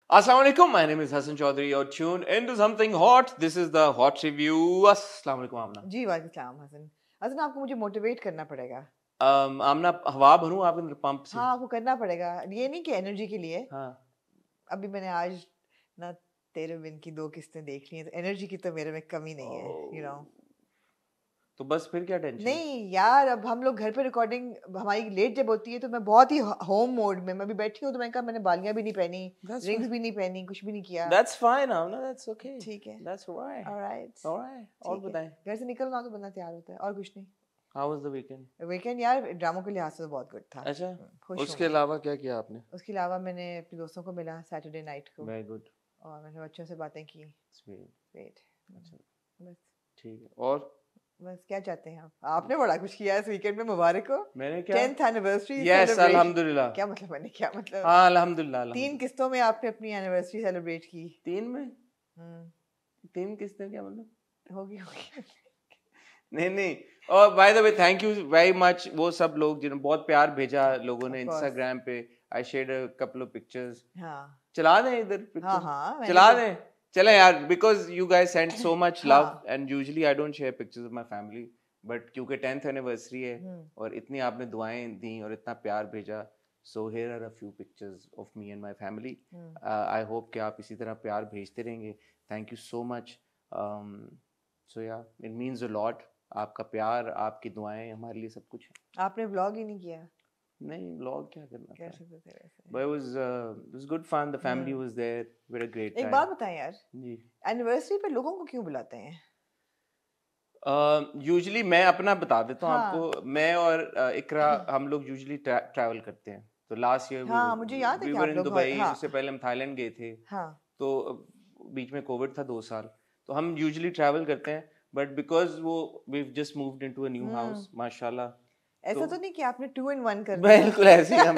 Assalamu alaikum. My name is Hassan Chaudhary. You're tuned into something hot. This is the hot review. Assalamu alaikum आमना. जी वालेकुम सलाम हसन। हसन आपको मुझे motivate करना पड़ेगा। आमना हवा भरूं आपके अंदर पंप से. हाँ आपको करना पड़ेगा, ये नहीं कि एनर्जी के लिए। हाँ. अभी मैंने आज ना 13 दिन की 2 किस्तें देख ली हैं, तो एनर्जी की तो मेरे में कमी नहीं है, you know। तो बस फिर क्या टेंशन? नहीं यार, अब हम लोग घर पे रिकॉर्डिंग हमारी लेट जब होती है तो मैं बहुत ही होम मोड में, मैं अभी बैठी हूँ तो मैंने कहा मैंने बालियां भी नहीं पहनी, रिंग्स भी नहीं पहनी, कुछ भी नहीं किया। That's fine Amna, that's okay. ठीक है। That's alright. Alright। Alright. और बताएं. घर से निकलना तो बंदा तैयार होता है, और कुछ नहीं। How was the weekend? Weekend यार ड्रामों के लिहाज से तो बहुत गुड था। अच्छा. खुश उसके हूँ। अलावा क्या किया आपने? उसके अलावा मैंने अपने दोस्तों को मिला सैटरडे नाइट को। Very good. और मैंने बच्चों से बातें की। Sweet. अच्छा. बस ठीक है. और बस क्या चाहते हैं आप? आपने बड़ा कुछ किया इस वीकेंड में, मुबारक हो। मैंने क्या? 10th एनिवर्सरी Yes, अल्हम्दुलिल्लाह. क्या मतलब मैंने क्या मतलब? हाँ अल्हम्दुलिल्लाह. 3 किस्तों में आपने अपनी एनिवर्सरी सेलिब्रेट की। 3 में? 3 हम्म किस्तें क्या मतलब? होगी। नहीं और by the way thank you very much वो सब लोग जिन्होंने बहुत प्यार भेजा लोगों ने Of course. इंस्टाग्राम पे. I shared a couple of pictures. हाँ चला दें इधर हाँ pictures? हाँ चला दें. चले यार because you guys send so much love हाँ। And usually I don't share pictures of my family but क्योंकि 10th एनिवर्सरी है और इतनी आपने दुआएं दी और इतना प्यार भेजा so here are a few pictures of me and my family. I hope कि आप इसी तरह प्यार भेजते रहेंगे. Thank you so much. So yeah it means a lot. आपका प्यार आपकी दुआएं हमारे लिए सब कुछ है. आपने व्लॉग ही नहीं किया। नहीं व्लॉग क्या करना था. कैसे तो थे वैसे। But it was good fun. The family was there. We had a great एक time. बात बताएं यार, जी. एनिवर्सरी पे लोगों को क्यों बुलाते हैं? यूजुअली मैं अपना बता देता हूँ हाँ। आपको. मैं और इकरा हम लोग यूजुअली ट्रैवल करते हैं. तो लास्ट ईयर हाँ मुझे याद है वी कि वर आप इन लोग दुबई. हाँ उससे पहले हम थाईलैंड गए थे. हाँ तो बीच में कोविड था 2 साल. तो हम यूजुअली ट्रैवल करते हैं बट बिकॉज वो we just moved into a new house माशाल्लाह. ऐसा तो नहीं कि आपने 2 in 1 कर दिया। बिल्कुल ऐसे ही हम.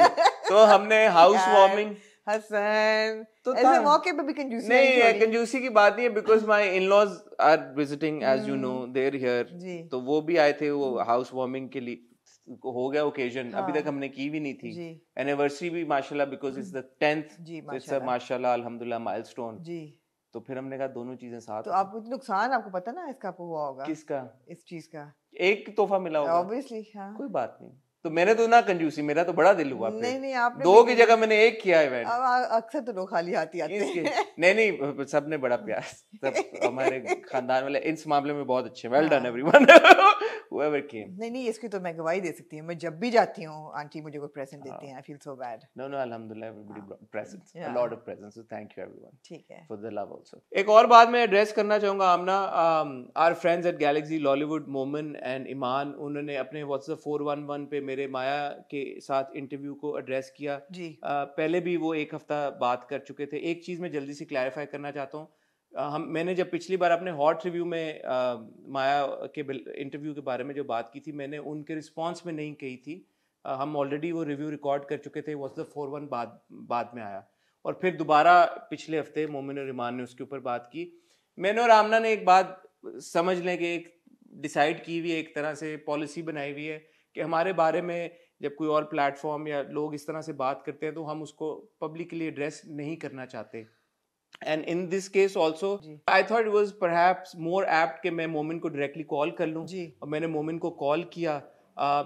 तो हमने हाउस वार्मिंग हसन तो ऐसे मौके पे भी कंजूसी नहीं कंजूसी की बात नहीं है because my in-laws are visiting as you know they are here. तो वो भी आए थे वो हाउस वार्मिंग के लिए. हो गया ओकेजन. अभी तक हमने की भी नहीं थी. एनिवर्सरी भी माशाल्लाह because it's the 10th. It's a माशाल्लाह अल्हम्दुलिल्लाह माइलस्टोन. जी. तो फिर हमने कहा दोनों चीजें साथ. तो आपको नुकसान आपको पता ना इसका हुआ होगा. किसका? इस चीज का. एक तोहफा मिला होगा ऑब्वियसली. हाँ कोई बात नहीं. तो मैंने तो ना कंजूसी. मेरा तो बड़ा दिल हुआ. नहीं आपने 2 की जगह मैंने 1 किया इवेंट. अक्सर तो लोग खाली आते हैं. नहीं सबने बड़ा प्यार. सब हमारे खानदान वाले इस मामले में बहुत अच्छे. Well done everyone whoever came. नहीं इसकी तो मैं गवाही दे सकती हूँ. मैं जब भी जाती हूँ आंटी मुझे कोई प्रेजेंट देती हैं. I feel so bad. No alhamdulillah everybody brought presents. A lot of presents. So thank you everyone. ठीक है. For the love also. एक और बात मैं एड्रेस करना चाहूँगा आमना. Our friends at Galaxy Lollywood मोमिन एंड ईमान उन्होंने अपने WhatsApp 411 पे मेरे माया के साथ इंटरव्यू को एड्रेस किया जी. पहले भी वो एक हफ्ता बात कर चुके थे. एक चीज़ मैं जल्दी से क्लैरिफाई करना चाहता हूँ. मैंने जब पिछली बार अपने हॉट रिव्यू में माया के इंटरव्यू के बारे में जो बात की थी मैंने उनके रिस्पांस में नहीं कही थी. हम ऑलरेडी वो रिव्यू रिकॉर्ड कर चुके थे. WhatsApp 411 बाद में आया और फिर दोबारा पिछले हफ्ते मोमिन और ईमान ने उसके ऊपर बात की. मैंने और आमना ने एक बात समझ लें कि एक डिसाइड की हुई है, एक तरह से पॉलिसी बनाई हुई है कि हमारे बारे में जब कोई और प्लेटफॉर्म या लोग इस तरह से बात करते हैं तो हम उसको पब्लिकली एड्रेस नहीं करना चाहते. And in this case also, I thought it was perhaps more apt कि मैं मोमिन को डायरेक्टली कॉल कर लूँ. और मैंने मोमिन को कॉल किया.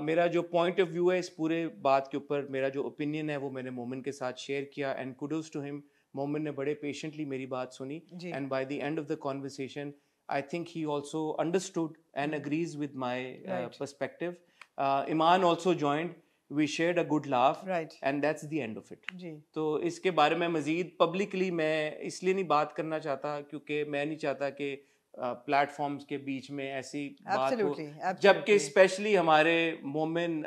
मेरा जो पॉइंट ऑफ व्यू है इस पूरे बात के ऊपर, मेरा जो ओपिनियन है वो मैंने मोमिन के साथ शेयर किया. And kudos to him. Momin ने बड़े पेशेंटली मेरी बात सुनी. And by the end of the conversation I think he also understood and agrees with my perspective. Iman also joined. We shared a good laugh, right? And that's the end of it. जी. तो इसके बारे में मजीद publicly मैं इसलिए नहीं बात करना चाहता क्योंकि मैं नहीं चाहता कि प्लेटफॉर्म्स के बीच में ऐसी बात हो. जबकि स्पेशली हमारे मोमिन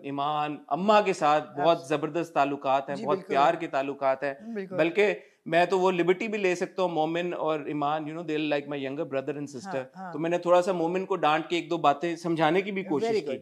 ईमान अम्मा के साथ बहुत जबरदस्त ताल्लुकात हैं, बहुत प्यार के ताल्लुकात हैं. बल्कि मैं तो वो लिबर्टी भी ले सकता हूँ. मोमिन और Iman you know they like my younger brother and sister. तो मैंने थोड़ा सा मोमिन को डांट के 1-2 बातें समझाने की भी कोशिश की.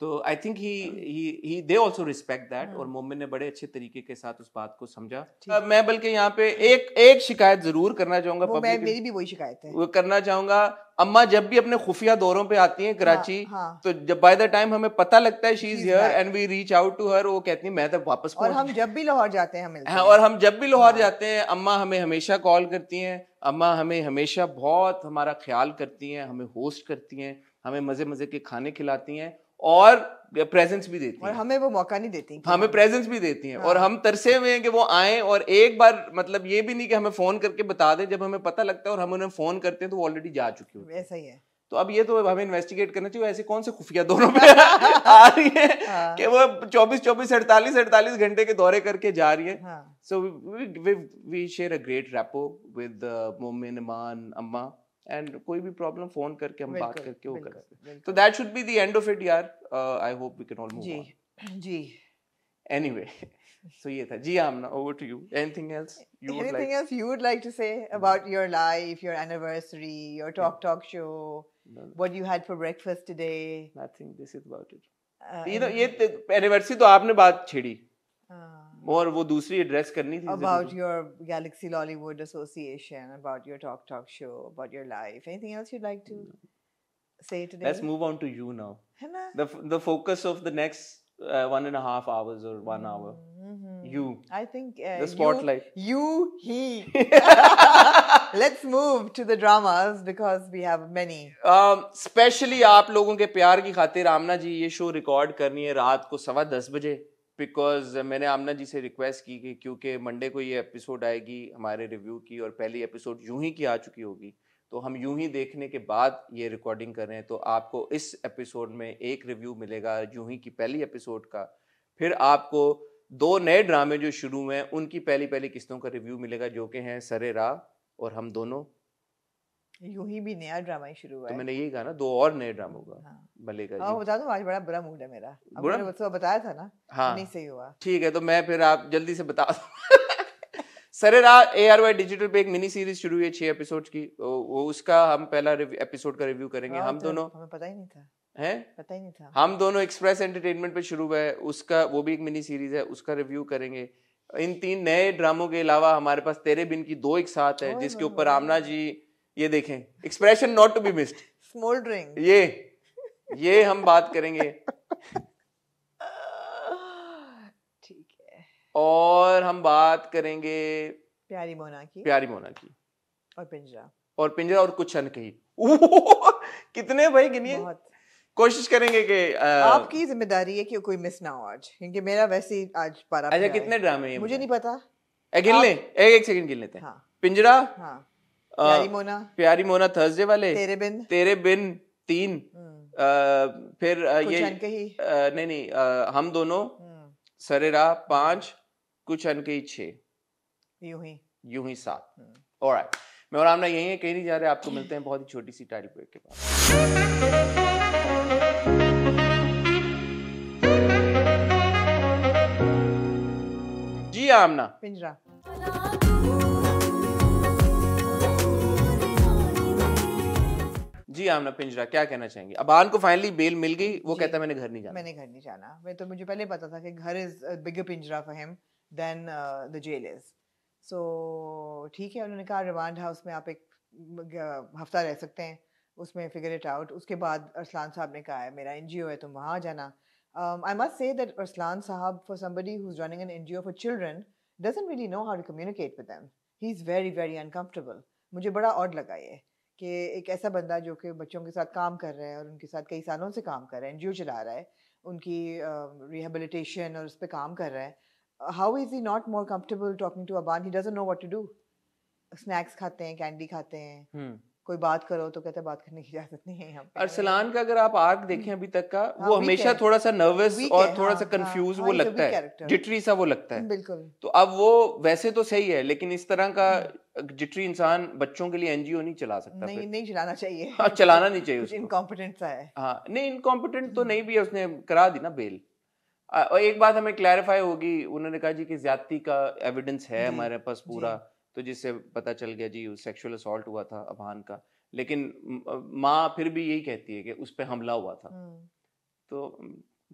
तो आई think he they also respect that. और मोमिन ने बड़े अच्छे तरीके के साथ उस बात को समझा. मैं बल्कि यहाँ पे एक शिकायत जरूर करना चाहूंगा. मेरी भी वही शिकायत है. वो करना चाहूंगा अम्मा जब भी अपने खुफिया दौरों पे आती हैं कराची, हाँ। तो जब बाय द टाइम हमें पता लगता है she is She's here back. And we reach out to her, वो कहती है मैं तो वापस और हम पहुंच जब भी लाहौर जाते हैं हम मिलते हाँ, हैं। और हम जब भी लाहौर हाँ। जाते हैं अम्मा हमें हमेशा कॉल करती हैं, अम्मा हमें हमेशा बहुत हमारा ख्याल करती हैं, हमें होस्ट करती हैं, हमें मजे मजे के खाने खिलाती हैं और प्रेजेंट्स भी देती और हैं, हमें वो मौका नहीं देती कि हमें प्रेजेंस भी देती हैं। हाँ। और हम तरसे हुए हैं कि वो आए, और एक बार मतलब ये भी नहीं कि हमें फोन करके बता दें, जब हमें पता लगता है और हम उन्हें फोन करते हैं तो वो ऑलरेडी जा चुकी होती है। ऐसा ही है। तो अब ये तो हमें इन्वेस्टिगेट करना चाहिए ऐसे कौन से खुफिया दोनों पे आ रही है हाँ। कि वो 24 48 घंटे के दौरे करके जा रही है। हाँ। So we share a great rapport with मोमिन, ईमान, अम्मा, and कोई भी प्रॉब्लम फोन करके हम बात बिल्कुल, करके वो बिल्कुल, करते हैं। तो बिल्कुल। that should be the end of it यार। I hope we can all move ji on। Ji. Anyway, so ये था जी। आमना, over to you। Anything else you would Anything like? else you would like to say about your life, your anniversary, your talk show, No, no, what you had for breakfast today? nothing, this is about it। Uh, ये तो ये anniversary तो आपने बात छेड़ी, uh, और वो दूसरी एड्रेस करनी थी about जरूरी। your Galaxy Lollywood Association, about your talk show, about your life. Anything else you'd like to say today? Let's move on to you now। है ना? The focus of the next 1.5 hours or 1 hour। You, I think the spotlight। he. Let's move to the dramas because we have many. Specially आप लोगों के प्यार की खातिर आमना जी ये show record करनी है रात को 10:15 बजे, बिकॉज मैंने आमना जी से रिक्वेस्ट की कि क्योंकि मंडे को ये एपिसोड आएगी हमारे रिव्यू की, और पहली एपिसोड यूं ही की आ चुकी होगी, तो हम यूं ही देखने के बाद ये रिकॉर्डिंग कर रहे हैं। तो आपको इस एपिसोड में एक रिव्यू मिलेगा यूं ही की पहली एपिसोड का, फिर आपको 2 नए ड्रामे जो शुरू हुए हैं उनकी पहली किस्तों का रिव्यू मिलेगा, जो कि हैं सरे राह और हम दोनों। यूं ही भी नया ड्रामा ही शुरू हुआ तो है। मैंने यही कहा ना, 2 और नए ड्रामों का मिलेगा हाँ जी। बता दूं, आज बड़ा बुरा मूड है मेरा। अब बुरा? मैंने उसको बताया था ना, हाँ नहीं सही हुआ। ठीक है, तो मैं फिर आप जल्दी से बता सरे राह ARY डिजिटल पे एक मिनी सीरीज शुरू हुई है 6 एपिसोड्स की, वो उसका हम पहला एपिसोड का रिव्यू करेंगे। हम दोनों, हमें पता ही नहीं था। हैं पता ही नहीं था। हम दोनों एक्सप्रेस एंटरटेनमेंट पे शुरू हुआ है, उसका वो भी एक मिनी सीरीज है, उसका रिव्यू करेंगे। इन 3 नए ड्रामों के अलावा हमारे पास तेरे बिन की 2 एक साथ है, जिसके ऊपर आमना जी ये देखें, expression not to be missed, smouldering, ये हम बात करेंगे। ठीक है। और हम बात करेंगे प्यारी मोना की और पिंजरा और कुछ अनकही। कितने भाई गिनिए। बहुत कोशिश करेंगे कि आपकी जिम्मेदारी है कि कोई मिस ना हो आज, क्योंकि मेरा वैसे ही आज पारा अच्छा कितने ड्रामे हैं मुझे नहीं पता। गिन ले, एक सेकंड गिन लेते हैं। हाँ। पिंजरा, हाँ। प्यारी मोना थर्सडे वाले, तेरे बिन 3, फिर ये नहीं हम दोनों, सरे राह 5, कुछ अनकही 6, यूं ही 7। ऑलराइट, मैं और आमना यही है, कहीं नहीं जा रहे। आपको मिलते हैं बहुत ही छोटी सी टाइटल ब्रेक के बाद। जी आमना, पिंजरा। जी आमना, पिंजरा क्या कहना चाहेंगे? अबान को फाइनली बेल मिल गई, वो कहता है मैंने घर नहीं जाना। मैं तो मुझे पहले पता था कि घर इज अ बिगर पिंजरा for him than the jail is. So ठीक है, उन्होंने कहा रिमांड हाउस में आप एक हफ्ता रह सकते हैं, उसमें फिगर इट आउट। उसके बाद अरसलान साहब ने कहा है मेरा NGO है, तुम वहाँ जाना। I must say that Arslan Sahab, for somebody who's running an NGO for children, doesn't really know how to communicate with them. He's very, very uncomfortable. मुझे बड़ा odd लगा ये कि एक ऐसा बंदा जो कि बच्चों के साथ काम कर रहा है और उनके साथ कई सालों से काम कर रहा है, NGO चला रहा है, उनकी रिहेबिलिटेशन और उस पर काम कर रहा है। How is he not more comfortable talking to Aban? He doesn't know what to do. Snacks खाते हैं, कैंडी खाते हैं, कोई बात करो तो कहते हैं बात करने की इजाजत नहीं है यहाँ पे। अरसलान का अगर आप आर्क देखें अभी तक का, वो हमेशा थोड़ा सा नर्वस और थोड़ा सा कंफ्यूज वो लगता है, जिटरी सा वो लगता है। बिल्कुल। तो अब वो वैसे तो सही है, लेकिन इस तरह का जिटरी इंसान बच्चों के लिए NGO नहीं चला सकता। नहीं चलाना चाहिए। हाँ, चलाना नहीं चाहिए, कुछ इनकॉम्पिटेंट सा है। हाँ नहीं, इनकॉम्पिटेंट तो नहीं भी है, उसने करा दी ना बेल। और एक बात हमें क्लैरिफाई होगी, उन्होंने कहा जी कि ज्यादती का एविडेंस है हमारे पास पूरा, तो जिससे पता चल गया जी सेक्सुअल असॉल्ट हुआ था अबान का, लेकिन माँ फिर भी यही कहती है कि उस पर हमला हुआ था। तो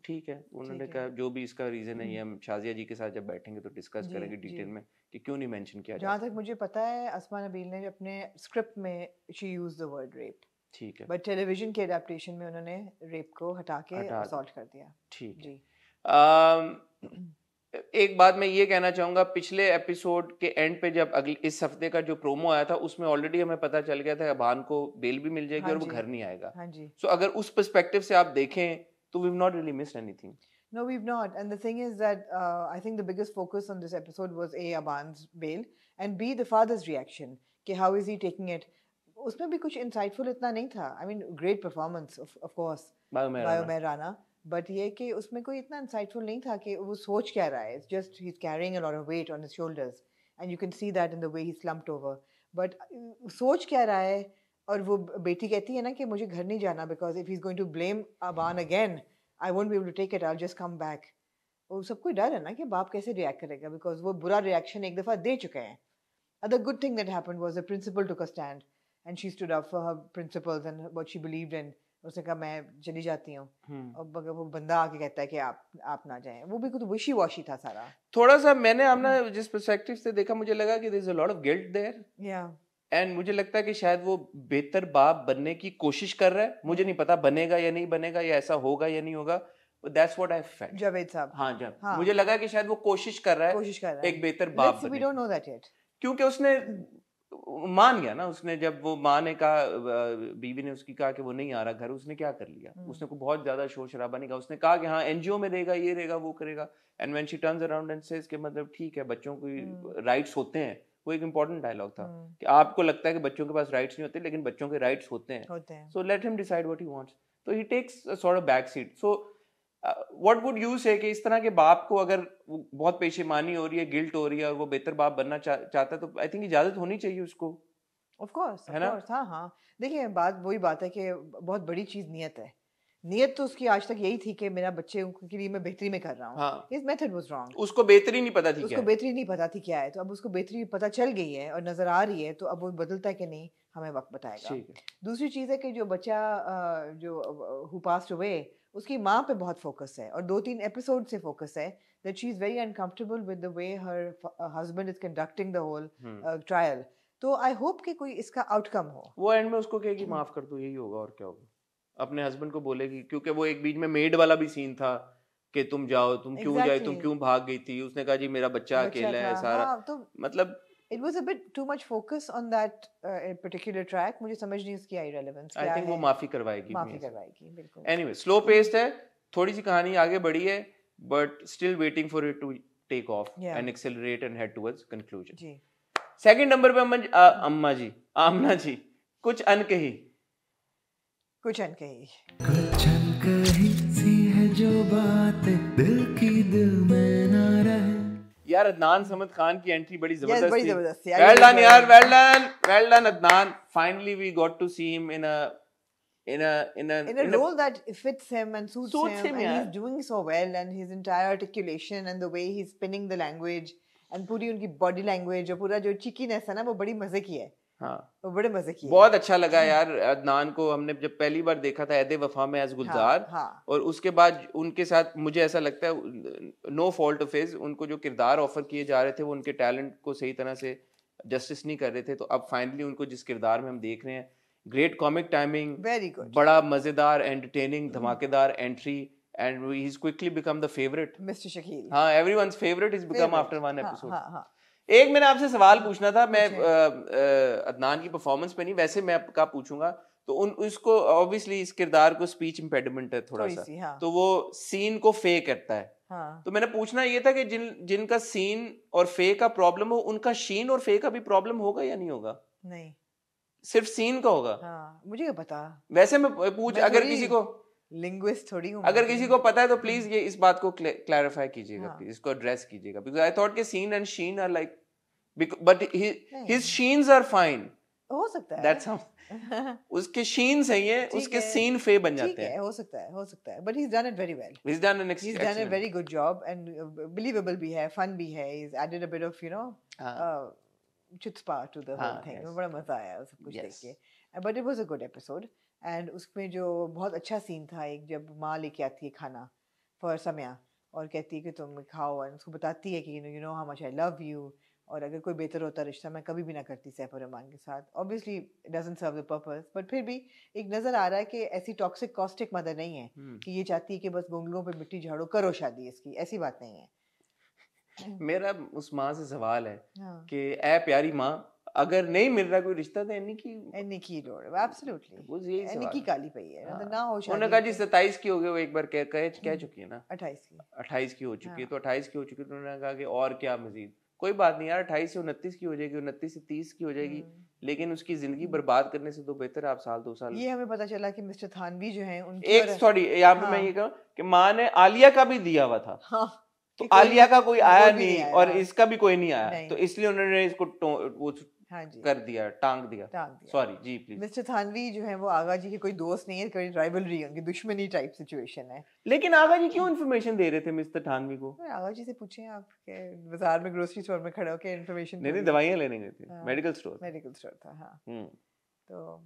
ठीक है, उन्होंने कहा जो भी इसका रीजन है, ये हम शाजिया जी के साथ जब बैठेंगे तो डिस्कस करेंगे डिटेल में कि क्यों नहीं मेंशन किया। जहाँ तक मुझे पता है, अस्मा नबील ने अपने स्क्रिप्ट में she used the word rape. ठीक है, बट टेलीविजन के अडेप्टेशन में उन्होंने रेप को हटा के हटा असॉल्ट कर दिया। ठीक है। जी। एक बात मैं ये कहना चाहूंगा, पिछले एपिसोड के एंड पे जब अगले इस हफ्ते का जो प्रोमो आया था उसमें ऑलरेडी हमें पता चल गया था अबान को बेल भी मिल जाएगी हाँ और वो जी, घर नहीं आएगा। हाँ जी। सो अगर उस पर्सपेक्टिव से आप देखें तो we have not really missed anything. No, we've not. And the thing is that I think the biggest focus on this episode was A, Aban's bail, and B, the father's reaction. कि how is he taking it? उसमें भी कुछ insightful इतना नहीं था. I mean, great performance, of course, बायोमेर Rana. But ये कि उसमें कोई इतना insightful नहीं था कि वो सोच क्या रहा है. It's just he's carrying a lot of weight on his shoulders, and you can see that in the way he slumped over. But सोच क्या रहा है? और वो बेटी कहती है ना कि मुझे घर नहीं जाना because if he's going to blame Aban again, I won't be able to take it. I'll just come back. वो सबको डर है ना कि बाप कैसे रिएक्ट करेगा बिकॉज वो बुरा रिएक्शन एक दफा दे चुके हैं. Other good thing that happened was the principal took a stand and she stood up for her principles and what she believed in. उसने कहा मैं चली जाती हूँ. अब अगर वो बंदा आके कहता है कि आप ना जाएं, वो भी कुछ विशी वॉशी था सारा. थोड़ा सा मैंने हमने जिस पर्सपेक्टिव से देखा मुझे लगा कि there is a lot of guilt there. Yeah and मुझे लगता है कि शायद वो बेहतर बाप बनने की कोशिश कर रहा है. मुझे नहीं पता बनेगा या नहीं बनेगा या ऐसा होगा या नहीं होगा. That's what I felt. Javed साहब. हाँ, मुझे लगा कि शायद वो कोशिश कर रहा है एक बेहतर बाप बनने. We don't know that yet. क्योंकि उसने मान गया ना. उसने जब वो माँ ने कहा, बीवी ने उसकी कहा कि वो नहीं आ रहा घर, उसने क्या कर लिया? उसने को बहुत ज्यादा शोर शराबा नहीं कहा. उसने कहा कि हाँ एनजीओ में देगा, ये देगा, वो करेगा. And when she turns around and says कि मतलब ठीक है बच्चों को राइट्स होते हैं. वो एक इंपॉर्टेंट डायलॉग था कि आपको लगता है कि बच्चों के पास राइट्स नहीं होते, लेकिन बच्चों के राइट्स होते हैं. So let him decide what he wants. तो he takes a sort of back seat. So what would you say कि इस तरह के बाप को अगर बहुत पेशेमानी हो रही है, गिल्ट हो रही है और वो बेहतर बाप बनना चाहता है तो आई थिंक इजाजत होनी चाहिए उसको. ऑफ कोर्स, है ना? हाँ. देखिए वही बात है कि बहुत बड़ी चीज नियत है. नियत तो उसकी आज तक यही थी कि मेरा बच्चे के लिए मैं बेहतरी में कर रहा हूँ. His method was wrong. उसको बेहतरी नहीं पता थी उसको बेहतरी नहीं पता थी क्या है. तो अब उसको बेहतरी पता चल गई है और नजर आ रही है, तो अब वो बदलता है कि नहीं हमें वक्त बताएगा. दूसरी चीज है कि जो बच्चा जो हु पास्ड अवे, उसकी माँ पे बहुत फोकस है और 2-3 एपिसोड से फोकस है that she is very uncomfortable with the way her husband is conducting the whole trial. तो आई होप कि कोई इसका आउटकम हो. वो एंड में उसको कहेगी माफ कर दो, यही होगा और क्या होगा. अपने हस्बैंड को बोलेगी, क्योंकि वो एक बीच में मेड वाला भी सीन था कि तुम जाओ, तुम क्यों जाए, तुम क्यों भाग गई थी. उसने कहा जी मेरा बच्चा अकेला है सारा. तो मतलब it was a bit too much focus on that particular track. मुझे समझ नहीं उसकी आई रेलेवेंस क्या है. आई थिंक वो माफी करवाएगी बिल्कुल. एनीवे स्लो पेस्ड है, थोड़ी सी कहानी आगे बढ़ी है, but still waiting for it to take off and accelerate and head towards conclusion. जी. सेकंड नंबर पे आमना जी कुछ अनकही सी है जो बात दिल की दिल में ना रहे. यार अदनान समद खान की एंट्री बड़ी जबरदस्त थी. Well done Adnan. Finally we got to see him in a role that fits him and suits him, and he's doing so well, and his entire articulation and the way he's spinning the language and पूरी उनकी body language और पूरा जो चिकीनेस है ना, वो बड़ी मजे की है. हाँ, वो बड़े मजे की है. बहुत अच्छा लगा यार अदनान को. हमने जब पहली बार देखा था ऐदे वफा में एज गुलजार, और उसके बाद उनके साथ मुझे ऐसा लगता है नो फॉल्ट ऑफ हिज, उनको जो किरदार ऑफर किए जा रहे थे वो उनके टैलेंट को सही तरह से जस्टिस नहीं कर रहे थे. तो अब फाइनली उनको जिस किरदार में हम देख रहे हैं, great comic timing, very good, बड़ा मजेदार, एंटरटेनिंग, धमाकेदार entry, and he's quickly become the favorite. Mr. Shakil. हाँ, everyone's favorite has become after one episode. एक मैंने आपसे सवाल पूछना था, मैं अदनान की परफॉर्मेंस पे नहीं, वैसे मैं आपका पूछूंगा. तो उसको ऑब्वियसली इस किरदार को स्पीच इम्पेडिमेंट है थोड़ा सा, तो वो सीन को फेक करता है. तो मैंने पूछना ये था कि जिनका सीन और फेक का प्रॉब्लम हो, उनका शीन और फेक का भी प्रॉब्लम होगा या नहीं होगा? नहीं, सिर्फ सीन का होगा. मुझे क्या पता. वैसे मैं पूछ, अगर किसी को लिंग्विस्ट थोड़ी हूं, अगर किसी को पता है तो प्लीज ये इस बात को क्लैरिफाई कीजिएगा, प्लीज इसको एड्रेस कीजिएगा. बिकॉज़ आई थॉट के scene and sheen are like, but his sheens are fine. हो सकता है दैट्स हाउ उसके शीन सही है, उसके सीन फे बन जाते हैं. हो सकता है but he is done it very well. He is done a very good job and believable भी है, फन भी है. He is added a bit of chutzpah to the whole thing. बड़ा मजा आया सब कुछ देख के. But it was a good episode. And उसमें जो बहुत अच्छा सीन था, एक जब माँ लेके आती है खाना for समया और कहती है कि तुम खाओ, और उसको बताती है कि you know how much I love you, और अगर कोई बेहतर होता रिश्ता मैं कभी भी ना करती सैफ और रहमान के साथ. Obviously it doesn't serve the purpose, but फिर भी एक नज़र आ रहा है कि ऐसी टॉक्सिक कॉस्टिक मदर नहीं है कि ये चाहती है कि बस गोंगलों पे मिट्टी झाड़ो, करो शादी इसकी, ऐसी बात नहीं है. मेरा उस माँ से सवाल है हाँ. कि ए प्यारी माँ, अगर नहीं मिल रहा कोई रिश्ता तो एनी की लोड़ एब्सोल्युटली वो यही एनी सवाल की है। काली पई है. हाँ। ना हो उन्होंने शादी कहा जी तो 27 की हो गई, वो एक बार कह चुकी है ना, 28 की. 28 की हो चुकी है, हाँ. तो 28 की हो चुकी है, तो उन्होंने कहा कि और क्या मजीद, कोई बात नहीं यार, 28 से 29 की हो जाएगी, 29 से 30 की हो जाएगी, लेकिन उसकी जिंदगी बर्बाद करने से तो बेहतर है आप साल 2 साल. ये हमें पता चला कि मिस्टर थानवी जो हैं उनकी एक सॉरी यहाँ पे मैं ये कहूँ कि माँ ने आलिया का भी दिया हुआ था, हाँ, तो आलिया का कोई आया भी नहीं आया, और हाँ. इसका भी कोई नहीं आया, नहीं. तो इसलिए उन्होंने इसको वो हाँ जी, कर दिया, टांग दिया. टांग दिया. Sorry ji please. Mister Thanvi जो है वो आगा जी के कोई दोस्त नहीं है, कोई राइवलरी है उनकी, दुश्मनी टाइप सिचुएशन है. लेकिन आगा जी क्यों इन्फॉर्मेशन दे रहे थे मिस्टर थानवी को? आगा जी से पूछें आप के बाजार में ग्रोसरी स्टोर में खड़े होकर इन्फॉर्मेशन. नहीं दवाइयाँ लेने गए थे, हाँ. मेडिकल स्टोर था. हाँ. हम्म. तो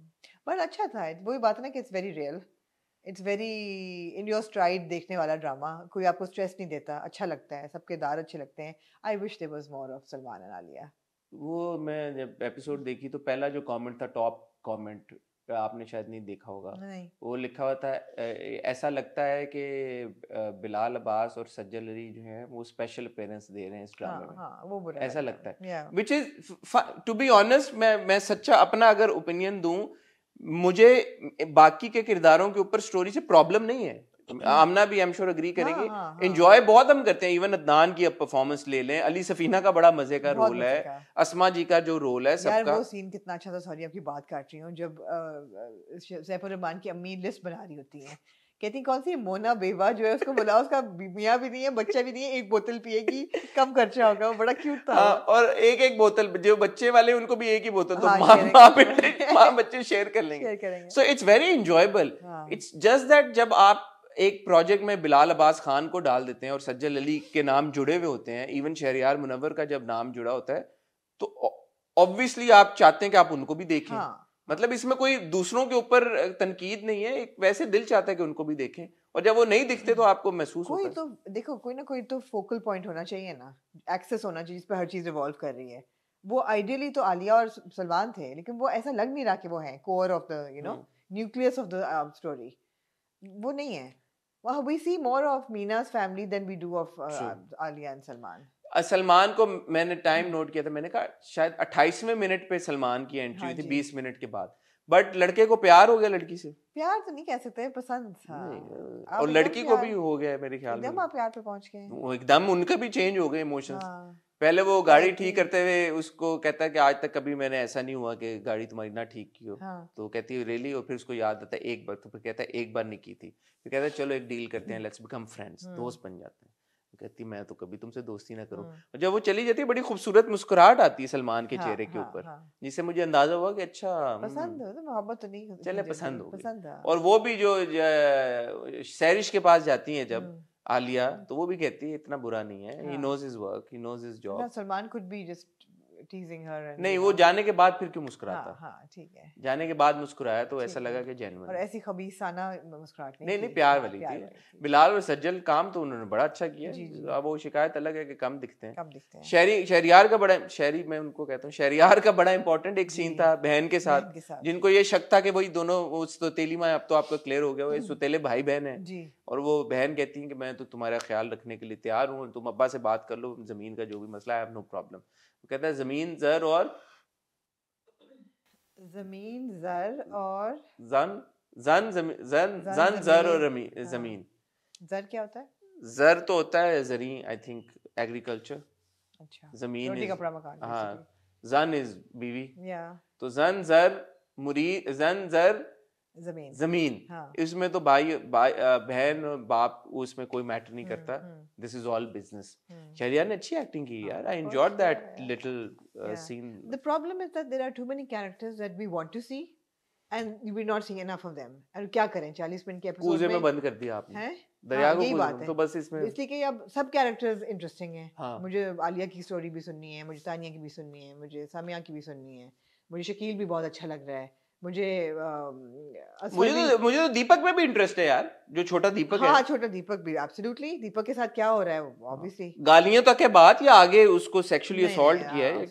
बट अच्छा था, वही बात है ना कि it's very real, it's very in your STRIDE देखने वाला ड्रामा. कोई आपको स्ट्रेस नहीं देता, अच्छा लगता है, सबके दार अच्छे लगते हैं. I wish there was more of Salman and Alia. वो मैं जब एपिसोड देखी तो पहला जो कमेंट था, टॉप कमेंट, आपने शायद नहीं देखा होगा, नहीं. वो लिखा हुआ था ऐसा लगता है कि बिलाल अब्बास और सज्जल अली जो हैं वो स्पेशल अपीयरेंस दे रहे हैं इस ड्रामे में. हाँ, वो बुरा ऐसा लगता लगता है, है. Which is to be honest, मैं सच्चा अपना अगर ओपिनियन दूं, मुझे बाकी के किरदारों के ऊपर स्टोरी से प्रॉब्लम नहीं है. आमना भी आई एम श्योर एग्री करेंगे, एंजॉय बहुत हम करते हैं. इवन अदनान की अब परफॉर्मेंस ले लें, अली सफीना का बड़ा मजे का रोल है, अस्मा जी का जो रोल है सबका. वो सीन कितना अच्छा था. सॉरी आपकी बात काट रही हूँ. जब सैफ और रहमान की अम्मी लिस्ट बना रही होती हैं, कहती कौन सी मोना बेवा जो है उसको बुलाओ, उसका मियाँ भी नहीं है, बच्चा भी नहीं है, एक बोतल पिएगी, कम खर्चा होगा. वो बड़ा क्यूट था. और एक बोतल, जो बच्चे वाले उनको भी एक ही बोतल, तो माँ बच्चे शेयर कर लेंगे. So it's very enjoyable. It's just that जब आप एक प्रोजेक्ट में बिलाल अब्बास खान को डाल देते हैं और सज्जल अली के नाम जुड़े हुए होते हैं, इवन शहरियार मुनव्वर का जब नाम जुड़ा होता है, तो ऑब्वियसली आप चाहते हैं कि आप उनको भी देखें. मतलब इसमें कोई दूसरों के ऊपर तनकीद नहीं है, एक वैसे दिल चाहता है कि उनको भी देखें, और जब वो नहीं दिखते तो आपको महसूस होता है. तो देखो, कोई ना कोई तो फोकल पॉइंट होना चाहिए ना, एक्सेस होना चाहिए जिस पे हर चीज रिवॉल्व कर रही है. वो आइडियली तो आलिया और सलमान थे, लेकिन वो ऐसा लग नहीं रहा कि वो हैं core of the nucleus of the story. वो नहीं है. वहाँ we see more of Meena's family than we do of Alia and Salman. Salman को मैंने टाइम नोट किया था, मैंने कहा शायद 28वें मिनट पे सलमान की एंट्री हुई थी, 20 मिनट के बाद. बट लड़के को प्यार हो गया लड़की से. प्यार तो नहीं कह सकते, पसंद था. और लड़की को भी हो गया मेरे ख्याल में. एकदम आप प्यार पे पहुंच गए. वो एकदम उनका भी चेंज हो गए इमोशंस. पहले वो गाड़ी ठीक करते हुए उसको कहता है कि आज तक कभी मैंने ऐसा नहीं हुआ कि गाड़ी तुम्हारी ना ठीक की हो. तो कहती है रियली, और फिर उसको याद आता है एक बार, तो फिर कहता है एक बार नहीं की थी. फिर कहता है चलो एक डील करते हैं, लेट्स बिकम फ्रेंड्स, दोस्त बन जाते हैं. कहती मैं तो कभी तुमसे दोस्ती ना करूं. और जब वो चली जाती है, बड़ी खूबसूरत मुस्कुराहट आती है सलमान के चेहरे के ऊपर, जिससे मुझे अंदाजा हुआ कि अच्छा पसंद है, मोहब्बत तो नहीं, चले पसंद हो. और वो भी जो सैरिश के पास जाती है जब आलिया, तो वो भी कहती है इतना बुरा नहीं है, he knows his work, he knows his job. Salman could be just teasing her and नहीं, वो जाने के बाद फिर क्यों मुस्कुराता. हाँ ठीक है, जाने के बाद मुस्कुराया तो ऐसा लगा कि जेन्युइन. और ऐसी खबीसाना मुस्कुराहट नहीं प्यार वाली थी. बिलाल और सज्जल काम तो उन्होंने बड़ा अच्छा किया. अब वो शिकायत अलग है कि कम दिखते हैं. शहरियार का बड़ा, शहरी मैं उनको कहता हूँ, शहरियार का बड़ा इंपॉर्टेंट एक सीन था बहन के साथ, जिनको ये शक था कि वही दोनों सौतेली माँ, अब तो आपका क्लियर हो गया वो सौतेले भाई बहन है. और वो बहन कहती है कि मैं तो तुम्हारा ख्याल रखने के लिए तैयार हूँ, तुम अब्बा से बात कर लो, जमीन का जो भी मसला है, नो प्रॉब्लम. वो कहता है जमीन जर और जर और जमीन. जर क्या होता है? जर तो होता है जरी, आई थिंक एग्रीकल्चर. अच्छा. जमीन रोटी कपड़ा मकान. हाँ. जन इज बीवी. तो जन जर मुरीद, जन जर जमीन. इसमें तो भाई बहन और बाप उसमें कोई मैटर नहीं करता. This is all business. Shehryar ने अच्छी एक्टिंग की यार. I enjoyed that little scene. The problem is that there are too many characters that we want to see and we are not seeing enough of them. और क्या करें, 40 minute के episode में बंद कर दिया आपने हैं दरिया को. बात तो बस इसमें इसलिए कि अब सब कैरेक्टर्स इंटरेस्टिंग हैं. मुझे आलिया की स्टोरी भी सुननी है, मुझे तानिया की भी सुननी है, मुझे सामिया की भी सुननी है, मुझे शकील भी बहुत अच्छा लग रहा है, मुझे मुझे तो दीपक में भी इंटरेस्ट है यार, जो छोटा दीपक हाँ है। छोटा दीपक भी एब्सोल्युटली। दीपक के साथ क्या हो रहा है ऑब्वियसली। गालियां तक है बात, या आगे उसको सेक्सुअली असॉल्ट किया है?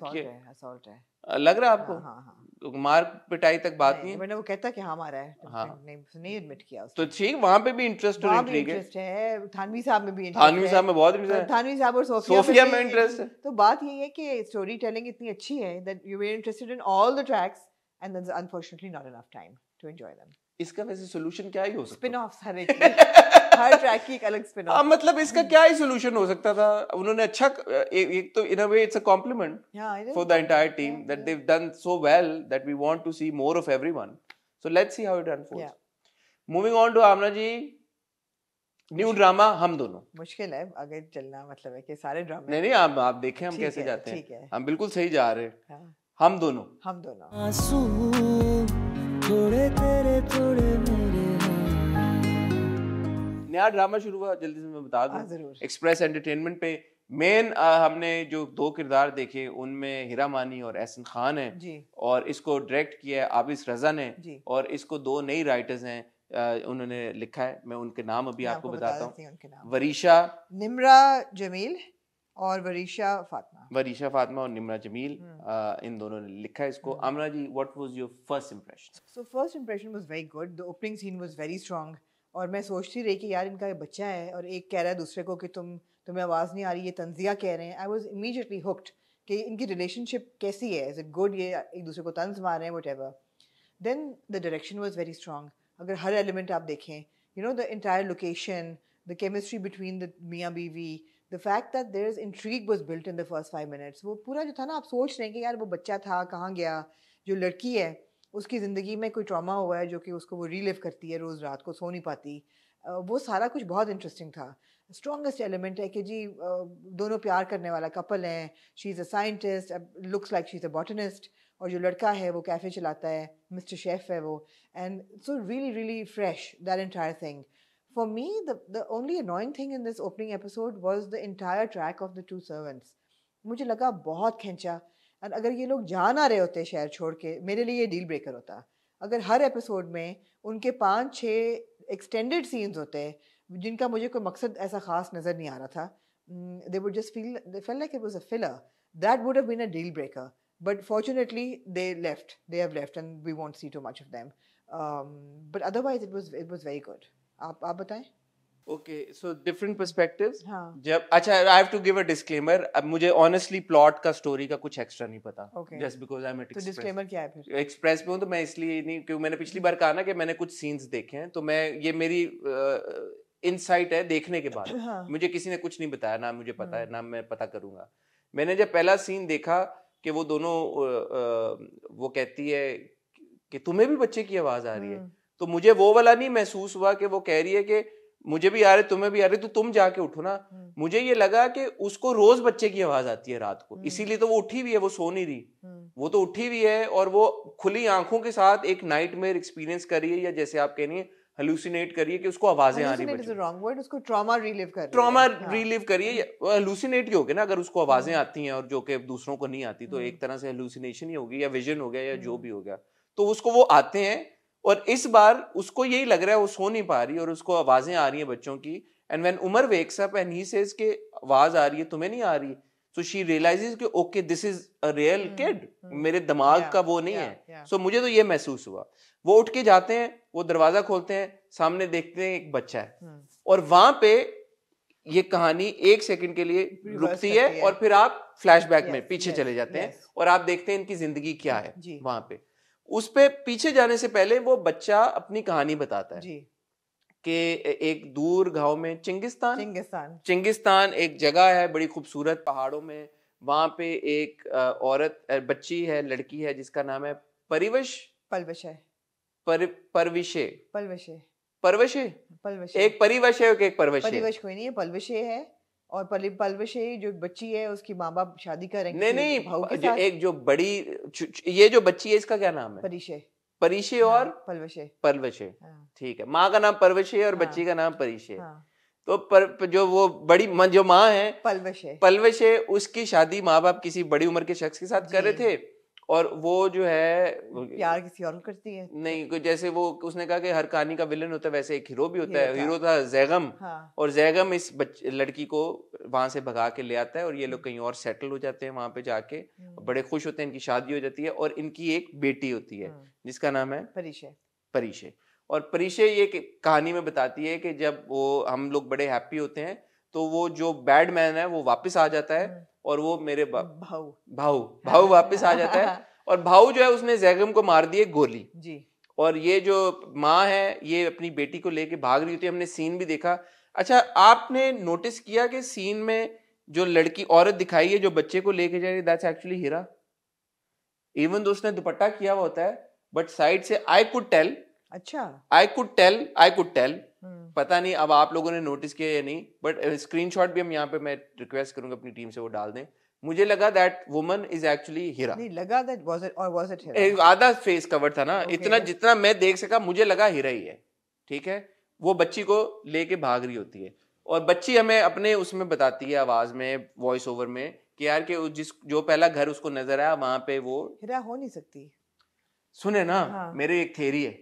असॉल्ट है। लग रहा है आपको? हाँ हाँ मार पिटाई तक बात नहीं है? मैंने वो कहता कि हाँ मारा है, हाँ। नहीं एडमिट किया तो उसने। ठीक, वहां पे भी इंटरेस्ट और वहाँ भी इंट्रिग है। इंटरेस्ट है, थानवी साहब में भी इंटरेस्ट थानवी साहब में बहुत इंटरेस्ट है। थानवी साहब और सोफिया में इंटरेस्ट है। तो बात ये है कि स्टोरी टेलिंग इतनी अच्छी है that you were interested in all the tracks and there is unfortunately not enough time to enjoy them. इसका वैसे सॉल्यूशन क्या ही हो सकता स्पिन है? ऑफ्स हर एक हर ट्रैक की एक अलग स्पिन ऑफ। मतलब इसका क्या ही सॉल्यूशन हो सकता था? उन्होंने अच्छा, एक तो in a way it's a compliment for the entire team that they have done so well that we want to see more of everyone. So let's see how it unfolds. Moving on to Aamna ji, new drama Hum Dono. मुश्किल है आगे चलना, मतलब है कि सारे ड्रामे नहीं आप देखें हम कैसे जाते हैं। हम बिल्कुल सही जा रहे हैं। हम दोनों आंसू थोड़े तेरे थोड़े मेरे नया ड्रामा शुरू हुआ, जल्दी से मैं बता दूं। एक्सप्रेस एंटरटेनमेंट पे मेन हमने जो 2 किरदार देखे उनमें हीरा मानी और एहसन खान है जी। और इसको डायरेक्ट किया है आबिस रजा ने जी। और इसको 2 नई राइटर्स हैं, उन्होंने लिखा है। मैं उनके नाम अभी आपको बताता हूँ। वरीशा निम्रा जमील और वरीशा फातिमा और निम्रा जमील, इन दोनों ने लिखा है इसको। Aamna ji, what was your first impression? So first impression was very good. The opening scene was very strong और मैं सोचती रही कि यार इनका बच्चा है और एक कह रहा है दूसरे को कि तुम्हें आवाज़ नहीं आ रही, ये तंजिया कह रहे हैं। आई वाज इमीडिएटली हुक्ड कि इनकी रिलेशनशिप कैसी है, इज इट गुड, ये एक दूसरे को तंज मार रहे हैं, whatever. Then the direction was very strong. अगर हर एलिमेंट आप देखें, you know the entire location, the chemistry between the मियाँ बीवी, the fact that there is intrigue was built in the first 5 minutes. वो पूरा जो था ना, आप सोच रहे हैं कि यार वो बच्चा था, कहाँ गया। जो लड़की है उसकी ज़िंदगी में कोई ट्रॉमा हुआ है जो कि उसको वो रीलिव करती है, रोज़ रात को सो नहीं पाती। वो सारा कुछ बहुत इंटरेस्टिंग था। स्ट्रॉन्गेस्ट एलिमेंट है कि जी दोनों प्यार करने वाला कपल हैं। She is a scientist, looks like she is a botanist, और जो लड़का है वो कैफ़े चलाता है, मिस्टर शेफ है वो। And so really fresh that entire thing. For me, the only annoying thing in this opening episode was the entire track of the 2 servants. मुझे लगा बहुत खींचा। और अगर ये लोग जा ना रहे होते शहर छोड़ के, मेरे लिए ये डील ब्रेकर होता। अगर हर एपिसोड में उनके 5-6 एक्सटेंडेड सीन्स होते जिनका मुझे कोई मकसद ऐसा खास नज़र नहीं आ रहा था, they would just felt like it was a filler. That would have been a deal breaker. But fortunately, they have left, and we won't see too much of them. But otherwise, it was very good. आप बताएं। Okay, so different perspectives. हाँ। जब अच्छा, I have to give a disclaimer. अब मुझे honestly plot का, story का कुछ एक्स्ट्रा नहीं पता, just because I am at Express. तो डिस्क्लेमर क्या है फिर? एक्सप्रेस पे हूं तो मैं इसलिए नहीं, क्योंकि मैंने पिछली बार कहा ना कि मैंने कुछ सीन्स देखे हैं, तो मैं, ये मेरी इनसाइट है देखने के बाद। हाँ। मुझे किसी ने कुछ नहीं बताया, ना मुझे पता है, ना मैं पता करूंगा। मैंने जब पहला सीन देखा कि वो दोनों, वो कहती है कि तुम्हें भी बच्चे की आवाज आ रही है, तो मुझे वो वाला नहीं महसूस हुआ कि वो कह रही है कि मुझे भी आ रही, तुम्हें भी आ रही, तो तुम जाके उठो ना। मुझे ये लगा कि उसको रोज बच्चे की आवाज आती है रात को, इसीलिए तो वो उठी हुई है, वो सो नहीं रही। वो तो उठी हुई है और वो खुली आंखों के साथ एक नाइटमेयर एक्सपीरियंस कर रही है, या जैसे आप कह रही है हेलुसिनेट करिए कि उसको आवाजें आ रही है, उसको ट्रॉमा रिलीव कर करिए। हेलुसिनेट ही होगी ना, अगर उसको आवाजें आती हैं और जो कि दूसरों को नहीं आती, तो एक तरह से हेलुसिनेशन ही होगी, या विजन हो गया, या जो भी हो गया। तो उसको वो आते हैं और इस बार उसको यही लग रहा है वो सो नहीं पा रही और उसको आवाजें आ रही हैं बच्चों की। And when Umar wakes up and he says कि आवाज आ रही है, तुम्हें नहीं आ रही, सो शी रियलाइजेस कि okay this is a real kid, मेरे दिमाग का वो नहीं है। सो मुझे तो ये महसूस हुआ। वो उठ के जाते हैं, वो दरवाजा खोलते हैं, सामने देखते हैं एक बच्चा है, और वहां पे ये कहानी 1 सेकंड के लिए रुकती है और फिर आप फ्लैशबैक में पीछे चले जाते हैं और आप देखते हैं इनकी जिंदगी क्या है वहां पे। उस पे पीछे जाने से पहले वो बच्चा अपनी कहानी बताता है कि एक दूर गांव में चिंगिस्तान एक जगह है बड़ी खूबसूरत पहाड़ों में। वहां पे एक औरत, बच्ची है, लड़की है, जिसका नाम है परविशे। एक परिवश है, एक परवश है। परिवश कोई नहीं है, पलवशे है। और पलवशे जो बच्ची है उसकी माँ बाप शादी करेंगे। नहीं, एक जो बड़ी, ये जो बच्ची है इसका क्या नाम है? परिशे और पलवशे। ठीक है, माँ का नाम परवशे और बच्ची का नाम परिशे। तो जो वो बड़ी जो माँ है पलवशे, उसकी शादी माँ बाप किसी बड़ी उम्र के शख्स के साथ कर रहे थे, और वो जो है प्यार किसी और को करती है नहीं, कुछ जैसे वो उसने कहा कि हर कहानी का विलन होता है, वैसे एक हीरो भी होता है। हीरो हीरो था जैगम, हाँ और जैगम इस लड़की को वहां से भगा के ले आता है और ये लोग कहीं और सेटल हो जाते हैं वहां पे जाके, बड़े खुश होते हैं, इनकी शादी हो जाती है और इनकी एक बेटी होती है जिसका नाम है परिचय परिशे। और परिशे ये कहानी में बताती है कि जब वो हम लोग बड़े हैप्पी होते हैं तो वो जो बैड मैन है वो वापस आ जाता है और वो मेरे भाऊ भाऊ भाऊ वापस आ जाता है और भाऊ जो है उसने जैगम को मार दी है गोली। जी और ये जो माँ है ये अपनी बेटी को लेके भाग रही होती है, हमने सीन भी देखा। अच्छा, आपने नोटिस किया कि सीन में जो लड़की औरत दिखाई है जो बच्चे को लेके जा रही है, that's actually Heera. Even though उसने दुपट्टा किया हुआ होता है बट साइड से आई कुड टेल पता नहीं अब आप लोगों ने नोटिस किया या नहीं, बट स्क्रीनशॉट भी हम यहाँ पे मैं रिक्वेस्ट करूंगा अपनी टीम से वो डाल दें। मुझे लगा दैट वुमन इज एक्चुअली हीरा। नहीं लगा दैट वाज इट और वाज इट हीरा? एक आधा फेस कवर था ना, इतना जितना मैं देख सका मुझे लगा हीरा ही है। ठीक है, वो बच्ची को लेके भाग रही होती है और बच्ची हमें अपने उसमें बताती है आवाज में, वॉइस ओवर में कि यार कि जिस जो पहला घर उसको नजर आया वहां पे वो हीरा हो नहीं सकती। सुने ना, हाँ। मेरी एक थ्योरी है,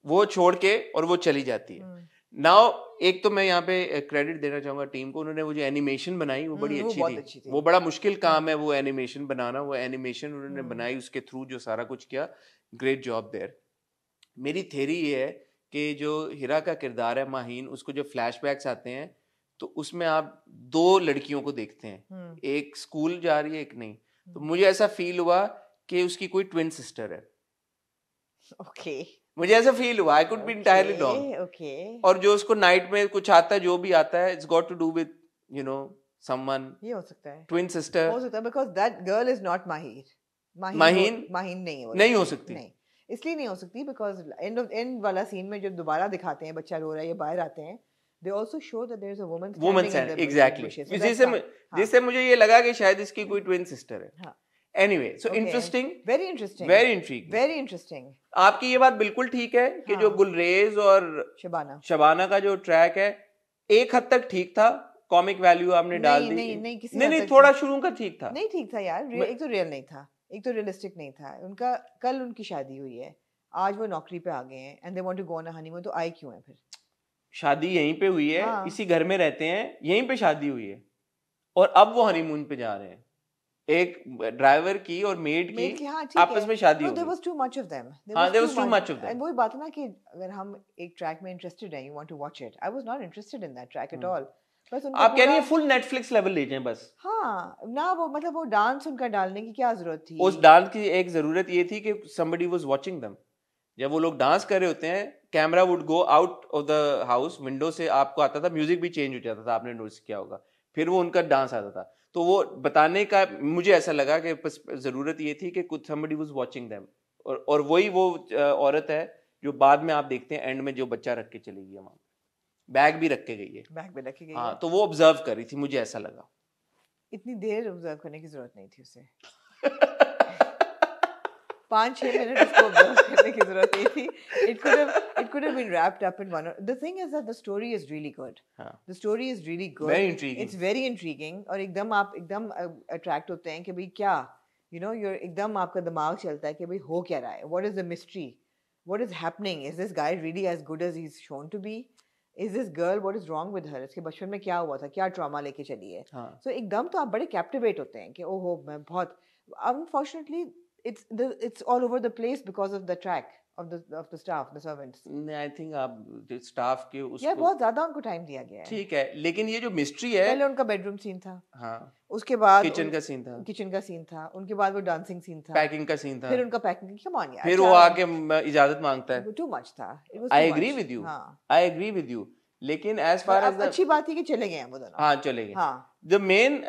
वो छोड़ के और वो चली जाती है। नाउ एक तो मैं यहाँ पे क्रेडिट देना चाहूंगा टीम को, उन्होंने वो जो एनिमेशन बनाई वो बड़ी अच्छी थी। वो बड़ा मुश्किल काम है वो एनिमेशन बनाना, वो एनिमेशन उन्होंने बनाई, उसके थ्रू जो सारा कुछ किया, ग्रेट जॉब देयर। मेरी थ्योरी ये है कि जो हीरा का किरदार है माहीन, उसको जो फ्लैशबैक्स आते हैं तो उसमें आप दो लड़कियों को देखते हैं, एक स्कूल जा रही है एक नहीं। तो मुझे ऐसा फील हुआ कि उसकी कोई ट्विन सिस्टर है। ओके मुझे ऐसा फील हुआ, I could be entirely wrong. और जो उसको नाइट में कुछ आता है, जो भी आता है, it's got to do with you know someone, ये हो सकता है, ट्विन सिस्टर हो सकता है, because that girl is not Mahir. Maheen नहीं हो सकती। नहीं, इसलिए नहीं हो सकती बिकॉज़ एंड वाला सीन में जब दोबारा दिखाते हैं बच्चा रो रहा है या बाहर आते हैं, they also show that there is a woman standing in the exactly bushes. So जिससे मुझे ये लगा कि शायद इसकी कोई ट्विन सिस्टर है। हाँ. Anyway, so interesting, very interesting, very intriguing, very interesting. आपकी ये बात बिल्कुल ठीक है कि जो गुलरेज और शबाना का जो ट्रैक है एक हद तक ठीक था, कॉमिक वैल्यू आपने डाल दी। नहीं थोड़ा शुरू का ठीक था। नहीं ठीक था यार, एक तो रियल नहीं था, एक तो रियलिस्टिक नहीं था। उनका कल उनकी शादी हुई है, आज वो नौकरी पे आ गए हैं and they want to go on a honeymoon, तो आए क्यों है फिर? शादी यहीं पे हुई है, इसी घर में रहते हैं, यहीं पे शादी हुई है और अब वो हनीमून पे जा रहे हैं। एक ड्राइवर की और मेड की आपस में शादी हो गई। There was too much of them. There was too much of them. And वही बात है ना कि अगर हम एक ट्रैक में इंटरेस्टेड हैं, you want to watch it. I was not interested in that track at all. बस उनका आप कह रही हैं फुल नेटफ्लिक्स लेवल ले जाएं बस। हाँ ना, वो मतलब वो डांस उनका डालने की क्या जरूरत थी? उस डांस की एक जरूरत ये थी कि somebody was watching them. जब वो लोग डांस कर रहे होते हैं, camera would go out of the house, window से आपको आता था, म्यूजिक भी चेंज हो जाता था, आपने नोटिस किया होगा, फिर वो उनका डांस आता था। तो वो बताने का मुझे ऐसा लगा कि जरूरत ये थी कि कुछ somebody was watching them, और वही वो औरत है जो बाद में आप देखते हैं एंड में जो बच्चा रख के चली गई है वहां, बैग भी रख के गई है, बैग भी रख के गई हाँ, तो वो ऑब्जर्व कर रही थी, मुझे ऐसा लगा। इतनी देर ऑब्जर्व करने की जरूरत नहीं थी उसे 5-6 मिनट उसको ऑब्जर्व करने की जरूरत नहीं थी। It could have been wrapped up in one. The thing is that the story is really good. The story is really good. Very intriguing. It's very intriguing. और एकदम आप एकदम अट्रैक्ट होते हैं कि भाई क्या, you know, you're एकदम आपका दिमाग चलता है कि भाई हो क्या रहा है, what is the mystery, what is happening, is this guy really as good as he's shown to be, is this girl, what is wrong with her, इसके बचपन में क्या हुआ था, क्या ट्रॉमा लेके चली है। So एकदम तो आप बड़े कैप्टिवेट होते हैं कि ओहो मैं बहुत, unfortunately it's all over the place because of the track of the staff, the servants. I think आप स्टाफ के उसको यार बहुत ज्यादा उनको टाइम दिया गया है। ठीक है, लेकिन ये जो मिस्ट्री है, पहले उनका बेडरूम सीन था, हाँ, उसके बाद किचन का सीन था, उनके बाद वो डांसिंग सीन था, पैकिंग का सीन था, फिर उनका पैकिंग, कम ऑन यार, फिर वो आके इजाजत मांगता है, टू मच था। आई एग्री विद यू, लेकिन as far as अच्छी बात है कि चले गए हैं वो दोनों। हाँ चले गए। हाँ,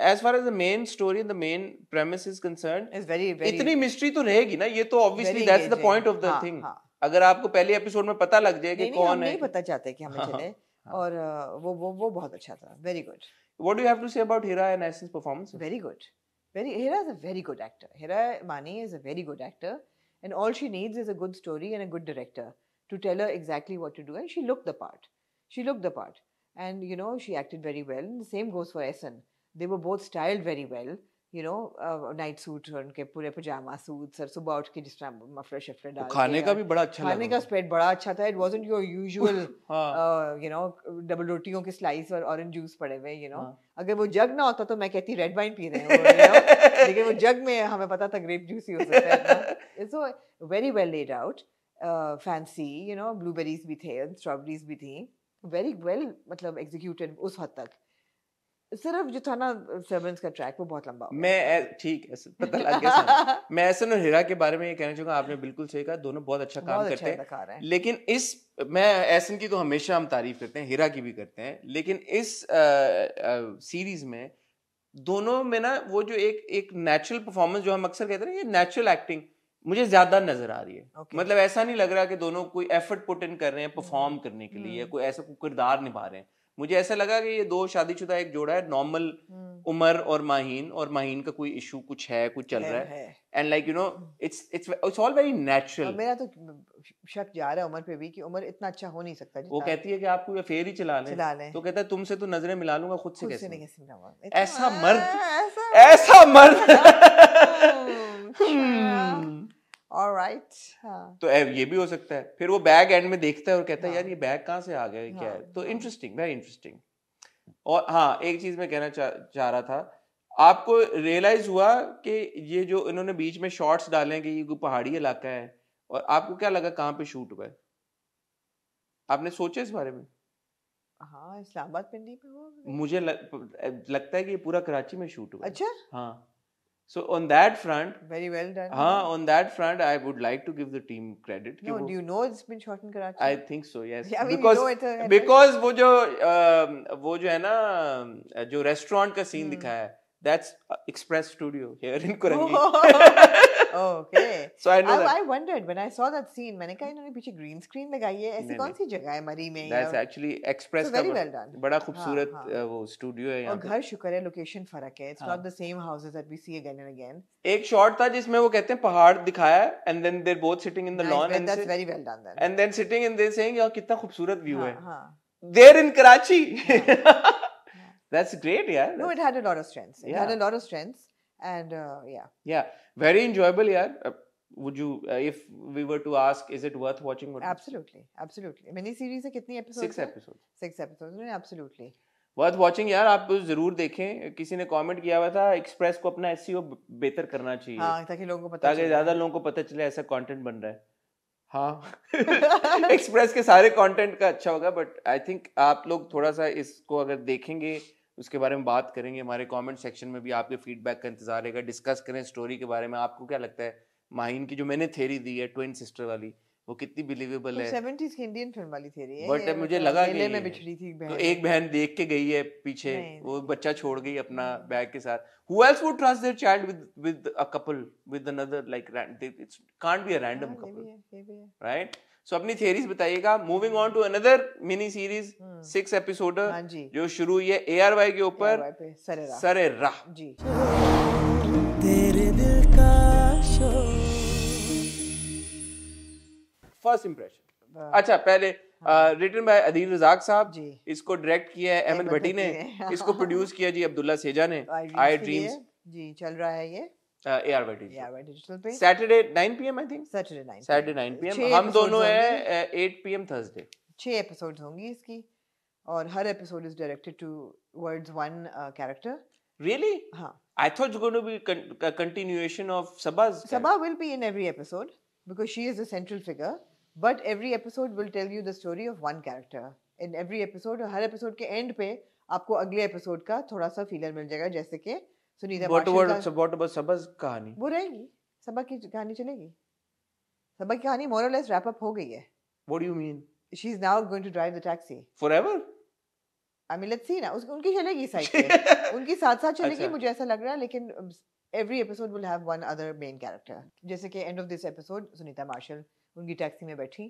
as far as the main story, the main premise is concerned, is very इतनी मिस्ट्री तो रहेगी ना, ये तो obviously that's the point of the thing। अगर आपको पहले एपिसोड में पता लग जाए कि कौन है, नहीं पता चाहते कि हमें चले, और वो बहुत अच्छा था, very good। What do you have to say about Hira and Asin's performance? Very good, Hira is a very good actor. Hira Mani is a very good actor, and all she needs is a good story and a good director to tell her exactly what to do, and she looked the part. And you know, she acted very well. And the same goes for Essen. They were both styled very well. You know night suit और उनके पूरे पजामा suit sir सुबह उठ के जिस तरह muffler शफलर डाल खाने का भी बड़ा अच्छा खाने का स्प्रेड बड़ा अच्छा था. It wasn't your usual you know double रोटियों के स्लाइस और ऑरेंज जूस पड़े हुए यू नो. अगर वो जग ना होता तो मैं कहती रेड वाइन पी रहे हैं लेकिन वो जग में हमें पता था ग्रेप जूस ही हो सकता है. It's very well laid out, fancy you know, blueberries भी थे, स्ट्रॉबेरीज भी थी, वेरी वेल मतलब एग्जीक्यूटेड उस हद तक. सिर्फ जो था ना सर्वेंट्स का ट्रैक वो बहुत लंबा हो गया. मैं ठीक है पता लग गया. मैं एहसन और हिरा के बारे में ये कहना चाहूंगा, आपने बिल्कुल सही कहा, दोनों बहुत अच्छा काम करते हैं. लेकिन इस मैं एहसन की तो हमेशा हम तारीफ करते हैं, हिरा की भी करते हैं, लेकिन इस सीरीज में दोनों में ना वो जो एक नेचुरल परफॉर्मेंस जो हम अक्सर कहते हैं, ये नेचुरल एक्टिंग मुझे ज्यादा नजर आ रही है. मतलब ऐसा नहीं लग रहा कि दोनों कोई एफर्ट पुट इन कर रहे हैं परफॉर्म करने के लिए, या कोई ऐसा कोई किरदार निभा रहे हैं. मुझे ऐसा लगा कि ये दो शादीशुदा एक जोड़ा है, नॉर्मल उमर और माहीन का कोई इशू कुछ है, कुछ चल रहा है, and like you know it's all very natural. मेरा तो शक जा रहा है उमर पे भी कि उमर इतना अच्छा हो नहीं सकता. वो कहती है कि आप कोई अफेयर ही चला लें, तो कहता है तुमसे तो नजरें मिला लूंगा, खुद से कैसे. ऐसा मर्द ऑलराइट. तो ये भी हो सकता है. फिर वो बैग एंड में देखता है और कहता है यार ये बैग कहाँ से आ गया, क्या है. तो इंटरेस्टिंग, वेरी इंटरेस्टिंग. और हाँ, एक चीज मैं कहना चाह रहा था, आपको रियलाइज हुआ कि ये जो इन्होंने बीच में शॉट्स डाले हैं कि ये कोई पहाड़ी इलाका है, और आपको क्या लगा कहाँ पे शूट हुआ है? आपने सोचा इस बारे में? हाँ, इस्लामाबाद पिंडी पे हुआ. मुझे लगता है कि ये पूरा कराची में शूट हुआ है. अच्छा. हाँ. So on that front, very well done. On that front, I would like to give the team credit. No, do you know it's been shot in Karachi? I think so, yes. Yeah, I mean, because वो जो है ना, जो restaurant का scene दिखाया है, that's Express Studio here in Kurangi. Okay. So I know that. I wondered when I saw that scene. मैंने कहा इन्होंने पीछे green screen लगाई है, ऐसी कौन सी जगह है मरी में? That's actually Express का very well done. बड़ा खूबसूरत वो स्टूडियो है यहाँ. और घर शुक्र है लोकेशन फर्क है. It's not the same houses that we see again and again. एक शॉट था जिसमें वो कहते हैं पहाड़ दिखाया, and then they're both sitting in the lawn. That's very well done then. And then sitting and they're saying यार कितना खूबसूरत व्यू है. They're in Karachi. That's great, yeah. No, it had a lot of strengths. It had a lot of strengths, and yeah. Yeah, very enjoyable, yeah. Would you, if we were to ask, is it worth watching? Absolutely, absolutely. Mini series है कितनी episodes? 6 episodes. 6 episodes. No, absolutely. Worth watching, यार. आप जरूर देखें. किसी ने comment किया हुआ था, एक्सप्रेस को अपना SEO बेहतर करना चाहिए. हाँ, ताकि लोगों को पता चले. ताकि ज्यादा लोगों को पता चले ऐसा कंटेंट बन रहा है. हाँ. एक्सप्रेस के सारे कंटेंट का अच्छा होगा, बट आई थिंक आप लोग थोड़ा सा इसको अगर देखेंगे, उसके बारे में बात करेंगे. हमारे कमेंट सेक्शन में भी आपके फीडबैक का इंतजार रहेगा. डिस्कस करें स्टोरी के बारे में. आपको क्या लगता है माहीन की जो मैंने थ्योरी दी है ट्विन सिस्टर वाली, वो कितनी बिलीवेबल है? 70s की इंडियन फिल्म वाली थ्योरी है. बट मुझे लगा कि में बिछड़ी थी बहन, तो एक बहन देख के गई है पीछे, वो बच्चा छोड़ गई अपना बैग के साथ. Who else would trust their child with a couple, with another, like it can't be a random couple, right? So अपनी theories बताइएगा. Moving on to another mini series, 6 episode जो शुरू हुई है ARY के ऊपर, सरे राह जी. तेरे दिल का शो. First impression. अच्छा, पहले रिटन बाय अदील रजाक साहब जी. इसको डायरेक्ट किया है अहमद भट्टी ने. इसको प्रोड्यूस किया जी अब्दुल्ला सेजा ने. आई ड्रीम्स जी चल रहा है ये ARY डिजिटल पे. Saturday 9 PM I think. Saturday 9 PM. हम दोनों है 8 PM Thursday. 6 एपिसोड्स होंगी इसकी, और हर episode is directed towards one character. Really? हाँ. I thought it's going to be a continuation of Sabah's. Sabah will be in every episode because she is the central figure. But every episode will tell you the story of one character. In every episode, her episode के end पे आपको अगले episode का थोड़ा सा feeler मिल जाएगा, जैसे कि सुनीता मार्शल का. What about Sabah's कहानी? वो रहेगी. सबा की कहानी चलेगी. सबा की कहानी more or less wrap up हो गई है. What do you mean? She's now going to drive the taxi. Forever? I mean, let's see ना. उनकी चलेगी साइड पे. उनकी साथ चलेगी. मुझे ऐसा लग रहा है, लेकिन every episode will have one other main character. जैसे कि end of this episode, Sunita Marshall उनकी टैक्सी में बैठी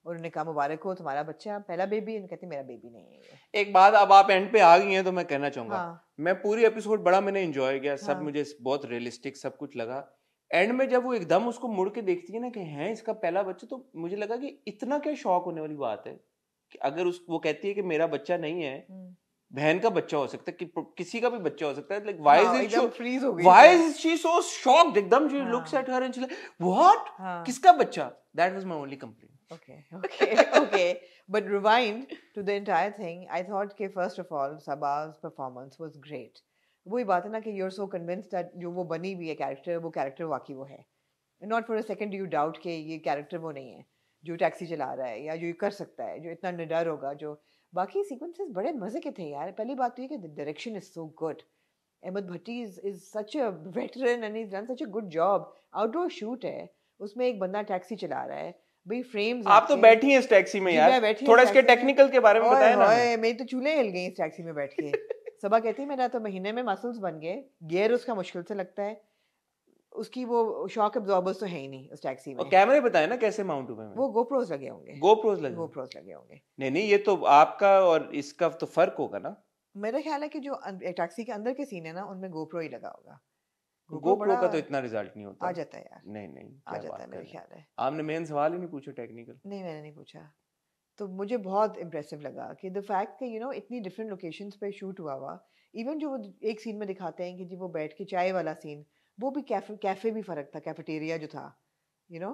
और उन्होंने कहा मुबारक हो तुम्हारा बच्चा, पहला बेबी. उन्होंने कहती मेरा बेबी नहीं है. एक बात, अब आप एंड पे आ गई हैं तो मैं कहना चाहूंगा. मैं पूरी एपिसोड बड़ा मैंने एंजॉय किया. सब मुझे बहुत रियलिस्टिक सब कुछ लगा. एंड में जब वो एकदम उसको मुड़ के देखती है ना कि है इसका पहला बच्चा, तो मुझे लगा कि इतना क्या शॉक होने वाली बात है कि अगर वो कहती है कि मेरा बच्चा नहीं है, बहन का बच्चा हो सकता है कि किसी का भी बच्चा हो सकता है लाइक व्हाई हाँ, इज एकदम इट freeze हो गई व्हाई थी। इज शी सो शॉक्ड एकदम शी लुक्स हाँ। At her and she like what हाँ। किसका बच्चा that was my only complaint Okay. But rewind to the entire thing. I thought कि first of all, Sabah's performance was great. वही बात है ना कि you're so convinced that जो वो बनी हुई है character, वो character वाकई वो है. Not for a second do you doubt कि ये character वो नहीं है, जो टैक्सी चला रहा है या जो ये कर सकता है, जो इतना निडर होगा, जो बाकी sequences बड़े मजे के थे यार. पहली बात तो ये कि the direction is so good. Ahmed Bhatti is such a veteran and he's done such a good job. Outdoor shoot है, उसमें एक बंदा टैक्सी चला रहा है. भाई फ्रेम्स आप तो बैठी हैं इस टैक्सी में जी, यार मैं बैठी थोड़ा इस इसके टैक्सी में। टेक्निकल के बारे में ओए बताया ना होए, मेरी तो चूल्हे हिल गई इस टैक्सी में बैठ के। सबा कहती है मेरा तो महीने में मसल्स बन गए, गियर उसका मुश्किल से लगता है, उसकी वो शॉक एब्जॉर्बर्स तो है ही नहीं उस टैक्सी और में। कैमरे बताए ना कैसे माउंट हुए हैं वो गोप्रोस लगे होंगे, गोप्रोस लगे गोप्रोस लगे होंगे। नहीं ये तो आपका और इसका तो फर्क होगा ना मेरा ख्याल है कि जो टैक्सी के अंदर के सीन है ना, उनमें गोप्रो ही लगा होगा। गोप्रो का तो इतना रिजल्ट नहीं होता आ जाता है यार, नहीं आ क्या जाता बात है कर मेरा रहे हैं। ख्याल है। आपने मेन सवाल ही नहीं पूछा टेक्निकल नहीं मैंने नहीं पूछा। तो मुझे बहुत इम्प्रेसिव लगा कि द फैक्ट कि यू नो इतनी डिफरेंट लोकेशंस पे शूट हुआ इवन जो वो एक सीन में दिखाते हैं कि जी वो बैठ के चाय वाला सीन, वो भी कैफे भी फर्क था, कैफेटेरिया जो था, you know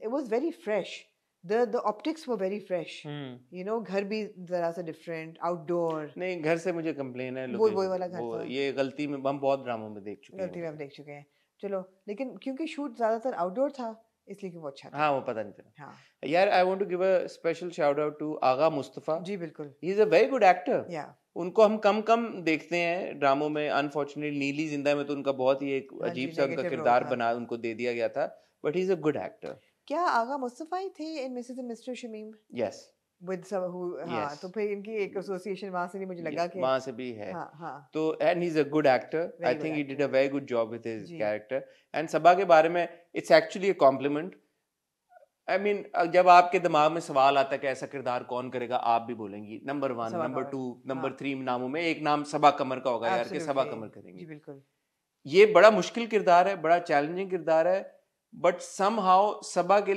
it was very fresh, the optics were very fresh, you know घर भी जरा सा डिफरेंट, आउटडोर। नहीं घर से मुझे कंप्लेन है वो वाला घर था। ये गलती में हम बहुत ड्रामों में देख चुके हैं गलती में हम देख चुके हैं। चलो लेकिन क्योंकि शूट ज्यादातर आउटडोर था इसलिए कि वो अच्छा था। हाँ वो पता नहीं चला हाँ यार I want to give a special shout out to Agha Mustafa ji बिल्कुल। He is a very good actor या उनको हम कम देखते हैं ड्रामों में अनफॉर्चुनेटली नीली जिंदा में तो उनका बहुत ही एक हाँ जी, अजीब सा उनका negative किरदार role था। बना उनको दे दिया गया था but he is a good actor क्या आगा मुस्तफा ही थे in Mrs and Mr Shameem yes with सब हु? हाँ Yes. तो फिर इनकी एक एसोसिएशन वहां से नहीं मुझे लगा कि वहां से भी है हाँ हाँ तो and he is a good actor I good think he did a actor. Very good job with his जी। कैरेक्टर एंड सबा के बारे में it's actually a compliment I mean जब आपके दिमाग में सवाल आता है कि ऐसा किरदार कौन करेगा आप भी बोलेंगी नंबर 1 सबा नंबर कमर। 2 नंबर हाँ। 3 नामों में एक नाम सबा कमर का होगा यार कि सबा Absolutely. कमर जी करेंगे बिल्कुल। ये बड़ा मुश्किल किरदार है बड़ा चैलेंजिंग किरदार है बट समहाउ सबा के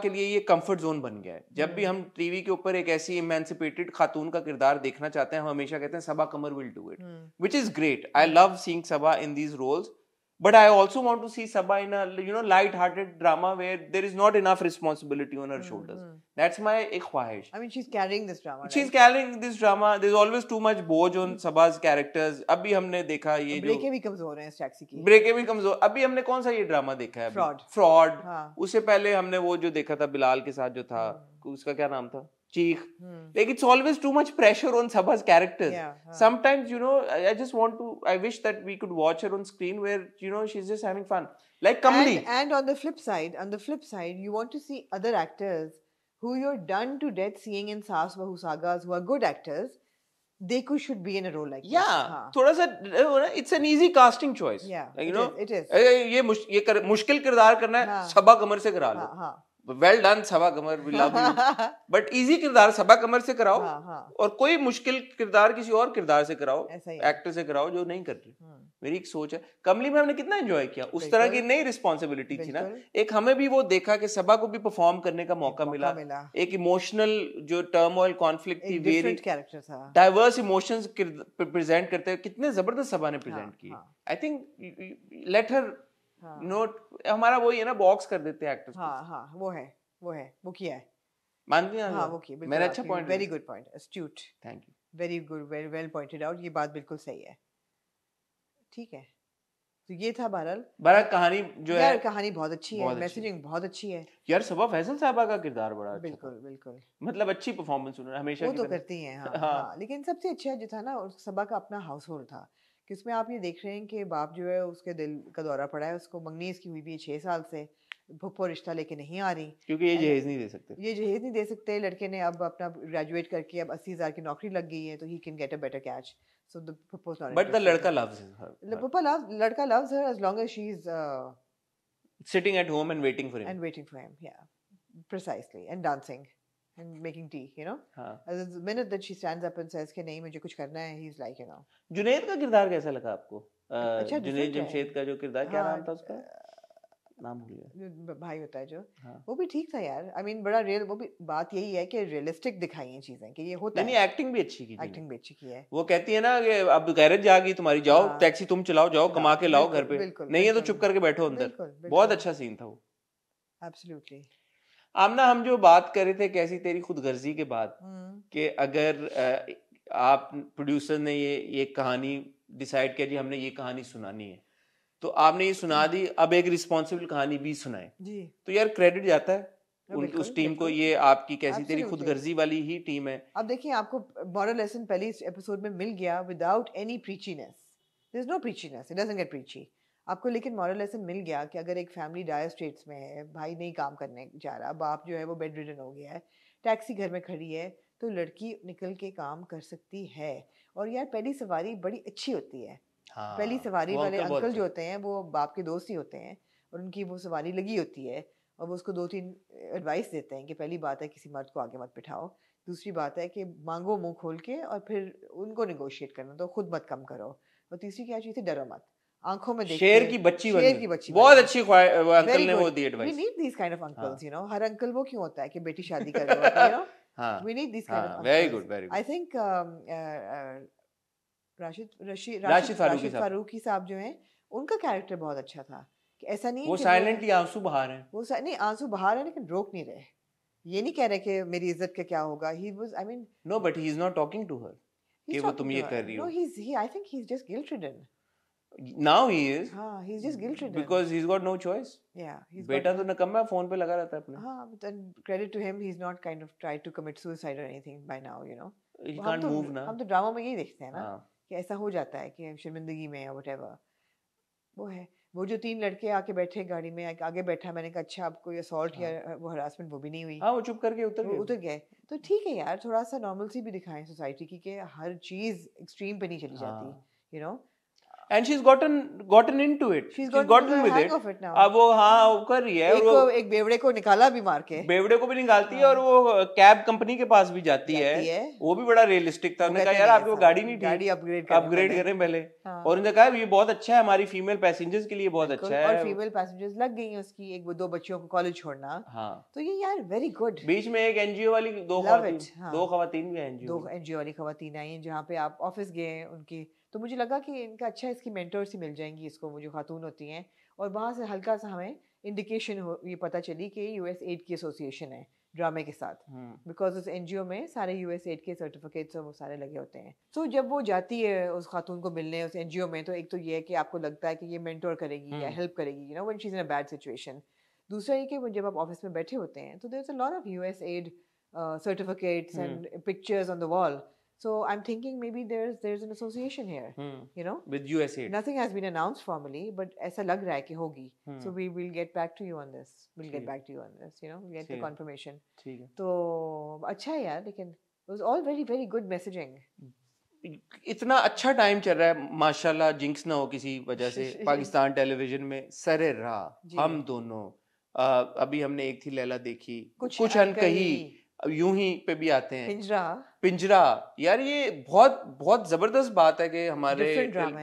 लिए ये कंफर्ट जोन बन गया है जब भी हम टीवी के ऊपर एक ऐसी इमेंसिपेटेड खातून का किरदार देखना चाहते हैं हम हमेशा कहते हैं Saba Qamar will do it which is great. I love seeing Sabha in these roles, but I also want to see Sabha in a light-hearted drama where there is not enough responsibility on her shoulders. That's my एक ख्वाहिश. I mean she's carrying this drama, She's carrying this drama. There's always too much बोझ on Sabha's characters. अभी हमने देखा ये जो ब्रेकें भी कमजोर हैं इस टैक्सी की। ब्रेकें भी कमजोर अभी हमने कौन सा ये ड्रामा देखा है फ्रॉड हाँ। उससे पहले हमने वो जो देखा था बिलाल के साथ जो था उसका क्या नाम था चीख like it's always too much pressure on Sabha's characters sometimes I just want to I wish that we could watch her on screen where she's just having fun like Kamli And on the flip side you want to see other actors who you're done to death seeing in Saas Bahu Sagas who are good actors, they should be in a role like yeah this. हाँ. थोड़ा सा it's an easy casting choice Yeah, like, it is. ये मुश्किल किरदार करना है सबा कमर से करा लो हाँ हाँ well done Saba Qamar we love you but easy किरदार सबा कमर से कराओ हाँ, हाँ. और कोई मुश्किल किरदार किसी और किरदार से कराओ ऐसा ही है। एक्टर से कराओ जो नहीं कर रहे मेरी एक सोच है कमली में हमने कितना एंजॉय किया उस तरह की नई रिस्पॉन्सिबिलिटी थी ना एक हमें भी वो देखा कि सबा को भी परफॉर्म करने का मौका मिला एक इमोशनल जो टर्मोइल कॉन्फ्लिक्ट थी वेरी कैरेक्टर था डाइवर्स इमोशंस प्रेजेंट करते हुए कितने जबरदस्त सबा ने प्रेजेंट किए I think let her note हमारा वही है ना बॉक्स कर देते हैं एक्टर्स हाँ हाँ वो किया है मानती हैं हाँ वो किया मेरा अच्छा point very good point astute thank you very good very well pointed out ये बात बिल्कुल सही है ठीक है तो ये था बहरहाल कहानी जो है यार कहानी बहुत अच्छी है मैसेजिंग बहुत अच्छी है यार सबा फैसल साहबा का किरदार बड़ा अच्छा बिल्कुल बिल्कुल मतलब अच्छी परफॉर्मेंस उन्होंने हमेशा वो तो करती हैं हाँ लेकिन सबसे अच्छा जो था ना सबा का अपना हाउस होल्ड था कि उसमें आप ये देख रहे हैं कि बाप जो है उसके दिल का दौरा पड़ा है उसको मंगनी इसकी हुई भी है 6 साल से भुप्पो रिश्ता लेके नहीं आ रही क्योंकि ये जहेज नहीं दे सकते लड़के ने अब अपना ग्रेजुएट करके अब 80,000 की नौकरी लग गई है तो he can get a better catch so the भुप्पो's not बट द लड़का लव्स लड़का loves her as long as she's sitting at home and waiting for him yeah precisely and dancing and making tea the minute that she stands up and says कि नहीं मुझे कुछ करना है he's like Junaid का किरदार कैसा लगा आपको अच्छा जुनैद जमशेद का जो किरदार क्या नाम था उसका नाम भूल गया, जो भाई होता है जो, हाँ। वो भी ठीक था यार। आई मीन बड़ा रियल, वो भी बात यही है कि रियलिस्टिक दिखाई हैं चीजें कि ये होता नहीं है। एक्टिंग भी अच्छी की थी। एक्टिंग भी अच्छी की है। वो कहती है ना कि अब गैरेज जा गई तुम्हारी, जाओ हाँ, टैक्सी तुम चलाओ, जाओ कमा के लाओ घर पे, बिल्कुल नहीं है तो बिल्कुल चुप करके बैठो अंदर। बिल्कुल बहुत बिल्कुल, अच्छा सीन था वो। एब्सोल्युटली। आमना, हम जो बात कर रहे थे कैसी तेरी खुदगर्जी के बाद, कि अगर आप प्रोड्यूसर ने ये कहानी डिसाइड किया जी हमने ये कहानी सुनानी है, तो आपने ये सुना दी, अब एक रिस्पॉन्सिबल कहानी भी सुनाए, जी तो यार क्रेडिट जाता है बिल्कुल उस टीम को। बिल्कुल, ये आपकी कैसी तेरी एब्सोल्युटली। खुदगर्जी वाली ही टीम है। अब देखिए आपको मॉरल लेसन पहली एपिसोड में मिल गया without any preachiness, there is no preachiness, it doesn't get preachy आपको, लेकिन मॉरल लेसन मिल गया कि अगर एक फैमिली डायर स्टेट्स में है, भाई नहीं काम करने जा रहा, बाप जो है वो बेड रिडन हो गया है, टैक्सी घर में खड़ी है, तो लड़की निकल के काम कर सकती है। और यार पहली सवारी बड़ी अच्छी होती है। हाँ, पहली सवारी वो वाले बहुत अंकल जो अच्छा। होते हैं वो बाप के दोस्त ही होते हैं, और उनकी वो सवारी लगी होती है, और वो उसको 2-3 एडवाइस देते हैं कि पहली बात है किसी मर्द को आगे मत बिठाओ, दूसरी बात है कि मांगो मुंह खोल के, और फिर उनको निगोशिएट करना तो खुद मत कम करो, और तीसरी क्या चीज़ थी, डरो मत, आंखों में देख शेर के, की बच्ची बन शेर गई। की बच्ची बहुत बन अच्छी अंकल वेरी ने वो good. The we advice. Need these kind of हाँ अंकल्स, यू नो, हर अंकल वो क्यों होता है कि बेटी शादी कर लो, यू नो, हाँ we need these kind of हाँ, very uncles. Good very I good. Think Rashid Rashid Farooqui sahab, Farooqui साहब जो हैं, उनका कैरेक्टर बहुत अच्छा था, कि ऐसा नहीं है वो कि साइलेंटली आंसू बहा रहे हैं। नहीं आंसू बहा रहे हैं, लेकिन रोक नहीं रहे, ये नहीं कह रहे कि मेरी इज्जत का क्या होगा, he was, I mean, no but he is not talking to her कि he's वो talking तुम to ये her. कर रही No, हो। I think he's just guilt ridden. Now he is, हाँ, he's just guilt ridden. Because he is got no choice. Yeah, he's बेटा got तो no. निकम्मा है, फोन पे लगा रहता है अपने। हाँ, but then credit to him, he's not kind of tried to commit suicide or anything by now, you know. ही वो कांट मूव ना। हम तो ड्रामा में यही देखते हैं ना, हाँ कि ऐसा हो जाता है कि शर्मिंदगी में या whatever वो है। वो जो 3 लड़के आके बैठे गाड़ी में, आगे बैठा, मैंने कहा अच्छा अब कोई असॉल्ट या वो हरासमेंट वो भी नहीं हुई, हाँ, वो चुप करके उतर वो गए। उतर गए, तो ठीक है यार, थोड़ा सा नॉर्मलसी भी दिखाएं सोसाइटी की, कि हर चीज एक्सट्रीम पे नहीं चली जाती, हाँ, you know. And she is gotten into it, she She's is gotten to gotten the with hang it. of it now. अब वो हाँ वो कर रही है, और वो एक बेवड़े को निकाला भी मार के, बेवड़े को भी निकालती है, हाँ। और वो कैब कंपनी के पास भी जाती जाती है। है। वो भी बड़ा रियलिस्टिक था। वो उन्होंने कहा कहते यार नहीं आपकी वो ऐसा, गाड़ी नहीं गाड़ी ठीक, अपग्रेड अपग्रेड करें पहले। हाँ। और उन्होंने कहा ये बहुत अच्छा है, हमारी फीमेल पैसेंजर्स के लिए बहुत बिल्कुल, अच्छा और है। फीमेल पैसेंजर्स लग गई हैं उसकी, एक वो 2 बच्चियों को कॉलेज छोड़ना, हाँ, तो ये यार वेरी गुड। बीच में एक एनजीओ वाली Love it, हाँ। दो खवातीन भी एनजीओ 2 एनजीओ वाली खवातीन आई हैं, जहाँ पे आप ऑफिस गए हैं उनकी, तो मुझे लगा कि इनका अच्छा, इसकी मेंटर्स ही मिल जाएंगी इसको, वो जो खातून होती हैं, और वहाँ से हल्का सा हमें इंडिकेशन हो, ये पता चली कि यूएस एड की एसोसिएशन है ड्रामे के साथ, बिकॉज उस एनजीओ में सारे यूएस एड के सर्टिफिकेट्स और वो सारे लगे होते हैं। तो जब वो जाती है उस खातून को मिलने उस एनजीओ में, तो एक तो ये है कि आपको लगता है कि ये मेंटोर करेगी या हेल्प करेगी, you know, when she is in a bad situation. दूसरा ये कि जब आप ऑफिस में बैठे होते हैं, तो there is a lot of US aid certificates and pictures on the wall. So I'm thinking maybe there's an association here, you know, with USAID. Nothing has been announced formally, but ऐसा लग रहा है कि होगी. So we will get back to you on this. We'll get back to you on this. You know, we'll get the confirmation. ठीक है। तो अच्छा है यार, लेकिन it was all very very good messaging. इतना अच्छा टाइम चल रहा है माशाल्लाह, जिंक्स ना हो किसी वजह से पाकिस्तान टेलीविजन में। सरे राह हम दोनों, अभी हमने एक थी लैला देखी, कुछ अनकही, यूं ही पे भी आते हैं, पिंजरा। यार ये बहुत बहुत जबरदस्त बात है कि हमारे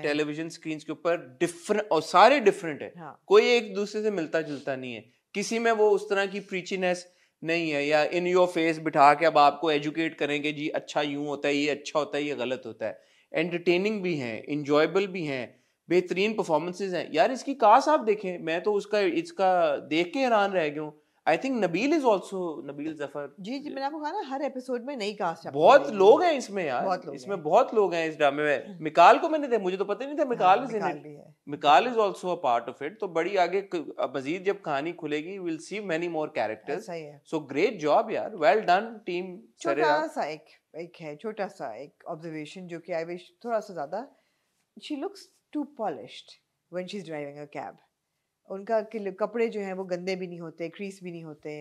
टेलीविजन स्क्रीन के ऊपर डिफरेंट, और सारे डिफरेंट है, हाँ। कोई एक दूसरे से मिलता जुलता नहीं है, किसी में वो उस तरह की प्रीचीनेस नहीं है, या इन योर फेस बिठा के अब आपको एजुकेट करेंगे जी अच्छा यूं होता है, ये अच्छा होता है, ये गलत होता है। एंटरटेनिंग भी हैं, इंजॉयबल भी हैं, बेहतरीन परफॉर्मेंसेज हैं। यार इसकी कास्ट आप देखें, मैं तो इसका देख के हैरान रह गया हूँ। I think Nabeel is also, Nabeel Zafar ji मैंने आपको कहा ना, हर एपिसोड में नई कास्ट, बहुत लोग हैं इसमें यार, इसमें बहुत लोग हैं इस ड्रामे में। मिकाल को मैंने मुझे तो पता ही नहीं था Mikaal is in it, Mikaal is also a part of it. तो बड़ी आगे मजीद जब कहानी खुलेगी, will see many more characters. So great job यार, वेल डन टीम। छोटा सा छोटा सा एक ऑब्जर्वेशन जो कि आई विश थोड़ा सा ज्यादा, she looks too polished when she is driving a cab. उनका कपड़े जो हैं वो गंदे भी नहीं होते, क्रीस भी नहीं होते,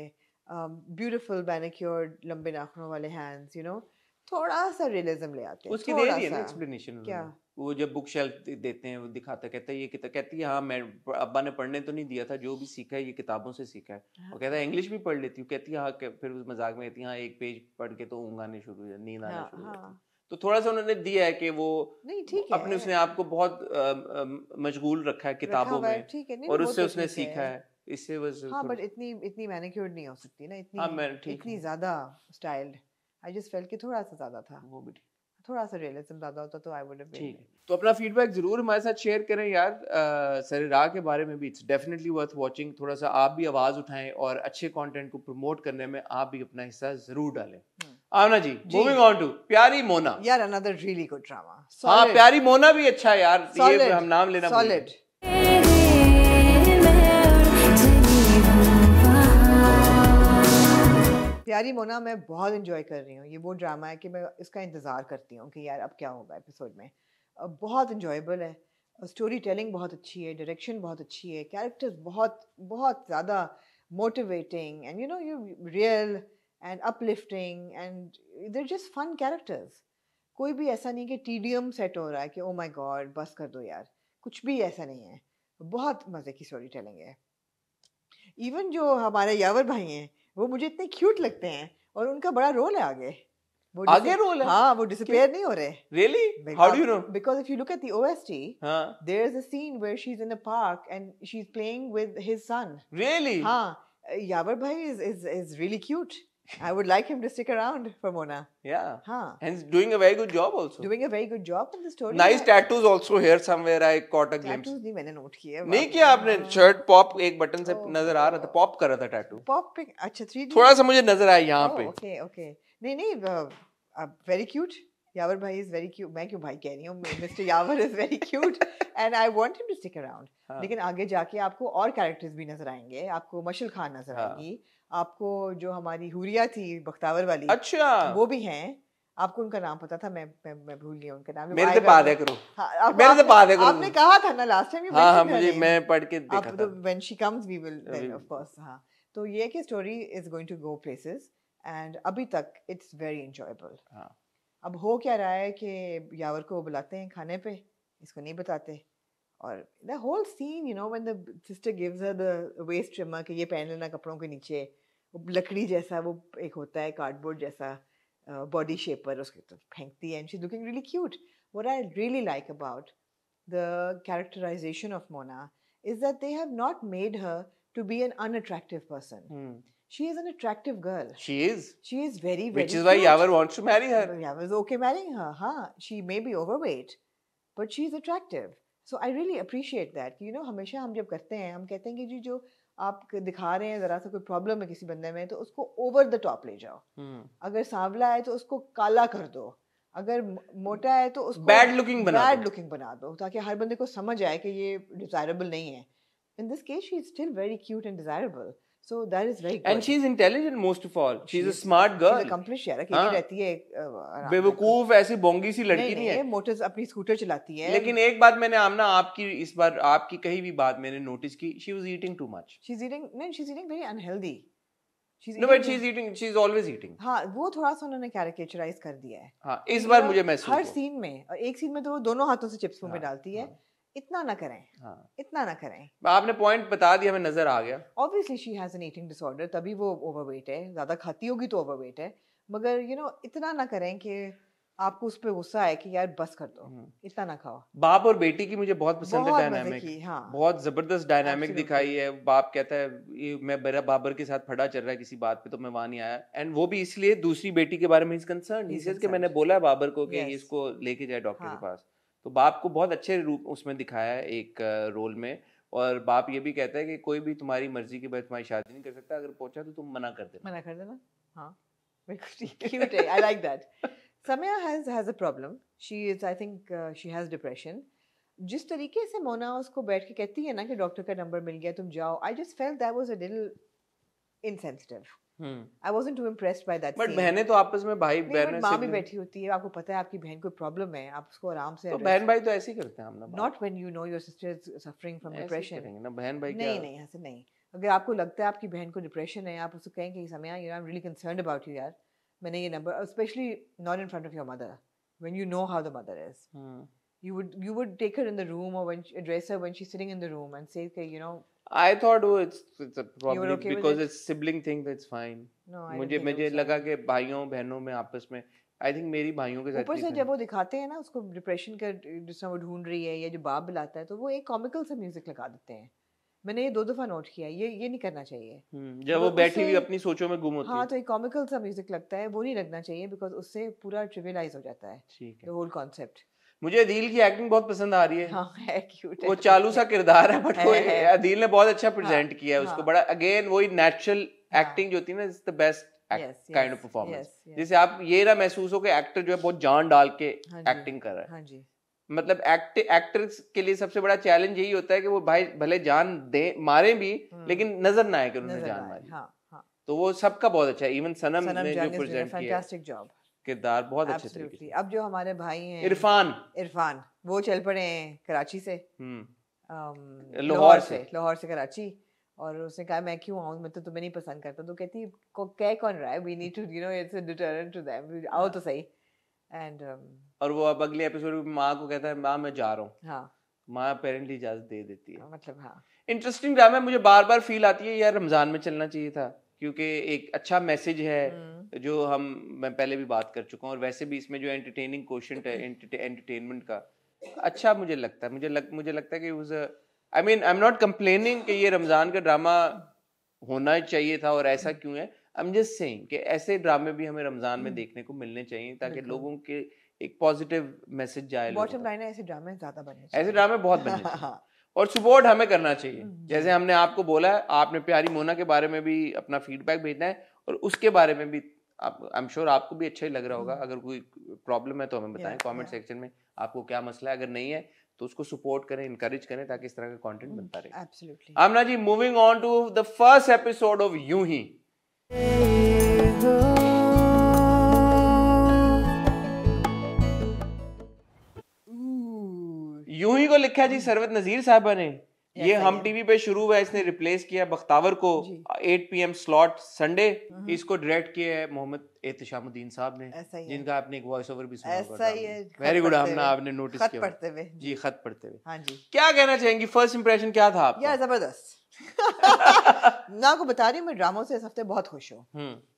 ब्यूटीफुल मैनिक्योर्ड लंबे नाखूनों वाले हैंड्स, यू नो, थोड़ा सा रियलिज्म ले आते हैं। उसकी दे दी है ना एक्सप्लेनेशन, क्या वो जब बुक शेल्फ देते हैं वो दिखाता, कहता है ये किताब, कहती है हाँ मैं अब्बा ने पढ़ने तो नहीं दिया था, जो भी सीखा है ये किताबों से सीखा है। और कहता है इंग्लिश भी पढ़ लेती हूँ, कहती है हाँ, फिर उस मजाक में कहती है हाँ एक पेज पढ़ के तो ऊँग आने शुरू हो, नींद आना शुरू हो। तो थोड़ा सा उन्होंने दिया है कि वो अपने उसने आपको बहुत मशगूल रखा है किताबों में, और उससे उसने सीखा है। इससे was हाँ बट इतनी मैनिक्योर्ड नहीं हो सकती ना, हाँ मैं ठीक इतनी है ज्यादा स्टाइल्ड। आई जस्ट फेल्ट कि थोड़ा सा ज्यादा था, वो भी ठीक थोड़ा सा रियलिज्म ज्यादा होता तो आई वुड हैव ठीक है। तो अपना फीडबैक जरूर हमारे साथ शेयर करें यार, सरेराह के बारे में भी इट्स डेफिनेटली वर्थ वाचिंग। थोड़ा सा आप भी आवाज उठाएं और अच्छे कंटेंट को प्रमोट करने में आप भी अपना हिस्सा जरूर डालें। आमना जी, मूविंग ऑन टू प्यारी मोना। यार अनदर रियली गुड ड्रामा। हाँ प्यारी मोना भी अच्छा है यार, ये हम नाम लेना भूल गए। सॉलिड। प्यारी मोना मैं बहुत इंजॉय कर रही हूँ। ये वो ड्रामा है कि मैं इसका इंतज़ार करती हूँ कि यार अब क्या होगा एपिसोड में। बहुत इंजॉयबल है, स्टोरी टेलिंग बहुत अच्छी है, डायरेक्शन बहुत अच्छी है, कैरेक्टर्स बहुत बहुत ज़्यादा motivating and you real and uplifting and they're just fun characters. कोई भी ऐसा नहीं कि टीडियम सेट हो रहा है कि ओ माय गॉड बस कर दो यार, कुछ भी ऐसा नहीं है। बहुत मज़े की स्टोरी टेलिंग है। इवन जो हमारे यावर भाई हैं वो मुझे इतने क्यूट लगते हैं और उनका बड़ा रोल है आगे। वो आगे रोल है? हाँ, वो डिसअपीयर नहीं हो रहे। Really? How do you know? Because if you look at the OST, हाँ there's a scene where she's in a park and she's playing with his son. really? हाँ, यावर भाई is really cute. I would like him to stick around for Mona. Yeah. हाँ, And he's doing a very good job also. doing a very good job in the story. Nice tattoos also here somewhere I caught a glimpse. Tattoos नहीं मैंने note किए। नहीं किया आपने? Shirt pop एक button से नजर आ रहा था, पॉप कर रहा था टैटू। पॉप पिक अच्छा 3D। थोड़ा सा मुझे नजर आया यहाँ पे। ओके ओके, नहीं नहीं वेरी क्यूट। यावर भाई इज वेरी क्यूट। मैं क्यों भाई कह रही हूँ, mister Yawar is very cute and I want him to stick around. लेकिन आगे जाके आपको और कैरेक्टर्स भी नजर आएंगे। आपको मशल खान नजर आएगी, आपको जो हमारी हुरिया थी बख्तावर वाली, अच्छा वो भी हैं। आपको उनका नाम पता था, मैं भूल गई उनका नाम। मेरे से बात है करो। हाँ, मेरे से बात है करो। आपने कहा था ना लास्ट टाइम। हाँ हाँ मुझे मैं पढ़ के देखा अब था। When she comes we will then of course. हाँ, तो ये कि story is going to go places and अभी तक इट्स वेरी एंजॉयबल। हाँ अब हो क्या रहा है कि यावर को बुलाते हैं खाने पे, इसको नहीं बताते। और the whole scene you know when the sister gives her the waist trimmer कि ये पहन लेना कपड़ों के नीचे, वो लकड़ी जैसा वो एक होता है कार्डबोर्ड जैसा बॉडी शेपर, उसके तो फेंकती है and she is looking really cute. What I really like about the characterization of Mona is that they have not made her to be an unattractive person. She is an attractive girl. She is. She is very, very Which is why cute. Yavar wants to marry her. Yavar is okay marrying her. हाँ, she may be overweight, but she is attractive. So I really appreciate that. You know, हमेशा हम जब करते हैं, हम कहते हैं कि जी जो आप दिखा रहे हैं जरा सा कोई प्रॉब्लम है किसी बंदे में, तो उसको ओवर द टॉप ले जाओ। अगर सांवला है तो उसको काला कर दो, अगर मोटा है तो उसको बैड लुकिंग बना दो ताकि हर बंदे को समझ आए कि ये डिजायरेबल नहीं है। In this case, she is still very cute and desirable. So that is very good. And she is intelligent most of all. She is a smart girl. She's accomplished यार, अकेली रहती है। बेवकूफ ऐसी बोंगी सी लड़की नहीं है। मोटर्स अपनी स्कूटर चलाती है। लेकिन एक बात मैंने आमना आपकी इस बार आपकी कही भी बात मैंने नोटिस की, she was eating too much. She's eating very unhealthy. No, but she's always eating. हाँ, वो थोड़ा सा उन्होंने कैरिकेचराइज कर दिया है। हाँ, इस बार मुझे महसूस हर सीन में, और एक सीन में तो वो दोनों हाथों से चिप्स मुंह में डालती है। इतना ना करें। हाँ, इतना ना करें। आपने पॉइंट बता दिया, हमें नजर आ गया। Obviously she has an eating disorder, तभी वो ओवरवेट है। ज्यादा खाती होगी तो ओवरवेट है, मगर you know इतना ना करें कि आपको उस पे गुस्सा आए कि यार बस कर दो, इतना ना खाओ। बाप और बेटी की मुझे बहुत पसंद है डायनामिक। हाँ, बहुत जबरदस्त डायनामिक दिखाई है। बाप कहता है ये मैं मेरा बाबर के साथ फटा चल रहा है किसी बात पे, तो मैं वहां नहीं आया। एंड वो भी इसलिए दूसरी बेटी के बारे में इज कंसर्न। ही सेज कि मैंने बोला है बाबर को कि इसको लेके जाए डॉक्टर के पास। तो बाप को बहुत अच्छे रूप उसमें दिखाया है एक रोल में। और बाप ये भी कहता है कि कोई भी तुम्हारी मर्जी के बाद तुम्हारी शादी नहीं कर सकता, अगर पहुंचा तो तुम मना कर देना। हाँ, बिल्कुल क्यूट है। I like that. Samya has a problem. She is, I think, she has depression. जिस तरीके से मोना उसको बैठ के कहती है ना कि डॉक्टर का नंबर मिल गया तुम जाओ, I just felt that was a little insensitive. I wasn't too impressed by that. But बहनें तो आपस में भाई बहनें माँ भी बैठी होती है, आपको पता है आपकी बहन को प्रॉब्लम है, आप उसको आराम से। तो बहन भाई तो ऐसे ही करते हैं हम ना। Not when you know your sister is suffering from depression. ना बहन भाई नहीं ऐसे नहीं। अगर आपको लगता है आपकी बहन को डिप्रेशन है, आप उसको कहें कि Samya, you know, I'm really concerned about you यार, मैंने ये number, especially not in front of your mother, when you know how the mother is. You would take her in the room or address her when she's sitting in the room and say, okay, you know. I thought it's a probably because it's sibling thing, that's fine. No, मुझे लगा कि भाइयों बहनों में आपस में, I think मेरी भाइयों के साथ ऊपर से जब वो दिखाते हैं ना उसको डिप्रेशन का जिसमें वो ढूंढ रही है या जो बाप बुलाता है, तो वो एक कॉमिकल सा म्यूजिक लगा देते हैं मैंने ये 2 दफा नोट किया है, ये नहीं करना चाहिए। जब वो तो बैठी हुई उससे अपनी सोचों में गुम होती हाँ है। तो एक कॉमिकल सा म्यूजिक लगता है, वो नहीं लगना चाहिए बिकॉज उससे पूरा ट्रिवियलाइज हो जाता है ठीक द है। Whole concept. मुझे अदील की एक्टिंग बहुत पसंद आ रही है। हाँ है क्यूट वो चालू सा किरदार है बट वो है। अदील ने बहुत अच्छा हाँ प्रेजेंट किया है उसको। हाँ बड़ा अगेन वही नेचुरल हाँ एक्टिंग जो होती है ना, is the best yes kind of yes performance, yes yes जिसे आप ये ना महसूस हो कि एक्टर जो है बहुत जान डाल के हाँ जी एक्टिंग कर रहा है। हाँ जी मतलब एक्टर्स के लिए सबसे बड़ा चैलेंज यही होता है कि वो भाई भले जान दे मारे भी लेकिन नजर ना आए कि उन्होंने नजर जान ना आए। मारी। हाँ हाँ तो वो सबका बहुत अच्छा है। इवन सनम सनम ने जो जंग इज डूइंग अ प्रेजेंट किया है फैंटास्टिक जॉब। किरदार बहुत अच्छे तरीके एब्सोल्युटली। से। अब जो हमारे भाई हैं इरफान वो चल पड़े हैं कराची से, लाहौर से। लाहौर से कराची, और उसने कहा मैं क्यों आऊँ, मैं तो तुम्हें नहीं पसंद करता। तो कहती कह कौन रहा है, we need to you know it's a deterrent to them, आओ तो सही। एंड और वो अब अगले एपिसोड में माँ को कहता है माँ मैं जा रहा हूँ, हाँ माँ अपेरेंटली इजाजत दे देती है। मतलब हाँ इंटरेस्टिंग ड्रामा है। मुझे बार बार फील आती है यार रमजान में चलना चाहिए था, क्योंकि एक अच्छा मैसेज है जो मैं पहले भी बात कर चुका हूँ। और वैसे भी इसमें जो एंटरटेनिंग क्वोशंट है एंटरटेनमेंट का, अच्छा मुझे लगता है। मुझे लगता है कि I mean I am not complaining कि ये रमजान का ड्रामा होना चाहिए था और ऐसा क्यों है। आई एम जस्ट सेइंग कि ऐसे ड्रामे भी हमें रमजान में देखने को मिलने चाहिए ताकि बिल्कुल। लोगों के एक पॉजिटिव मैसेज जाए लोगों बॉटम तक। लाइन है ऐसे ड्रामे ज्यादा बनने ऐसे चाहिए। ड्रामे बहुत बनने चाहिए हाँ और सपोर्ट हमें करना चाहिए। जी जैसे हमने आपको बोला है, आपने प्यारी मोना के बारे में भी अपना फीडबैक भेजना है और उसके बारे में भी आई एम श्योर आपको भी अच्छा ही लग रहा होगा। अगर कोई प्रॉब्लम है तो हमें बताएं कमेंट सेक्शन में आपको क्या मसला है। अगर नहीं है तो उसको सपोर्ट करें, इनकरेज करें ताकि इस तरह का कंटेंट बनता रहे। Absolutely. Aamna ji, moving on to the first episode of Yun Hi. यूं ही को लिखा जी सरवत नजीर साहबा ने। ये हम टीवी पे शुरू हुआ है, इसने रिप्लेस किया बख्तावर को। 8 PM स्लॉट संडे। इसको डायरेक्ट किया है मोहम्मद एहतिशामुद्दीन साहब ने, जिनका आपने एक वॉइस ओवर भी सुना होगा। वेरी गुड हमना, आपने नोटिस किया खत पढ़ते हुए जी, खत पढ़ते हुए। हाँ जी। क्या कहना चाहेंगी, फर्स्ट इंप्रेशन क्या था आपका? यार जबरदस्त। मैं आपको बता रही हूँ मैं ड्रामों से इस हफ्ते बहुत खुश हूँ,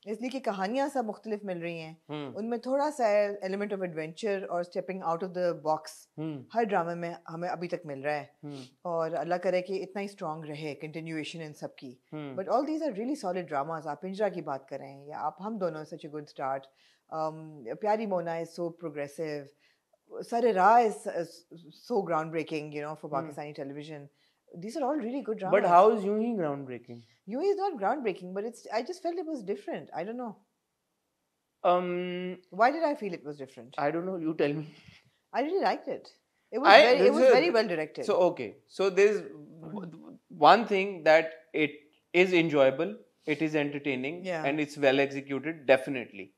इसलिए कि कहानियां सब मुख्तलिफ मिल रही हैं। उनमें थोड़ा सा एलिमेंट ऑफ एडवेंचर और stepping out of the box हर ड्रामे में हमें अभी तक मिल रहा है। और अल्लाह करे कि इतना ही स्ट्रॉन्ग रहे कंटिन्यूएशन इन सब की। But all these are really solid dramas. आप पिंजरा की बात करें या आप हम दोनों, सच अ good start. Pyari Mona is so progressive, Sare-Ra is so groundbreaking, you know, for Pakistani television. These are all really good dramas. But how is Yu Hi groundbreaking? Yu Hi is not groundbreaking, but I just felt it was different. I don't know. Why did I feel it was different? I don't know. You tell me. I really liked it. It was very well directed. So okay. So there's one thing that it is enjoyable, it is entertaining, and it's well executed, definitely.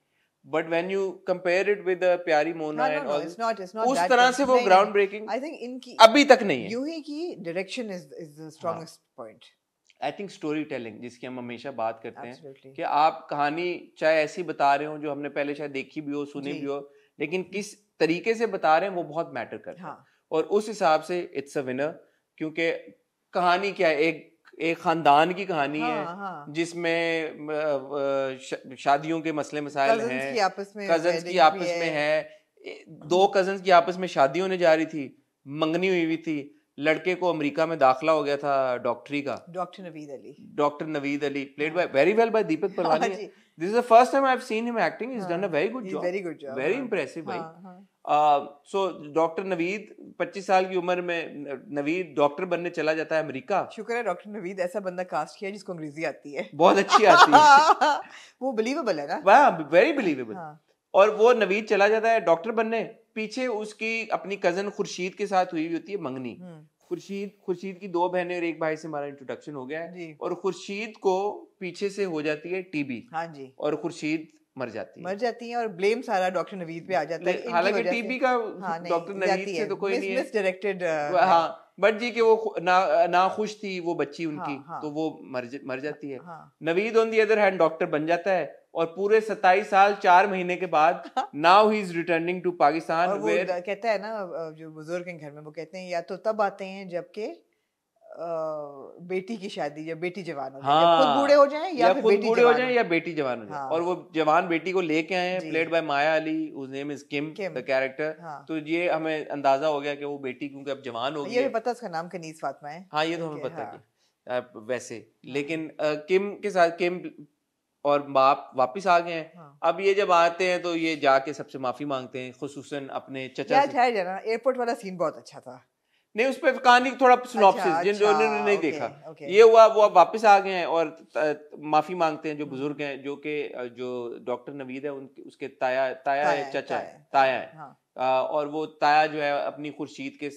But when you compare it with the प्यारी Mona and all, it's not उस तरह से वो ground breaking I think इनकी अभी तक नहीं है। यूं ही की direction is the strongest point. I think storytelling, जिसकी हम हमेशा बात करते हैं कि आप कहानी चाहे ऐसी बता रहे हो जो हमने पहले शायद देखी भी हो, सुनी भी हो, लेकिन किस तरीके से बता रहे हैं वो बहुत मैटर करता है। और उस हिसाब से इट्स अ विनर, क्योंकि कहानी क्या है, एक खानदान की कहानी है जिसमें शादियों के मसले मसाइल हैं, कजन्स की आपस में है। 2 कजन्स की आपस में शादी होने जा रही थी, मंगनी हुई थी, लड़के को अमेरिका में दाखिला हो गया था डॉक्टरी का। Doctor Naveed Ali played by very well by Deepak Perwani. This is the first time I have seen him acting, he has done a very good job, very impressive भाई। सो डॉक्टर नवीद 25 साल की उम्र में नवीद डॉक्टर बनने चला जाता है अमेरिका। शुक्र है डॉक्टर नवीद ऐसा बंदा कास्ट किया जिसको अंग्रेजी आती है, बहुत अच्छी आती है। वो बिलीवेबल है ना, वाह, वेरी बिलीवेबल। और वो नवीद चला जाता है डॉक्टर बनने, पीछे उसकी अपनी कजन खुर्शीद के साथ हुई होती है मंगनी। खुर्शीद की 2 बहनें और 1 भाई से हमारा इंट्रोडक्शन हो गया है। और खुर्शीद को पीछे से हो जाती है टीबी। हाँ जी। और खुर्शीद मर जाती है और ब्लेम सारा डॉक्टर नवीद पे आ जाता है। हालांकि टीबी का डॉक्टर नवीद से तो कोई नहीं है, मिसडायरेक्टेड। हाँ, बट जी कि वो ना खुश थी वो बच्ची उनकी, तो वो मर जाती है। Naveed on the other hand doctor बन जाता है और पूरे 27 साल 4 महीने के बाद now he is returning to Pakistan. और वो कहता है ना जो बुजुर्ग के घर में, वो कहते हैं या तो तब आते हैं जबकि बेटी की शादी, जब बेटी जवान हो जाए, खुद बूढ़े हो जाएं या फिर बेटी बूढ़े हो जाएं या बेटी जवान हो जाए। और वो जवान बेटी को लेके आए हैं, played by Maya Ali, whose name is Kim the character। तो ये हमें अंदाजा हो गया कि वो बेटी क्योंकि अब जवान हो गई है। ये पता उसका नाम कनीज फातिमा है। हाँ, ये तो हमें पता है। वैसे। लेकिन किम के साथ किम और बाप वापस आ गए हैं। हाँ। अब ये जब आते हैं तो ये जाके सबसे माफी मांगते हैं, खुसूसन अपने चचा यार से। ठहर जाना, एयरपोर्ट वाला सीन बहुत अच्छा था। नहीं, उस पर कहानी थोड़ा सिनॉप्सिस जिन्होंने नहीं ओके, देखा। ओके। ये हुआ, वो अब वापस आ गए हैं और माफी मांगते हैं जो बुजुर्ग हैं, जो कि जो डॉक्टर नवीद है उनके उसके ताया ताया है, चचा है, ताया है। हाँ। और वो ताया जो है अपनी खुर्शीद के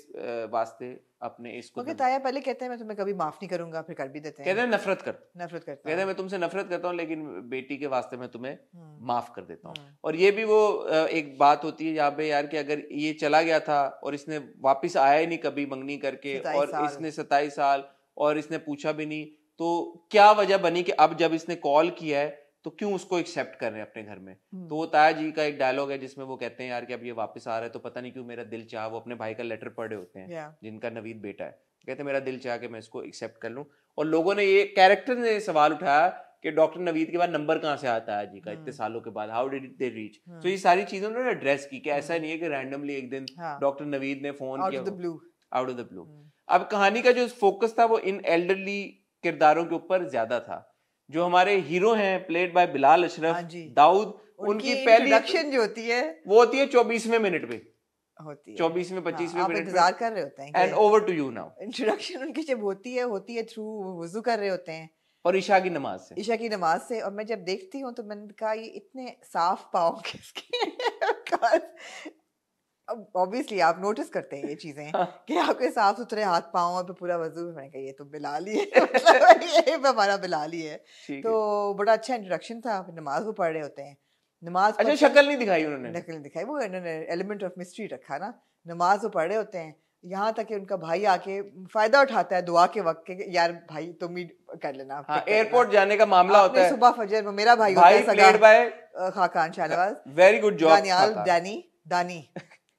वास्ते अपने इसको ओके, ताया पहले कहते हैं मैं तुम्हें कभी माफ नहीं करूंगा, फिर कर भी देते हैं। कहते हैं नफरत कर, नफरत करता कहते हैं मैं तुमसे नफरत करता हूँ लेकिन बेटी के वास्ते मैं तुम्हें माफ कर देता हूँ। हम्म। और ये भी वो एक बात होती है यहाँ पे यार कि अगर ये चला गया था और इसने वापस आया ही नहीं कभी मंगनी करके, 27 और साल। इसने 27 साल और इसने पूछा भी नहीं, तो क्या वजह बनी कि अब जब इसने कॉल किया है तो क्यों उसको एक्सेप्ट कर रहे हैं अपने घर में। तो वो ताया जी का एक डायलॉग है जिसमें वो कहते हैं यार कि अब ये वापस आ रहा है तो पता नहीं क्यों मेरा दिल चाह, वो अपने भाई का लेटर पढ़े होते हैं Yeah. जिनका नवीद बेटा है, कहते हैं मेरा दिल चाह कि मैं इसको एक्सेप्ट कर लूं। और लोगों ने ये कैरेक्टर ने सवाल उठाया कि डॉक्टर नवीद के बाद नंबर कहाँ से आता है जी का इतने सालों के बाद, हाउ डिड दे रीच। तो ये सारी चीजें उन्होंने एड्रेस की कि ऐसा नहीं है कि रैंडमली एक दिन डॉक्टर नवीद ने फोन किया आउट ऑफ द ब्लू। अब कहानी का जो फोकस था वो इन एल्डरली किरदारों के ऊपर ज्यादा था। जो हमारे हीरो हैं प्लेड बाय बिलाल अशरफ, दाऊद, उनकी पहली इंट्रोडक्शन जो होती है वो होती है 24वें मिनट पे होती है, 24वें 25वें मिनट इंतजार कर रहे होते हैं and over to you now. Introduction उनकी जब होती है थ्रू वुजू कर रहे होते हैं और ईशा की नमाज से, ईशा की नमाज से। और मैं जब देखती हूँ तो मैंने कहा ये इतने साफ पाँव किसके ऑब्वियसली आप नोटिस करते हैं ये चीजें कि आपके साफ सुथरे हाथ पाँव और पूरा वजू। मैंने कहा ये तो बिलाल ही है, मतलब ये हमारा बिलाल ही है। तो बड़ा अच्छा इंट्रोडक्शन था। नमाज वो पढ़ रहे होते हैं, नमाज अच्छा शक्ल नहीं दिखाई उन्होंने, नकल नहीं दिखाई, वो इन्होंने एलिमेंट ऑफ मिस्ट्री रखा ना। नमाज वो पढ़ रहे होते हैं, यहाँ तक कि उनका भाई आके फायदा उठाता है दुआ के वक्त के, यार भाई तुम ही कर लेना। हाँ, एयरपोर्ट जाने का मामला होता है, सुबह फजर में मेरा भाई होता है played by Khaqan Shahnawaz, very good job, Daniyal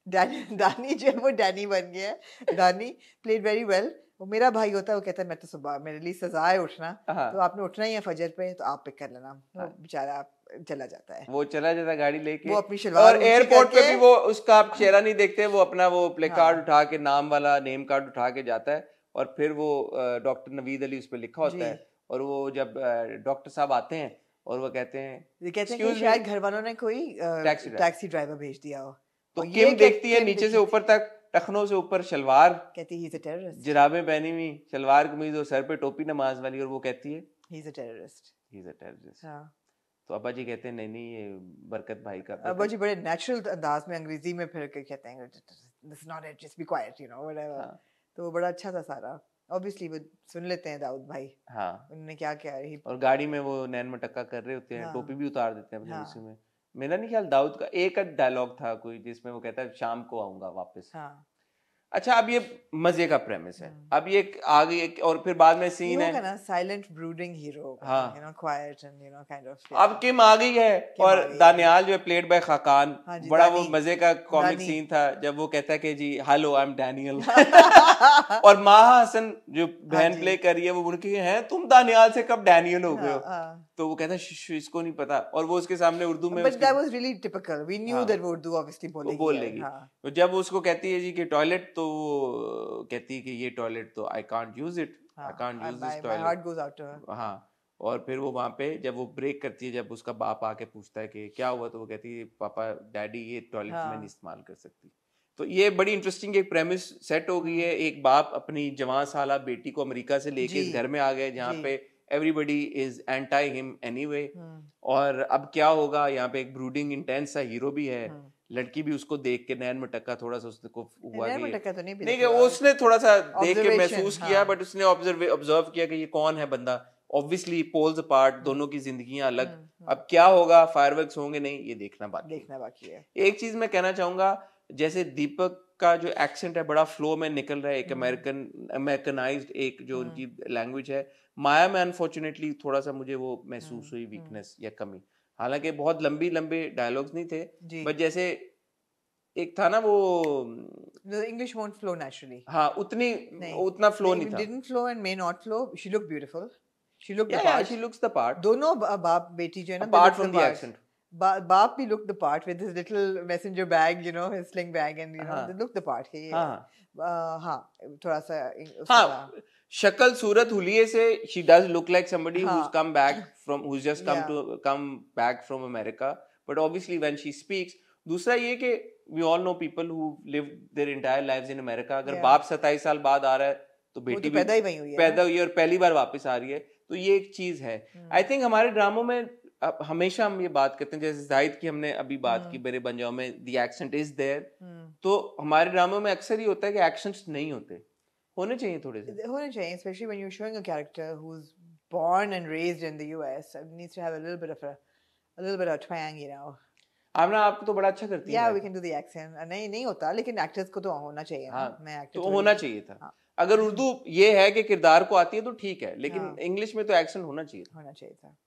दानी जो है वो डैनी बन गया है। दानी प्लेड वेरी वेल। वो मेरा भाई होता है, वो कहता है मैं तो सुबह मेरे लिए सजा है उठना, तो आपने उठना ही है फजर पे तो आप पिक कर लेना। वो बेचारा चला जाता है, वो चला जाता है गाड़ी लेके, वो अपनी शलवार और एयरपोर्ट पे भी वो उसका आप चेहरा नहीं देखते, वो अपना वो प्ले कार्ड उठा के नाम वाला नेम कार्ड उठा के जाता है और फिर वो डॉक्टर नवीद अली उस पर लिखा होता है। और वो जब डॉक्टर साहब आते हैं और वो कहते हैं कि शायद घर वालों ने कोई टैक्सी ड्राइवर भेज दिया हो, तो किम देखती है नीचे से ऊपर तक, टखनों से ऊपर शलवार, कहती है ही इज अ टेररिस्ट, जुराबें पहनी हुई, शलवार कमीज और सर पे टोपी नमाज वाली, और वो कहती है he is a terrorist, he is a terrorist. हां। तो अब्बा जी कहते हैं नहीं नहीं ये बरकत भाई का। अब्बा जी बड़े नेचुरल अंदाज में अंग्रेजी में फिर के कहते हैं this not it, just be quite, you know whatever. तो वो बड़ा अच्छा था सारा। ऑब्वियसली वो सुन लेते हैं दाऊद भाई, हाँ उन्होंने क्या क्या ही, और गाड़ी में वो नैन मटक्का कर रहे होते हैं, टोपी भी उतार देते हैं अपने उसी में। मेरा नहीं ख्याल दाऊद का एक डायलॉग था कोई जिसमें वो कहता है शाम को आऊंगा वापस। हाँ। अच्छा, अब ये मजे का प्रेमिस है, अब ये आगे एक और फिर बाद में सीन है ना silent brooding hero, you know quiet and you know kind of. अब किम आ गई है और दानियाल जो है प्लेड बाय खाकान, बड़ा वो मजे का कॉमिक सीन था जब वो कहता है कि जी हेलो आई एम डैनियल और माहा हसन जो बहन प्ले कर रही है वो बोलती है तुम दानियाल से कब डैनियल हो गए हो, तो वो कहता है इसको नहीं पता, और वो उसके सामने उर्दू में, but that was really typical, we knew that वो उर्दू ऑब्वियसली बोलेगी। तो जब उसको कहती है जी कि टॉयलेट, तो वो कहती है कि ये टॉयलेट तो I can't use it, I can't use this toilet, my heart goes out to her. हाँ, और फिर वो वहां पे जब वो ब्रेक करती है, जब उसका बाप आके पूछता है कि क्या हुआ, तो वो कहती है पापा डैडी ये टॉयलेट मैं नहीं इस्तेमाल कर सकती। तो ये बड़ी इंटरेस्टिंग एक प्रेमिस सेट हो गई है। एक बाप अपनी जवान साला बेटी को अमेरिका से लेके इस घर में आ गए जहाँ पे everybody is anti him anyway, और अब क्या होगा, यहाँ पे एक ब्रूडिंग इंटेंस सा हीरो भी है, लड़की भी उसको देख के नैन मटक्का थोड़ा सा उसको हुआ कि नहीं कि उसने थोड़ा सा देख के महसूस किया, बट उसने ऑब्जर्व किया कि ये कौन है बंदा। ऑब्वियसली पोल्स अपार्ट, दोनों की जिंदगियां अलग। अब क्या होगा, फायरवर्क्स होंगे नहीं, ये देखना बाकी है। एक चीज मैं कहना चाहूंगा, जैसे दीपक का जो एक्सेंट है बड़ा फ्लो में निकल रहा है, एक अमेरिकनाइज्ड एक जो उनकी लैंग्वेज है। माया में अनफॉर्चुनेटली थोड़ा सा मुझे वो महसूस हुई वीकनेस या कमी, हालांकि बहुत लंबे डायलॉग्स नहीं थे, बट जैसे एक था ना वो इंग्लिश वोंट फ्लो नेचुरली, हाँ उतना फ्लो नहीं था, didn't flow and may not flow. She look beautiful, she look she looks the part. दोनों बाप बेटी जो है ना, अपार्ट फ्रॉम द एक्सेंट, बाप भी looked the part with his little messenger bag, you know, his sling bag, and you know, they looked the part. हाँ, थोड़ा सा हाँ, शक्ल सूरत हुलिये से she does look like somebody हाँ. who's come back from who's just Yeah. come back from America, but obviously when she speaks, दूसरा ये कि we all know people who live their entire lives in America. अगर Yeah. बाप 27 साल बाद आ रहा है तो वो बेटी तो भी पैदा ही वहीं हुई है पैदा ना? हुई है और पहली बार वापस आ रही है, तो ये एक चीज है. आई थिंक हमारे ड्रामों में हमेशा हम ये बात करते हैं, जैसे जाहिद की हमने अभी बात की मेरे बंजाओ में द एक्सेंट इज देयर, तो हमारे ड्रामों में अक्सर ही होता है कि एक्सेंट्स नहीं होने चाहिए थोड़े से. होने चाहिए, especially when you're showing a character who's born and raised in the US. It needs to have a little bit of twang, you know. आमना आपको तो बड़ा अच्छा करती है. Yeah, we can do the accent. नहीं होता, लेकिन एक्टर्स को तो होना चाहिए ना. हाँ, मैं एक्टर तो होना चाहिए था. हाँ. अगर उर्दू ये है कि किरदार को आती है तो ठीक है, लेकिन इंग्लिश में तो एक्सेंट होना चाहिए था.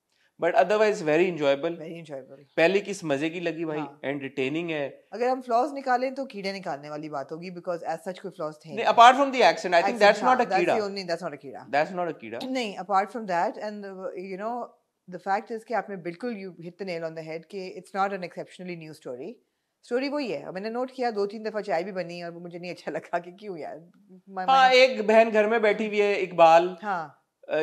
But otherwise very enjoyable. पहली किस मजे की लगी भाई, एंटरटेनिंग है. अगर हम फ्लॉज निकालें तो कीड़े निकालने वाली बात होगी, बिकॉज़ एज सच कोई फ्लॉज थे नहीं. Apart from the accent, I think that's not a कीड़ा. That's not a कीड़ा. नहीं, apart from that, and you know the fact is कि आपने बिल्कुल you hit the nail on the head कि it's not an exceptionally new story वही है. मैंने नोट किया 2-3 दफा चाय भी बनी और मुझे नहीं अच्छा लगा कि क्यों यार. हाँ, एक बहन घर में बैठी हुई है, इकबाल, हाँ,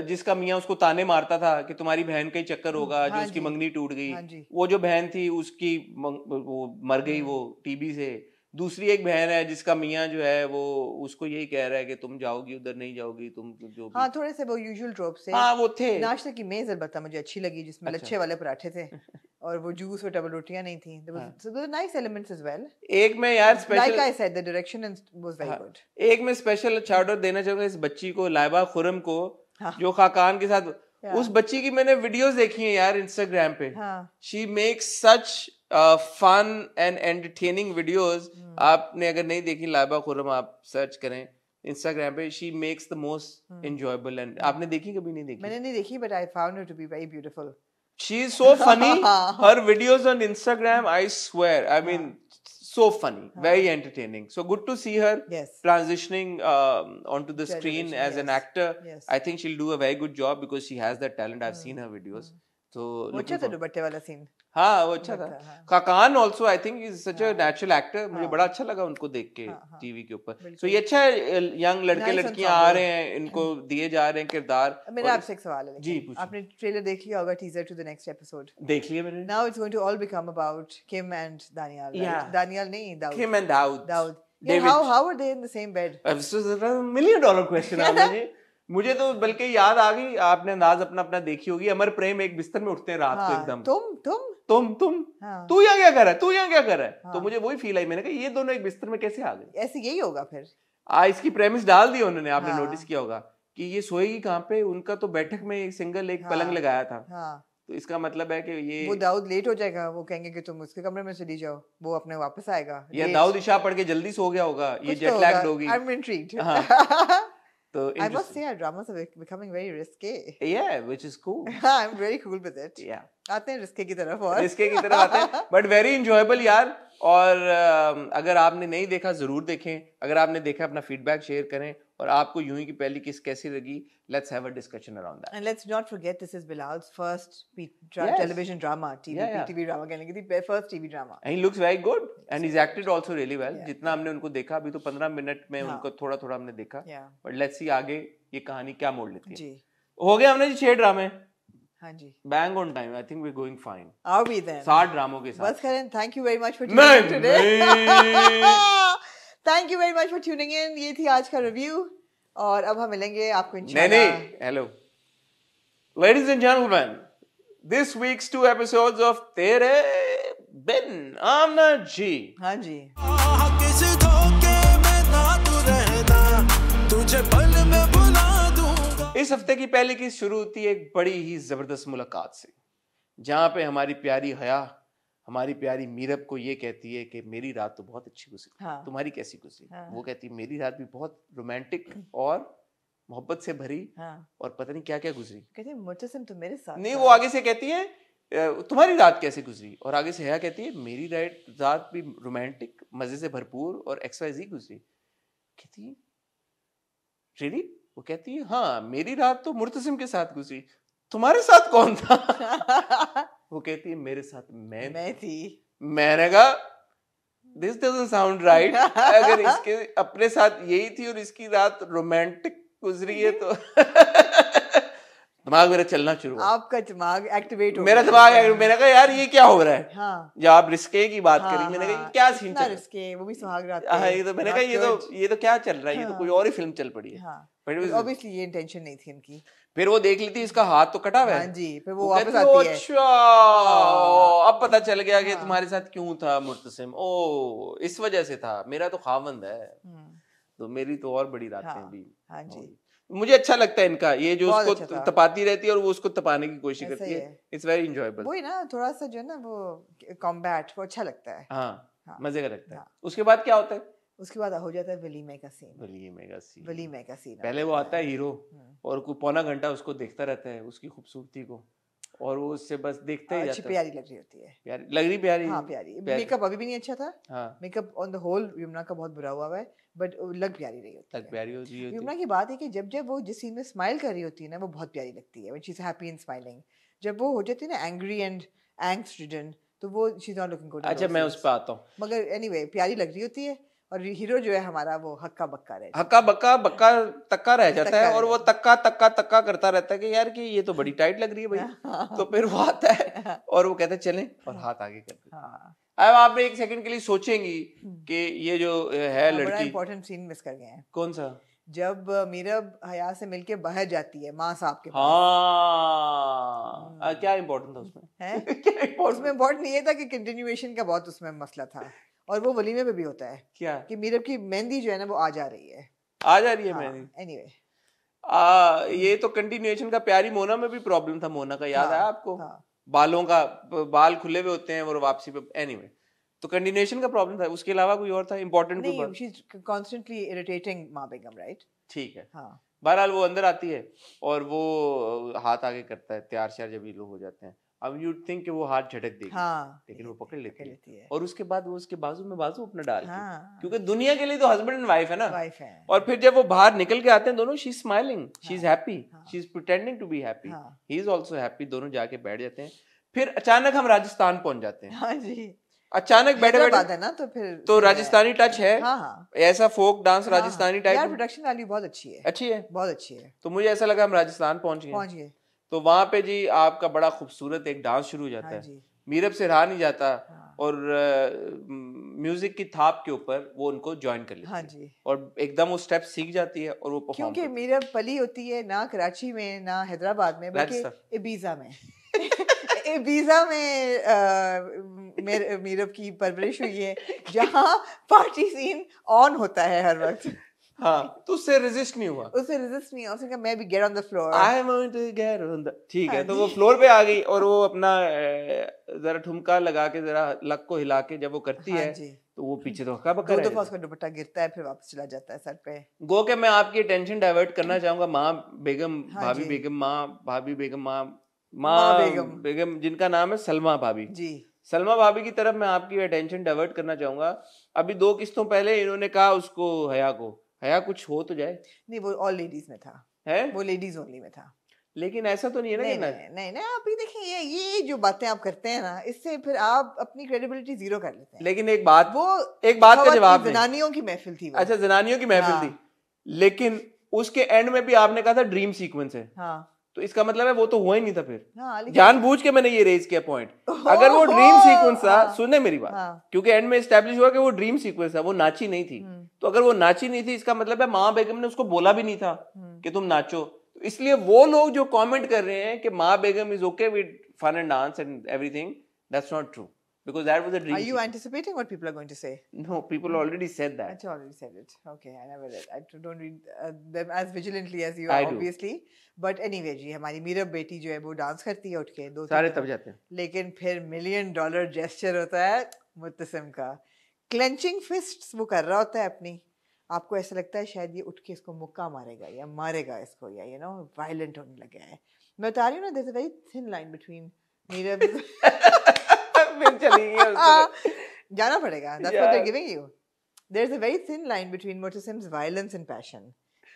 जिसका मियाँ उसको ताने मारता था कि तुम्हारी बहन का ही चक्कर होगा, जो उसकी मंगनी टूट गई. वो जो बहन थी उसकी वो मर गई वो टीबी से. दूसरी एक बहन है जिसका मियाँ जो है वो उसको यही कह रहा है कि तुम जाओगी उधर, नहीं जाओगी तुम जो भी. हाँ, थोड़े से वो यूजुअल ट्रोप से. हाँ, वो थे. नाश्ते की मेज अलबत्ता मुझे अच्छी लगी, जिसमें लच्छे वाले पराठे थे और वो जूस और डबल रोटियां नहीं थी. So there were nice elements as well. एक में यार special, like I said, the direction was very good. एक में स्पेशल शाउट आउट देना चाहूंगा इस बच्ची को, लाइबा खुरम को, जो खाकान के साथ. उस बच्ची की मैंने वीडियोस देखी हैं यार इंस्टाग्राम पे. She makes such fun and entertaining videos. आपने अगर नहीं देखी लाइबा खुरम, आप सर्च करें इंस्टाग्राम पे. She makes the most enjoyable. And आपने देखी? कभी नहीं देखी? मैंने नहीं देखी, but I found her to be very beautiful. She is so funny. Her videos on Instagram, I swear, I mean, so funny, very entertaining. So good to see her transitioning onto the screen as an actor. I think she'll do a very good job because she has that talent. I've seen her videos. So अच्छा था दुपट्टे वाला scene. हाँ, वो अच्छा था. Khaqan also I think is such a natural actor. मुझे बड़ा अच्छा लगा उनको देख के टीवी के ऊपर. So ये अच्छा है, यंग लड़के लड़कियां आ रहे हैं, इनको दिए जा रहे हैं किरदार. मेरा आपसे एक सवाल है. जी, आपने ट्रेलर देख लिया होगा, teaser to the next episode देख लिया मैंने. Now it's going to all become about Kim and Daniel. Daniel नहीं, Daud. Kim and Daud. Yeah, how are they in the same bed? This is a $1 million question. मुझे तो बल्कि याद आ गई, आपने अंदाज अपना देखी होगी. अमर प्रेम एक बिस्तर में उठते हैं रात को एकदम. तुम तू यहाँ क्या कर रहा है. तो मुझे वही फील आई. मैंने कहा ये दोनों एक बिस्तर में कैसे आ गए. ऐसे यही होगा फिर. इसकी प्रेमिस डाल दी उन्होंने. आपने नोटिस किया होगा कि ये सोएगी कहाँ पे. उनका तो बैठक में एक सिंगल एक पलंग लगाया था. तो इसका मतलब है कि ये वो दाऊद लेट हो जाएगा. वो कहेंगे कि तुम उसके कमरे में चली जाओ, वो अपने वापस आएगा. या दाऊद इशा पढ़ के जल्दी सो गया होगा, ये जेट लैग्ड होगी. I'm intrigued. So I must say our dramas are becoming very risque. Yeah, which is cool. I'm very cool with it. Yeah. आते हैं रिस्के की तरफ और रिस्के की तरफ आते हैं, but very enjoyable यार. और अगर आपने नहीं देखा जरूर देखें. अगर आपने देखा अपना फीडबैक शेयर करें. और आपको यूं ही की पहली किस कैसी लगी. Let's have a discussion around that. And let's not forget this is Bilal's first television drama, TV drama कहने की थी, first TV drama. And he looks very good and he's acted also really well. जितना हमने उनको देखा, अभी तो 15 minute में उनको थोड़ा हमने देखा. But let's see आगे ये कहानी क्या मोड़ लेती है. जी. हो गए हमने जी 6 ड्रामे. हाँ जी. Bang on time. I think we're going fine. Are we then? 60 ड्रामों के साथ. बस करें. Thank you very much for tuning in today. Thank you very much for tuning in. ये थी आज का रिव्यू. और अब हम मिलेंगे आपको इंशाल्लाह. नहीं, hello. Ladies and gentlemen, this week's 2 episodes of तेरे बिन आमना जी. हाँ जी. किस धोखे में ना तू रहना, तुझे पल में बुला दूंगा. इस हफ्ते की पहली किस्त शुरू होती है एक बड़ी ही जबरदस्त मुलाकात से, जहाँ पे हमारी प्यारी हया हमारी प्यारी मीरब को ये कहती है कि मेरी रात तो बहुत अच्छी गुजरी. तुम्हारी कैसी गुजरी? वो कहती है मेरी रात भी बहुत रोमांटिक और मोहब्बत से भरी और पता नहीं क्या क्या गुजरी. कहती है मुतसिम तो मेरे साथ नहीं. वो आगे से कहती है तुम्हारी रात कैसे गुजरी. और आगे से हया कहती है मेरी रात भी रोमांटिक मजे से भरपूर और XYZ गुजरी. कहती है रियली? वो कहती है हाँ मेरी रात तो मुर्तसिम के साथ गुजरी. तुम्हारे साथ कौन था? वो कहती है मेरे साथ मैं थी. मैंने कहा दिस डजंट साउंड राइट. अगर इसके अपने साथ यही थी और इसकी रात रोमांटिक गुजरी है तो दिमाग मेरा चलना शुरू हुआ। आपका दिमाग एक्टिवेट हो मेरा गया। दिमाग, मैंने कहा यार ये क्या हो रहा है। हाँ जब आप रिस्के की बात हाँ, करी, मैंने कहा हाँ, ये क्या सीन इतना चल रिस्के, वो भी सुहाग रात रहा है। पे, ये तो मैंने not कहा good। ये तो क्या चल रहा है, ये तो हाँ। कोई और ही फिल्म चल पड़ी है। हाँ But it was- ऑब्वियसली ये इंटेंशन नहीं थी इनकी। फिर वो देख लेती इसका हाथ तो कटा हुआ हाँ है। जी, फिर वो कहती वापस है, "ओ, आती है। अच्छा हाँ। अब पता चल गया कि हाँ। तुम्हारे साथ क्यों था मुर्तसिम, ओ इस वजह से था, मेरा तो खावंद है, तो मेरी तो और बड़ी रातें हाँ, भी। हाँ जी, मुझे अच्छा लगता है इनका ये जो बहुत उसको अच्छा था। तपाती रहती है और वो उसको तपाने की कोशिश ऐसा करती ही है। है। It's very enjoyable. वही ना, थोड़ा सा जो है ना वो कॉम्बैट, वो अच्छा लगता है। हाँ हाँ। मजे का लगता है। हाँ। उसके बाद क्या होता है? उसके बाद हो जाता है वलीमे का सीन। वलीमे का सीन। वलीमे का सीन पहले वो आता है हीरो हम्म। और कोई पौना घंटा उसको देखता रहता है, उसकी खूबसूरती को, और वो उससे बस देखता ही अच्छी जाता है। प्यारी लग रही होती है। प्यारी लग रही, प्यारी। हाँ प्यारी। मेकअप अभी भी नहीं अच्छा था। हाँ makeup on the whole Yamuna का बहुत बुरा हुआ है, बट लग प्यारी रही होती लग है। प्यारी होती है। यमुना की बात है कि जब जब वो जिस सीन में स्माइल कर रही होती है ना, वो बहुत प्यारी लगती है, when she is happy and smiling. जब वो हो जाती है ना एंग्री एंड एंग्स्ट रिडन, तो वो she is not looking good. अच्छा मैं उस पर आता हूँ। मगर एनीवे प्यारी लग रही होती है, और हीरो जो है हमारा वो हक्का बक्का रह जाता है। हक्का बक्का बक्का तक्का रह जाता है, तक्का और रह वो जाता तक्का तक्का तक्का करता रहता है कि यार कि ये तो बड़ी टाइट लग रही है भाई। तो फिर वो आता है और वो कहता है चलें, और हाथ आगे कर देता है। हाँ अब आप एक सेकंड के लिए सोचेंगी कि ये जो है बड़ा लड़की, इंपॉर्टेंट सीन मिस कर गए हैं। कौन सा? जब मीरब हया से मिलके बाहर जाती है माँ साहब के पास। हाँ क्या इम्पोर्टेंट था उसमें? है क्या important? उसमें इम्पोर्टेंट ये था कि कंटिन्यूएशन का बहुत उसमें मसला था, और वो वलीमे पे भी होता है क्या कि मीरब की मेहंदी जो है ना वो आ जा रही है। आ जा रही है हाँ, मैंने? एनीवे ये तो कंटिन्यूएशन का प्यारी मोना में भी प्रॉब्लम था। मोना का याद हाँ, है आपको? हाँ। बालों का, बाल खुले हुए होते हैं और वापसी पे, एनीवे तो कंटिन्यूएशन का प्रॉब्लम था। उसके अलावा कोई और था इम्पोर्टेंट? कोई नहीं, बात? शी इज कांस्टेंटली इरिटेटिंग माँ बेगम, राइट? ठीक है। हाँ बहरहाल वो अंदर आती है और वो हाथ आगे करता है, तैयार श्यार जब ये लोग हो जाते हैं। अब यू थिंक कि वो हाथ झटक देगी, हाँ, लेकिन वो पकड़ लेती है। है। और उसके बाद वो उसके बाजू में बाजू अपना डाल के, हाँ, क्योंकि दुनिया के लिए तो हस्बैंड एंड वाइफ है ना। वाइफ है। और फिर जब वो बाहर निकल के आते हैं दोनों, she is smiling, she is हाँ, हैप्पी, हाँ। She is pretending to be happy, हाँ। He is also happy. दोनों जाके बैठ जाते हैं। फिर अचानक हम राजस्थान पहुंच जाते हैं। हाँ जी, अचानक बैठे हैदराबाद बैठे है ना, तो फिर तो राजस्थानी टच है, हाँ हाँ ऐसा फोक डांस हाँ, राजस्थानी यार टाइप। प्रोडक्शन वैल्यू बहुत अच्छी है, अच्छी है, बहुत अच्छी है। तो मुझे ऐसा लगा हम राजस्थान पहुंच पहुंच गए। गए। तो वहां पे जी आपका बड़ा खूबसूरत एक डांस शुरू हो जाता हाँ है। जी, मीरब से रहा नहीं जाता, हाँ। और म्यूजिक की थाप के ऊपर वो उनको ज्वाइन कर लेती हाँ है, जी, और एकदम वो स्टेप सीख जाती है और वो परफॉर्म क्योंकि मीरब पली होती है ना कराची में ना हैदराबाद में, बल्कि राजस्थान। इबीजा में। इबीजा में मीरब की परवरिश हुई है, जहाँ पार्टी सीन ऑन होता है हर वक्त। हाँ, तो उससे रेजिस्ट नहीं हुआ। उसे रेजिस्ट नहीं, उसने कहा मैं भी get on the floor. I want to get on the, ठीक है। हाँ तो जी। वो फ्लोर पे आ गई और वो अपना जरा ठुमका लगा के, जरा लक को हिला के जब वो करती हाँ है, जी, तो वो पीछे तो हक्का बक्का दो रह दफा जाता उसका दुपट्टा गिरता है, फिर वापस चला जाता है सर पे। है। गो के मैं आपकी टेंशन डाइवर्ट करना चाहूंगा माँ बेगम, हाँ भाभी जी। बेगम, भाभी बेगम, माँ माँ बेगम। बेगम, जिनका नाम है सलमा भाभी। जी, सलमा भाभी की तरफ मैं आपकी अटेंशन डाइवर्ट करना चाहूंगा। अभी 2 किस्तों पहले इन्होंने कहा उसको, हया कुछ हो तो जाए, नहीं वो ऑल लेडीज में था, है? वो लेडीज ओनली में था। लेकिन ऐसा तो नहीं है ना नहीं कि नहीं नहीं नहीं, आप ही देखिए ये जो बातें आप करते हैं ना, इससे फिर आप अपनी क्रेडिबिलिटी जीरो कर लेते हैं। लेकिन एक बात का खवातीन जवाब नहीं। जनानियों की महफिल थी वो। अच्छा, जनानियों की महफिल हाँ। थी, लेकिन उसके एंड में भी आपने कहा था ड्रीम सीक्वेंस है, हाँ तो इसका मतलब है वो तो हुआ ही नहीं था फिर। हाँ, लेकिन जानबूझ के मैंने ये रेज किया पॉइंट। अगर वो ड्रीम सीक्वेंस था, हाँ। सुनने मेरी बात, हाँ। क्योंकि एंड में एस्टैब्लिश हुआ कि वो ड्रीम सीक्वेंस था, वो नाची नहीं थी। तो अगर वो नाची नहीं थी, इसका मतलब है माँ बेगम ने उसको बोला भी नहीं था कि तुम नाचो। तो इसलिए वो लोग जो कमेंट कर रहे हैं कि माँ बेगम is okay with fun and dance and everything, that's not true, because that was a dream Are you sequence. anticipating what people are going to say? No, people already said that. I already said it. Okay, I never read. I don't read them as vigilantly as you I are, do. obviously. But anyway, जी हमारी मीरब बेटी जो है वो dance करती है उठ के दो सारे तीन तब दफा। जाते हैं। लेकिन फिर $1 million जेस्चर होता है मुत्तसिम का, क्लेंचिंग फिस्ट्स वो कर रहा होता है अपनी। आपको ऐसा लगता है शायद ये उठ के इसको मुक्का मारेगा या मारेगा इसको, या यू नो वायलेंट होने लगा है। मैं बता रही हूँ ना, there's a very thin line between Meerab फिर चली गई उसको। जाना पड़ेगा, that's what they're giving you. There's a very thin line between Murtasim's violence and passion.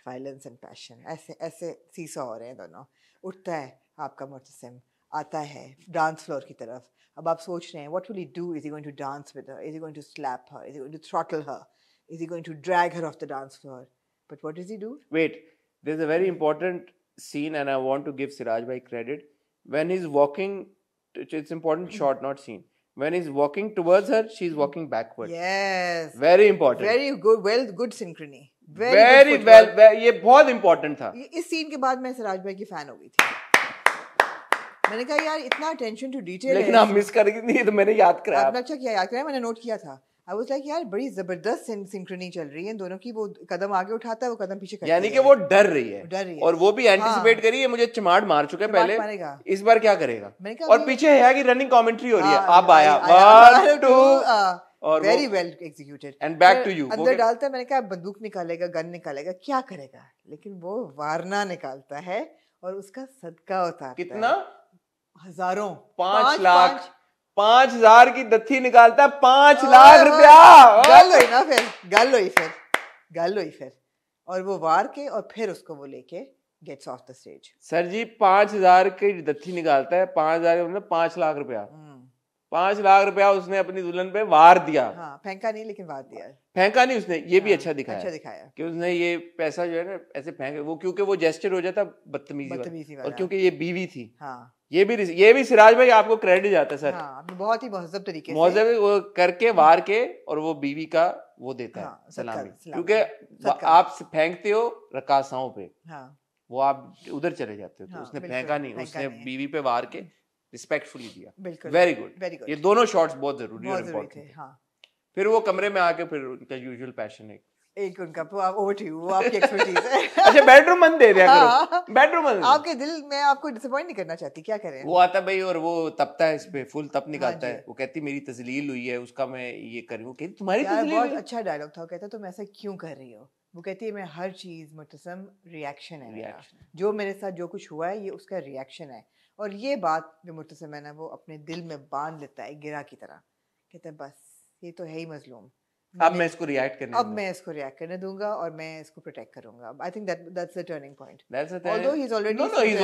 Violence and passion. ऐसे ऐसे सीसा हो रहे हैं दोनों। उठता है आपका मुर्तसिम, आता है डांस फ्लोर की तरफ। अब आप सोच रहे हैं what will he do? Is he going to dance with her? Is he going to slap her? Is he going to throttle her? Is he going to drag her off the dance floor? But what does he do? Wait, there's a very important scene and I want to give Siraj bhai credit when he's walking. It's important shot, not scene. When he's walking towards her, she's walking backward. Yes. Very important. Very good. Well, good synchrony. Very well. ये बहुत important था. इस scene के बाद मैं सिराज भाई की fan हो गई थी. मैंने कहा यार इतना अटेंशन टू डिटेल है. लेकिन आप मिस कर गई नहीं, तो मैंने याद कराया. आपने अच्छा किया, याद कराया, मैंने नोट किया था. आई वाज लाइक यार बड़ी जबरदस्त सिंक्रोनी चल रही है इन दोनों की. वो कदम आगे उठाता है, वो कदम पीछे करती है. यानी कि वो डर रही है और वो भी एंटिसिपेट करी है. मुझे चमाट मार चुका है पहले, इस बार क्या करेगा. और पीछे है कि रनिंग कमेंट्री हो रही है. अब आया 1 2 और very well executed and back to you. अंदर डालता है. मैंने कहा बंदूक निकालेगा, गन निकालेगा, क्या करेगा, लेकिन वो वारना निकालता है और उसका सदका उतारता है. कितना? हजारों. 5 लाख 5,000 की दत्थी निकालता है. 5 लाख रुपया. गल हुई ना फिर. गल हुई फिर. और वो वार के और फिर उसको वो लेके gets off the stage. Sir ji 5,000 की दत्थी निकालता है. 5,000 मतलब 5 लाख रुपया. 5 लाख रुपया उसने अपनी दुल्हन पे वार दिया. हाँ, फेंका नहीं लेकिन वार दिया. फेंका नहीं उसने, ये भी अच्छा दिखाया कि उसने ये पैसा जो है ना ऐसे फेंक वो, क्योंकि वो जेस्चर हो जाता बदतमीजी वाला. और क्योंकि ये बीवी थी. हाँ. ये भी सिराज भाई आपको क्रेडिट जाता है सर. हाँ, बहुत ही महज़ब तरीके से महज़ब वो करके वार के और वो बीवी का वो देता है सलामी. क्योंकि आप फेंकते हो रकासाओं पे, वो आप उधर चले जाते हो. तो उसने फेंका नहीं, उसने बीवी पे वार के रिस्पेक्टफुली दिया. Very good. ये दोनों शॉट्स बहुत जरूरी और इम्पोर्टेंट. हाँ. फिर वो कमरे में आके फिर उनका यूजुअल पैशन है एक उनका ओवर टू यू, वो आपकी एक्सपर्टीज है. अच्छा बेडरूम मन दे दिया करो. बेडरूम मन आपके दिल में आपको डिसअपॉइंट नहीं करना चाहती, क्या करें. वो आता भाई और वो तपता है इस पे, फुल तप निकालता है. वो कहती मेरी तजलील हुई है, उसका मैं ये करूँ. कहती तुम्हारी तजलील. बहुत अच्छा डायलॉग था. वो कहता तुम ऐसा क्यों कर रही हो. वो कहती है मैं हर चीज मुर्तसम रिएक्शन है. जो मेरे साथ जो कुछ हुआ है ये उसका रिएक्शन है. और ये बात जो मुर्तसम है ना वो अपने दिल में बांध लेता है गिरा की तरह. कहता है बस ये तो है ही मजलूम, अब मैं इसको रिएक्ट करने दूंगा और मैं इसको प्रोटेक्ट करूंगा. आई think that's the turning point. Although he's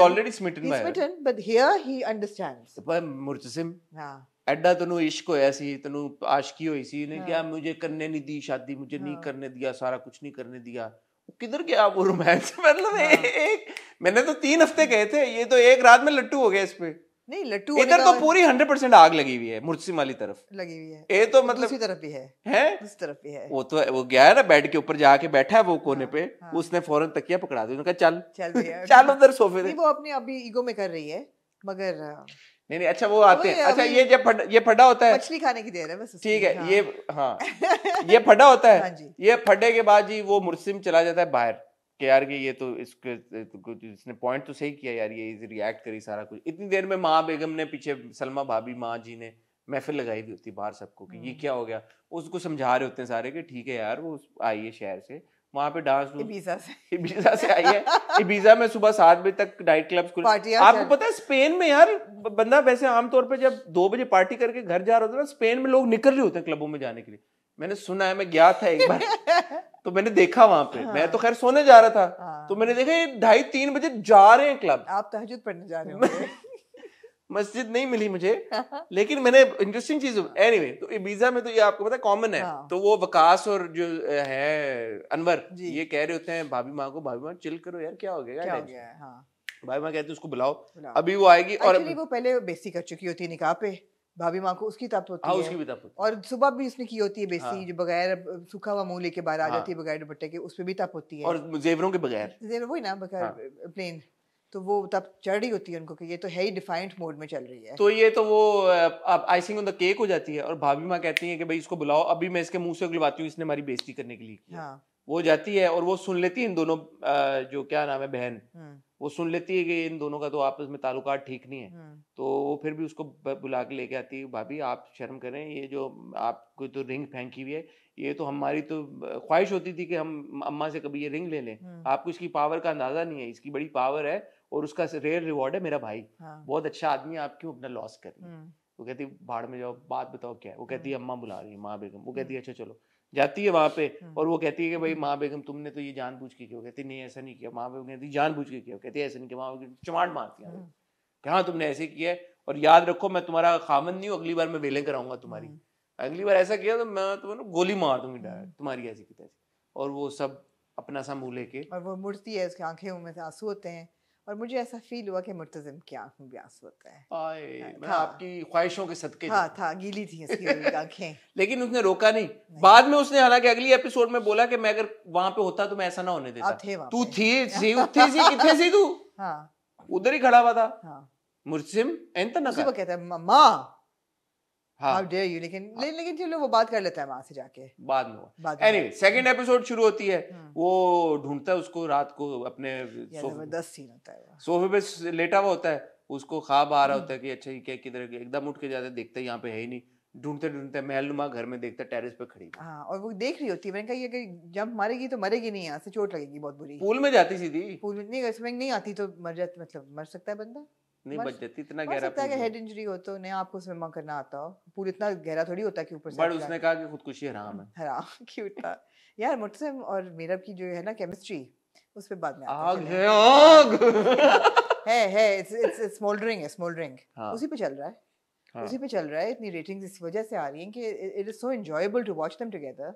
already smitten but here he understands. पर मुर्तसिम एड्डा तनु इश्क होया सी, तनु आशिकी होई सी ने क्या मुझे करने नहीं दी शादी, मुझे नहीं करने दिया, सारा कुछ नहीं करने दिया. किधर गया वो रोमांस. मतलब एक मैंने तो 3 हफ्ते कहे थे, ये तो एक रात में लट्टू हो गया इस पे. नहीं लट्टू इधर तो पूरी 100% आग लगी हुई है मुर्तसिम वाली तरफ लगी हुई है. ये तो मतलब दूसरी तरफ भी है दूसरी तरफ भी है. वो तो वो गया है ना बेड के ऊपर जाके बैठा है वो कोने पे. उसने फौरन तकिया पकड़ा दिया. उन्होंने कहा चल उधर सोफे पे. वो अपने अभी ईगो में कर रही है मगर नहीं. अच्छा वो आते हैं. अच्छा ये जब ये फटा होता है, मछली खाने की देर है बस. ठीक है. ये हाँ ये फटा होता है. ये फटे के बाद जी वो मुर्तसिम चला जाता है बाहर कि यार कि ये तो इसने पॉइंट तो सही किया यार, ये रिएक्ट करी सारा कुछ. इतनी देर में माँ बेगम ने पीछे सलमा भाभी माँ जी ने महफिल लगाई हुई होती बाहर सबको कि ये क्या हो गया. उसको समझा रहे होते हैं सारे कि ठीक है यार वो आई है शहर से, वहाँ पे डांस इबीजा से आई है. इबीजा में सुबह 7 बजे तक नाइट क्लब्स. आपको पता है स्पेन में यार बंदा वैसे आमतौर पे जब 2 बजे पार्टी करके घर जा रहा होता है ना, स्पेन में लोग निकल रहे होते हैं क्लबों में जाने के लिए. मैंने सुना है, मैं गया था एक बार तो मैंने देखा वहां पे. मैं तो खैर सोने जा रहा था तो मैंने देखा ये 2:30-3 बजे जा रहे हैं क्लब. आप तहज्जुद पढ़ने जा रहे होंगे. मस्जिद नहीं मिली मुझे लेकिन मैंने इंटरेस्टिंग चीज एनीवे. तो इबीजा में तो ये आपको पता है कॉमन है. तो वो वकास और जो है अनवर ये कह रहे होते हैं भाभी माँ को, भाभी माँ चिल करो यार, क्या हो गया. भाभी माँ कहती है उसको बुलाओ, अभी वो आएगी. और वो पहले बेइज्जती कर चुकी होती है निकाह पे भाभी माँ को, उसकी तप होती है. उसकी भी तप होती है. और सुबह भी उसने की होती है बेइज्जती, जो बगैर सूखा हुआ मुंह लेके बाहर आ जाती है बगैर दुपट्टे के, उस पे भी तप होती है. और जेवरों के बगैर, जेवर वही ना बगैर प्लेन. तो वो तब चढ़ रही होती है उनको कि ये तो है ही डिफाइंड मोड में चल रही है. तो ये तो वो अब आइसिंग ऑन द केक हो जाती है. और भाभी माँ कहती है कि भाई इसको बुलाओ, अभी मैं इसके मुंह से उगलवाती हूँ, इसने हमारी बेइज्जती करने के लिए किया. वो जाती है और वो सुन लेती है इन दोनों जो क्या नाम है बहन, वो सुन लेती है कि इन दोनों का तो आपस में ताल्लुकात ठीक नहीं है. तो वो फिर भी उसको बुला के लेके आती है. भाभी आप शर्म करें, ये जो आपको तो रिंग फेंकी हुई है, ये तो हमारी तो ख्वाहिश होती थी कि हम अम्मा से कभी ये रिंग ले लें. आपको इसकी पावर का अंदाजा नहीं है, इसकी बड़ी पावर है और उसका रेयर रिवॉर्ड है मेरा भाई. बहुत अच्छा आदमी है, आप क्यों अपना लॉस कर रही है. वो कहती भाड़ में जाओ, बात बताओ क्या है. वो कहती है अम्मा बुला रही है, माँ बेगम. वो कहती है अच्छा चलो. जाती है वहां पे और वो कहती है कि भाई माँ बेगम तुमने तो ये जानबूझ के किया. वो कहती नहीं ऐसा नहीं किया. माँ बेगम कहती जानबूझ के किया. कहती है ऐसा नहीं किया. माँ बेगम चमाट मारती है कि हाँ तुमने ऐसे किया है और याद रखो मैं तुम्हारा खामन नहीं हूँ, अगली बार मैं वेलें कराऊंगा तुम्हारी. अगली बार ऐसा किया तो मैं तुम्हें गोली मार दूंगी डायरेक्ट तुम्हारी ऐसी की तैसी. और वो सब अपना सा मुंह लेके, और वो मुड़ती है, उसकी आंखें में से आंसू होते हैं, और मुझे ऐसा फील हुआ कि मुर्तज़िम की आंखों में भी आंसू होता है। आए मैं था। आपकी ख्वाहिशों के सदके हाँ था, गीली थी उसकी आंखें। लेकिन उसने रोका नहीं। बाद में उसने हालांकि अगली एपिसोड में बोला कि मैं अगर वहां पे होता तो मैं ऐसा ना होने देता। आप थे वहाँ तू पे। थी कितने सी तू हाँ उधर ही खड़ा हुआ था। हाँ, मुर्सिम एंत ना उसी कर। को कहता है माँ, हाँ हाउ डेयर यू, लेकिन चलो वो बात कर लेता है माँ से जाके बाद में बाद में। एनीवे सेकंड एपिसोड शुरू होती है, हम्म। वो ढूंढता है उसको रात को अपने यार जबरदस्त सीन होता है वो। सोफे पे लेटा हुआ होता है, उसको ख्वाब आ रहा होता है कि अच्छा ये क्या किधर गया, एकदम उठ के जाता है, देखता है यहाँ पे है ही नहीं, ढूंढते ढूंढते महलनुमा घर में देखता है टेरेस पे खड़ी है। हाँ, और वो देख रही होती है, मैंने कहा ये अगर जंप मारेगी तो मरेगी नहीं, यहाँ से चोट लगेगी बहुत बुरी। पूल में जाती सीधी पूल में नहीं, स्विमिंग नहीं आती तो मर जाती, मतलब मर सकता है बंदा, नहीं मर- बच जाती, इतना मर गहरा सकता है कि पूल हेड इंजरी हो तो नहीं आपको स्विम करना आता हो। पूल इतना गहरा थोड़ी होता है कि ऊपर से बट आपका- उसने कहा कि खुदकुशी हराम है। हराम क्यूट था यार। मुर्तसिम और मीरब की जो है ना केमिस्ट्री, उस पे बाद में आते आग हैं, है आग है इट्स स्मोल्डरिंग हाँ। उसी पे चल रहा है, हाँ। उसी पे चल रहा है। इतनी रेटिंग्स इस वजह से आ रही हैं कि it is so enjoyable to watch them together.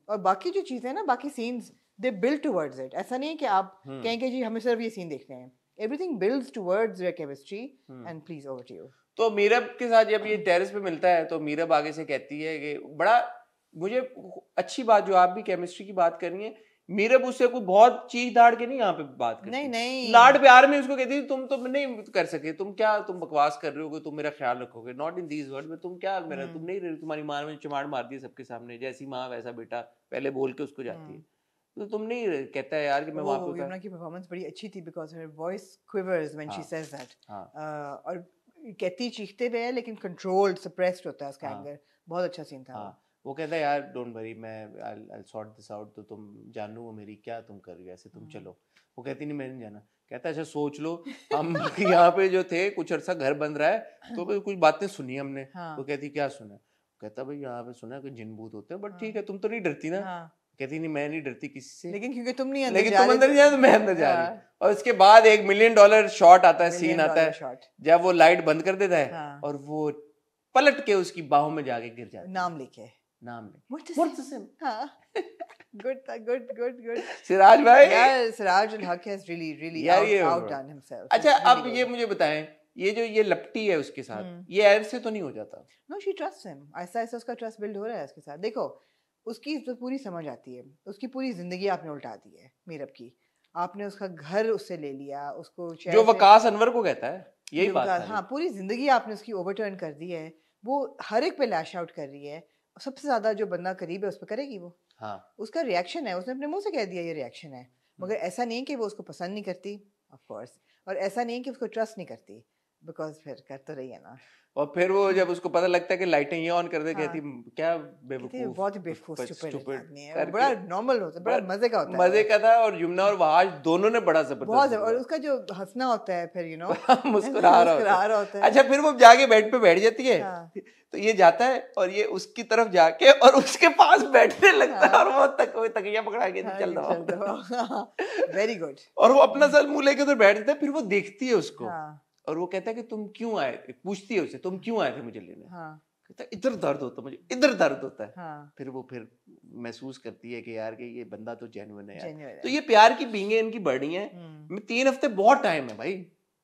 और बाकी जो चीज़ें हैं ना, बाकी scenes they build towards it. ऐसा नहीं है कि आप कहें कि जी हमें सिर्फ ये सीन देखने हैं, everything builds towards their chemistry. And please over to you. तो मीरब के साथ जब ये टेरेस पे मिलता है तो मीरब आगे से कहती है कि बड़ा मुझे अच्छी बात, जो आप भी केमिस्ट्री की बात कर रही है, मीरब उससे कोई बहुत चीख दाड़ के नहीं यहाँ पे बात करती, नहीं नहीं, लाड प्यार में उसको कहती है तुम तो नहीं कर सके, तुम क्या तुम बकवास कर रहे हो, तुम मेरा ख्याल रखोगे, नॉट इन दीज वर्ड में, तुम क्या मेरा तुम नहीं रहे, तुम्हारी माँ ने चमाड़ मार दी सबके सामने, जैसी माँ वैसा बेटा, पहले बोल के उसको जाती है, तो तुम नहीं कहता है यार कि मैं वहां पे यमुना की परफॉर्मेंस बड़ी अच्छी थी because her voice quivers when she says that. और कहती चीखते हुए है लेकिन कंट्रोल्ड सप्रेस्ड होता है उसका एंगर। बहुत अच्छा सीन था। वो कहता है यार डोंट वरी, मैं आई सॉर्ट दिस आउट, तो तुम जानू वो मेरी क्या तुम कर रही हो ऐसे, तुम चलो। वो कहती नहीं मैं नहीं जाना। कहता है अच्छा सोच लो, हम यहाँ पे जो थे कुछ अर्सा घर बन रहा है तो कुछ बातें सुनी हमने। वो कहती क्या सुना? कहता भाई यहाँ पे सुना कि जिन भूत होते हैं, बट ठीक है तुम तो नहीं डरती ना। कहती नहीं मैं नहीं डरती किसी से, लेकिन क्योंकि तुम नहीं लेकिन तुम अंदर जा तो मैं अंदर जा रही। और उसके बाद $1 मिलियन शॉट आता है, सीन आता है जब वो लाइट बंद कर देता है और वो पलट के उसकी बाहों में जाके गिर जाता है, नाम लेके मुर्तसिम। गुड सिराज भाई यार, सिराज अल हक हैज रियली आउटडन हिमसेल्फ। अच्छा अब ये मुझे बताएं, ये जो ये लपटी है उसके साथ, ये ऐसे तो नहीं हो जाता? No, she trust him. ऐसा ऐसा उसका ट्रस्ट बिल्ड हो रहा है उसके साथ। देखो उसकी तो पूरी समझ आती है, उसकी पूरी जिंदगी आपने उल्टा दी है मीरब की। आपने उसका घर उससे ले लिया, उसको जो वकास अनवर को कहता है यही बात है। हाँ, पूरी जिंदगी आपने उसकी ओवरटर्न कर दी है। वो हर एक पे लैश आउट कर रही है। सबसे ज्यादा जो बंदा करीब है उस पर करेगी वो। हाँ, उसका रिएक्शन है, उसने अपने मुंह से कह दिया ये रिएक्शन है। मगर ऐसा नहीं कि वो उसको पसंद नहीं करती, ऑफ कोर्स, और ऐसा नहीं कि उसको ट्रस्ट नहीं करती, बिकॉज फिर कर तो रही है ना। और फिर वो जब उसको पता लगता है कि लाइटें ये ऑन कर दे, कहती क्या बेवकूफ, बहुत बेवकूफ स्टूपिड आदमी है। बड़ा नॉर्मल होता है, बड़ा मजे का होता है, मजे का था। और यमुना और वहाज दोनों ने बड़ा जबरदस्त, बहुत। और उसका जो हंसना होता है फिर मुस्कुरा रहा होता है। अच्छा फिर वो जाके बेड पे बैठ जाती है, तो ये जाता है और ये उसकी तरफ जाके और उसके पास बैठने लगता है, और वो तकिया पकड़ा के चल रहा, वेरी गुड। और वो अपना सर मुंह लेके उधर बैठ जाता है। फिर वो देखती है उसको और वो कहता है कि तुम क्यों आए थे, पूछती है उसे तुम क्यों आए थे मुझे लेने। कहता है इधर दर्द होता है मुझे, इधर दर्द होता है। फिर वो फिर महसूस करती है कि यार कि ये बंदा तो जेन्युइन है यार। तो ये प्यार की बींगे इनकी बढ़ी हैं। 3 हफ्ते बहुत टाइम है भाई,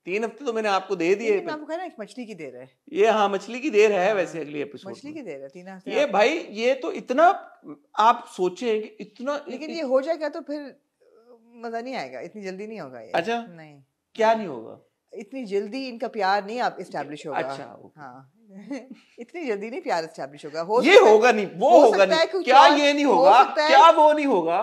3 हफ्ते तो मैंने आपको दे दिए। आपको कहना है मछली की देर है ये। हाँ मछली की देर है वैसे अगली एपिसोड मछली की देर है 3 हफ्ते। ये भाई ये तो इतना आप सोचे कि इतना, लेकिन ये हो जाएगा तो फिर मजा नहीं आएगा, इतनी जल्दी नहीं होगा ये। अच्छा नहीं, क्या नहीं होगा, इतनी जल्दी इनका प्यार नहीं आप इस्टेब्लिश होगा। अच्छा हाँ इतनी जल्दी नहीं प्यार इस्टेब्लिश होगा। ये होगा नहीं, वो होगा नहीं, क्या ये नहीं होगा, क्या वो नहीं होगा।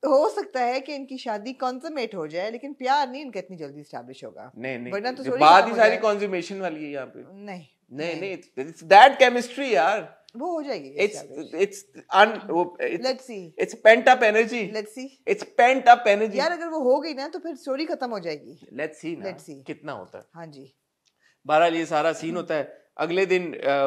हो सकता है कि इनकी शादी कॉन्समेट हो जाए, लेकिन प्यार नहीं इनका इतनी जल्दी इस्टेब्लिश होगा। नहीं वरना तो बात ही सारी कॉन्सुमेशन वाली है यहाँ पे। नहीं इट्स दैट केमिस्ट्री यार, वो हो जाएगी। it's pent up energy, it's pent up energy यार। अगर वो हो गई ना तो फिर स्टोरी खत्म हो जाएगी। let's see कितना होता है। हाँ जी, बहरहाल ये सारा सीन होता है। अगले दिन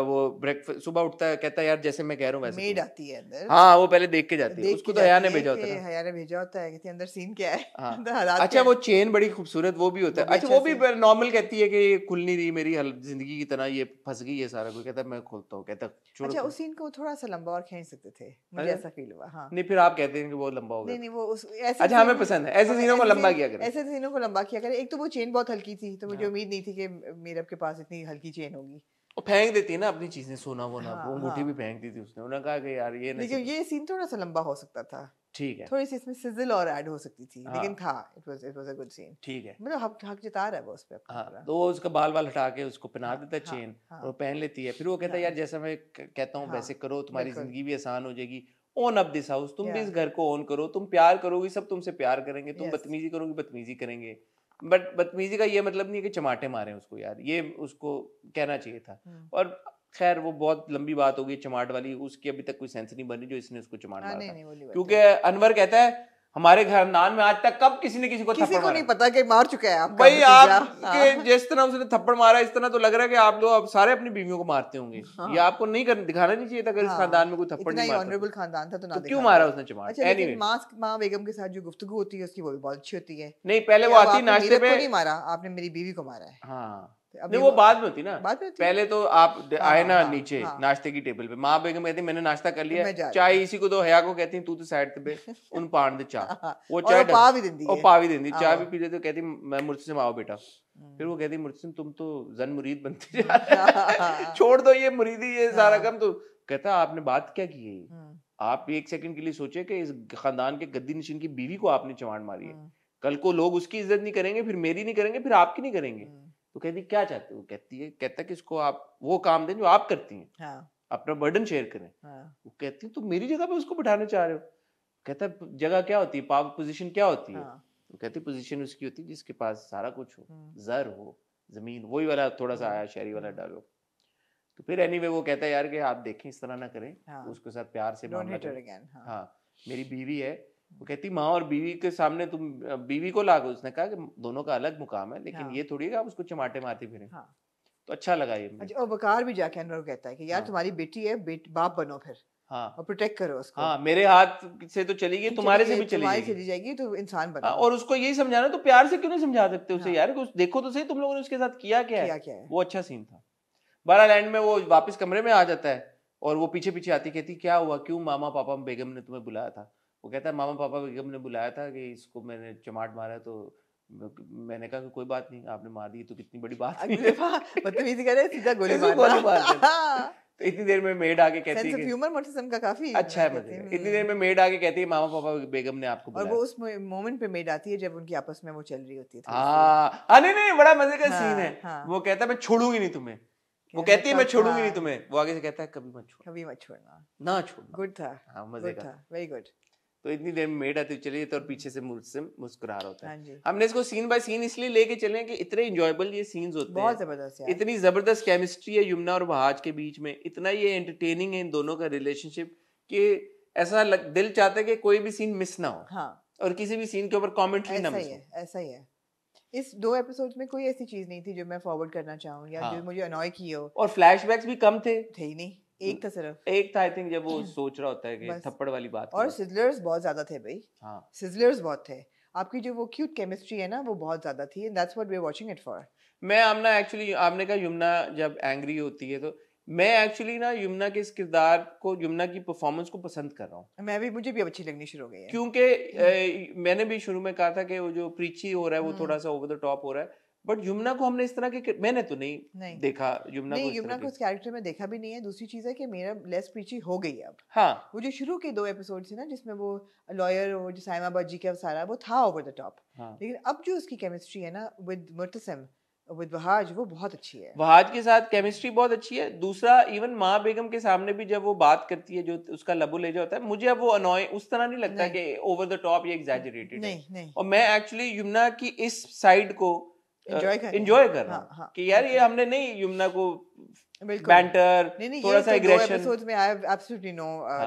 वो ब्रेकफास्ट सुबह उठता है, कहता है यार जैसे मैं कह रहा हूँ वैसे मेड करो। आती है अंदर, हाँ वो पहले देख के जाती है, देख उसको के तो हया ने जाती है भेजा होता कि है ना। हया ने भेजा होता है, कहती है अंदर सीन क्या है। हाँ तो हालात अच्छा क्या वो है। चेन बड़ी खूबसूरत वो भी होता है। वो भी अच्छा अच्छा वो भी से। नॉर्मल कहती है कि ये खुल नहीं रही मेरी जिंदगी की तरह, ये फंस गई है सारा कुछ। कहता है मैं खोलता हूँ, कहता छोड़ो अच्छा तुम। उस सीन को थोड़ा सा लंबा और खींच सकते थे, मुझे अरे ऐसा फील हुआ। हाँ नहीं फिर आप कहते हैं कि वो लंबा हो गया। नहीं नहीं, वो उस ऐसे अच्छा हमें सीन पसंद है ऐसे सीनों को लंबा किया करें। ऐसे सीनों को लंबा किया करे। एक तो वो चेन बहुत हल्की थी, तो मुझे हाँ। उम्मीद नहीं थी कि मीरब के पास इतनी हल्की चेन होगी। वो फेंक देती है ना अपनी चीजें, सोना वोना, हाँ वो अंगूठी भी हाँ, फेंक दी थी उसने। उन्होंने कहा कि यार ये लेकिन नहीं। ये सीन थोड़ा सा लंबा हो सकता था, ठीक है थोड़ी सी इसमें सिजल और ऐड हो सकती थी, हाँ लेकिन था it was a good scene. ठीक है। मतलब हक जता रहा है वो उस पे अपना हाँ पूरा। तो वो उसका बाल बाल हटा के उसको पहना हाँ देता है हाँ चेन, हाँ और वो पहन लेती है। फिर वो कहता है हाँ यार जैसा मैं कहता हूँ हाँ, वैसे करो, तुम्हारी बिल्कुल। जिंदगी भी आसान हो जाएगी। ओन अप दिस हाउस, तुम भी या इस घर को ओन करो, तुम प्यार करोगी सब तुमसे प्यार करेंगे, तुम यस, बदतमीजी करोगी बदतमीजी करेंगे। बट बदतमीजी का ये मतलब नहीं है कि चमाटे मारे उसको, यार ये उसको कहना चाहिए था। और खैर वो बहुत लंबी बात होगी चमाट वाली, उसकी अभी तक कोई सेंस नहीं बनी जो इसने उसको चमाट हाँ मारा नहीं था। नहीं वो नहीं क्योंकि बात है। अनवर कहता है हमारे खानदान में आज तक कब किसी ने किसी को किसी थप्पड़ को मारा। नहीं पता कि मार चुका है आपका भाई भतीजा। आपके जिस तरह उसने थप्पड़ मारा इस तरह तो लग रहा है कि आप लोग अब सारे अपनी बीवियों को मारते होंगे। हाँ ये आपको नहीं दिखाना नहीं चाहिए था। अगर इस खानदान में कोई थप्पड़ इतना नहीं ही मारता ऑनरेबल खानदान था तो ना तो क्यों दिखा मारा दिया। उसने चमाट। अच्छा लेकिन एनीवे माँ बेगम के साथ जो गुफ्तगू होती है उसकी वो भी बहुत अच्छी होती है नहीं पहले कि वो अब आती आपने नाश्ते मीरब पे। को नहीं मारा, आपने मेरी बीवी को मारा है। हाँ तो अब नहीं ये वो बाद में होती ना। बाद में होती है। पहले तो आप आए ना हाँ नीचे हाँ, नाश्ते की टेबल पे, माँ बेगम कहती मैंने नाश्ता कर तो लिया, मैं जा रही चाय हूँ। इसी को दो, हया को कहती तू तो साइड पे उन पान दे चाह। वो और चाय वो पा भी देती और है। पा भी देती, चाय भी आओ। पी लेते, कहती मैं मुर्सिम आओ बेटा। फिर वो हम्म, कहती मुर्सिम तुम तो जन मुरीद बनते जा रहे हैं। छोड़ दो ये मुरीदी ये सारा हाँ, काम। तो कहता आपने बात क्या की है ये? हम्म, आप एक सेकंड के लिए सोचे कि इस खानदान के गद्दी नशीन की बीवी को आपने चमाट मारी है। हम्म, कल को लोग उसकी इज्जत नहीं करेंगे, फिर मेरी नहीं करेंगे, फिर आपकी नहीं करेंगे। हम्म, तो कहती क्या चाहते हो? कहता कि इसको आप वो काम दें जो आप करती हैं, हाँ अपना बर्डन शेयर करें। हाँ वो कहती तुम मेरी जगह पे उसको बिठाना चाह रहे हो। कहता जगह क्या होती है, पावर पोजीशन क्या होती है? हाँ, वो कहती पोजीशन उसकी होती है जिसके पास सारा कुछ हो, हम्म, जर हो, जमीन, वही वाला थोड़ा सा आया शहरी वाला डायलॉग। तो फिर एनीवे वो कहता है यार कि आप देखें इस तरह ना करें, हाँ, उसके साथ प्यार से डोंट मामला हिट हर करें। अगेन। हाँ हाँ मेरी बीवी है। वो कहती माँ और बीवी के सामने तुम बीवी को लाओ। उसने कहा कि दोनों का अलग मुकाम है, लेकिन हाँ ये थोड़ी है कि आप उसको चमाटे मारते फिरें। हाँ। तो अच्छा लगा ये मुझे। अच्छा और वकार भी जाके अनवर को कहता है कि यार हाँ तुम्हारी बेटी है, बाप बनो फिर हाँ और प्रोटेक्ट करो उसको। हाँ मेरे हाथ से तो चली गई, तुम्हारे से भी चली तुम्हारी जाएगी। चली जाएगी तो इंसान हाँ, बनो। और उसको यही समझाना, तो प्यार से क्यों नहीं समझा सकते उसे हाँ, यार? देखो तो सही तुम लोगों ने उसके साथ किया क्या किया है। क्या है। वो अच्छा सीन था। बारह लैंड में वो वापस कमरे में आ जाता है और वो पीछे पीछे आती, कहती क्या हुआ, क्यों मामा पापा बेगम ने तुम्हें बुलाया था? वो कहता है मामा पापा बेगम ने बुलाया था कि इसको मैंने चमाट मारा, तो मैंने कहा कि कोई बात नहीं, आपने मार दी तो कितनी बड़ी बात नहीं अगले है। बदतमीजी करे सीधा गोली ऐसे गोली मार मारना। तो इतनी देर में मेड आके कहती सेंस है ऑफ कि ह्यूमर मुर्तसिम का काफी अच्छा है मजे का। इतनी देर में मेड आके कहती है मामा पापा बेगम ने आपको और बुलाया। वो उस मोमेंट पे मेड आती है जब उनकी आपस में वो चल रही होती है थोड़ी सी। हाँ नहीं नहीं बड़ा मजे का सीन हाँ है। हाँ, वो कहता है मैं छोड़ूंगी नहीं तुम्हें। वो कहता कहती है मैं कब छोड़ूंगी नहीं हाँ, तुम्हें, वो आगे से कहता है कभी मत छोड़, कभी मत छोड़ना। ना छोड़ना। गुड था, हाँ मजे गुड का। था, वेरी गुड। तो इतनी देर में मेड आती चली जाती है और पीछे से मुझसे मुस्कुरा रहा होता हाँ है। जी, हमने इसको सीन बाय सीन इसलिए लेके चले कि इतने इंजॉयबल ये सीन्स होते बहुत हैं, जबरदस्त यार। इतनी जबरदस्त केमिस्ट्री है युमना और वहाज के बीच में, इतना ये एंटरटेनिंग है इन दोनों का रिलेशनशिप कि ऐसा दिल चाहता है कि कोई भी सीन मिस ना हो हाँ और किसी भी सीन के ऊपर कमेंट्री ना ऐसा मिस ही हो। है, ऐसा ही है। इस 2 एपिसोड्स में कोई ऐसी चीज नहीं थी जो मैं फॉरवर्ड करना चाहूँ या हाँ। जो मुझे अनॉय की हो। और फ्लैशबैक्स भी कम थे, थे ही नहीं, एक था सिर्फ। एक था आई थिंक जब वो सोच रहा होता है कि बस। थप्पड़ वाली बात और की। सिजलर्स बहुत ज्यादा थे भाई, हाँ सिजलर्स बहुत थे। आपकी जो वो क्यूट केमिस्ट्री है ना वो बहुत ज्यादा थी, and that's what we are watching it for. मैं आमना एक्चुअली आपने कहा युमना जब एंग्री होती है, तो मैं एक्चुअली ना युमना के इस किरदार को, युमना की परफॉर्मेंस को पसंद कर रहा हूँ। मुझे भी अब अच्छी लगनी शुरू हो गई है। क्योंकि मैंने भी शुरू में कहा था कि वो जो प्रीची हो रहा है वो थोड़ा सा ओवर द टॉप हो रहा है, बट युमना को हमने इस तरह के मैंने तो नहीं देखा युमना को नहीं, इस युमना तरह को के। इस कैरेक्टर में देखा भी नहीं है। दूसरी चीज है कि मेरा लेस प्रीची हो गई है अब। हाँ वो जो शुरू के 2 एपिसोड थे ना जिसमें वो लॉयर वो जो साइमा बाजी का सारा वो था ओवर द टॉप, हाँ लेकिन अब जो उसकी केमिस्ट्री है ना विद मुर्तसिम विद वहाज वो बहुत अच्छी है। वहाज के साथ केमिस्ट्री बहुत अच्छी है। दूसरा इवन माँ बेगम के सामने भी जब वो बात करती है, जो उसका लबो ले होता है, मुझे अब वो अनॉय उस तरह नहीं लगता कि ओवर द टॉप या एग्जैजरेटेड है। नहीं और मैं एक्चुअली युमना की इस साइड को एंजॉय कर रहा हूँ कि यार ये हमने नहीं युमना को बिल्कुल बैंटर नहीं थोड़ा सा एग्रेशन एग्रेशन। एपिसोड्स में I have absolutely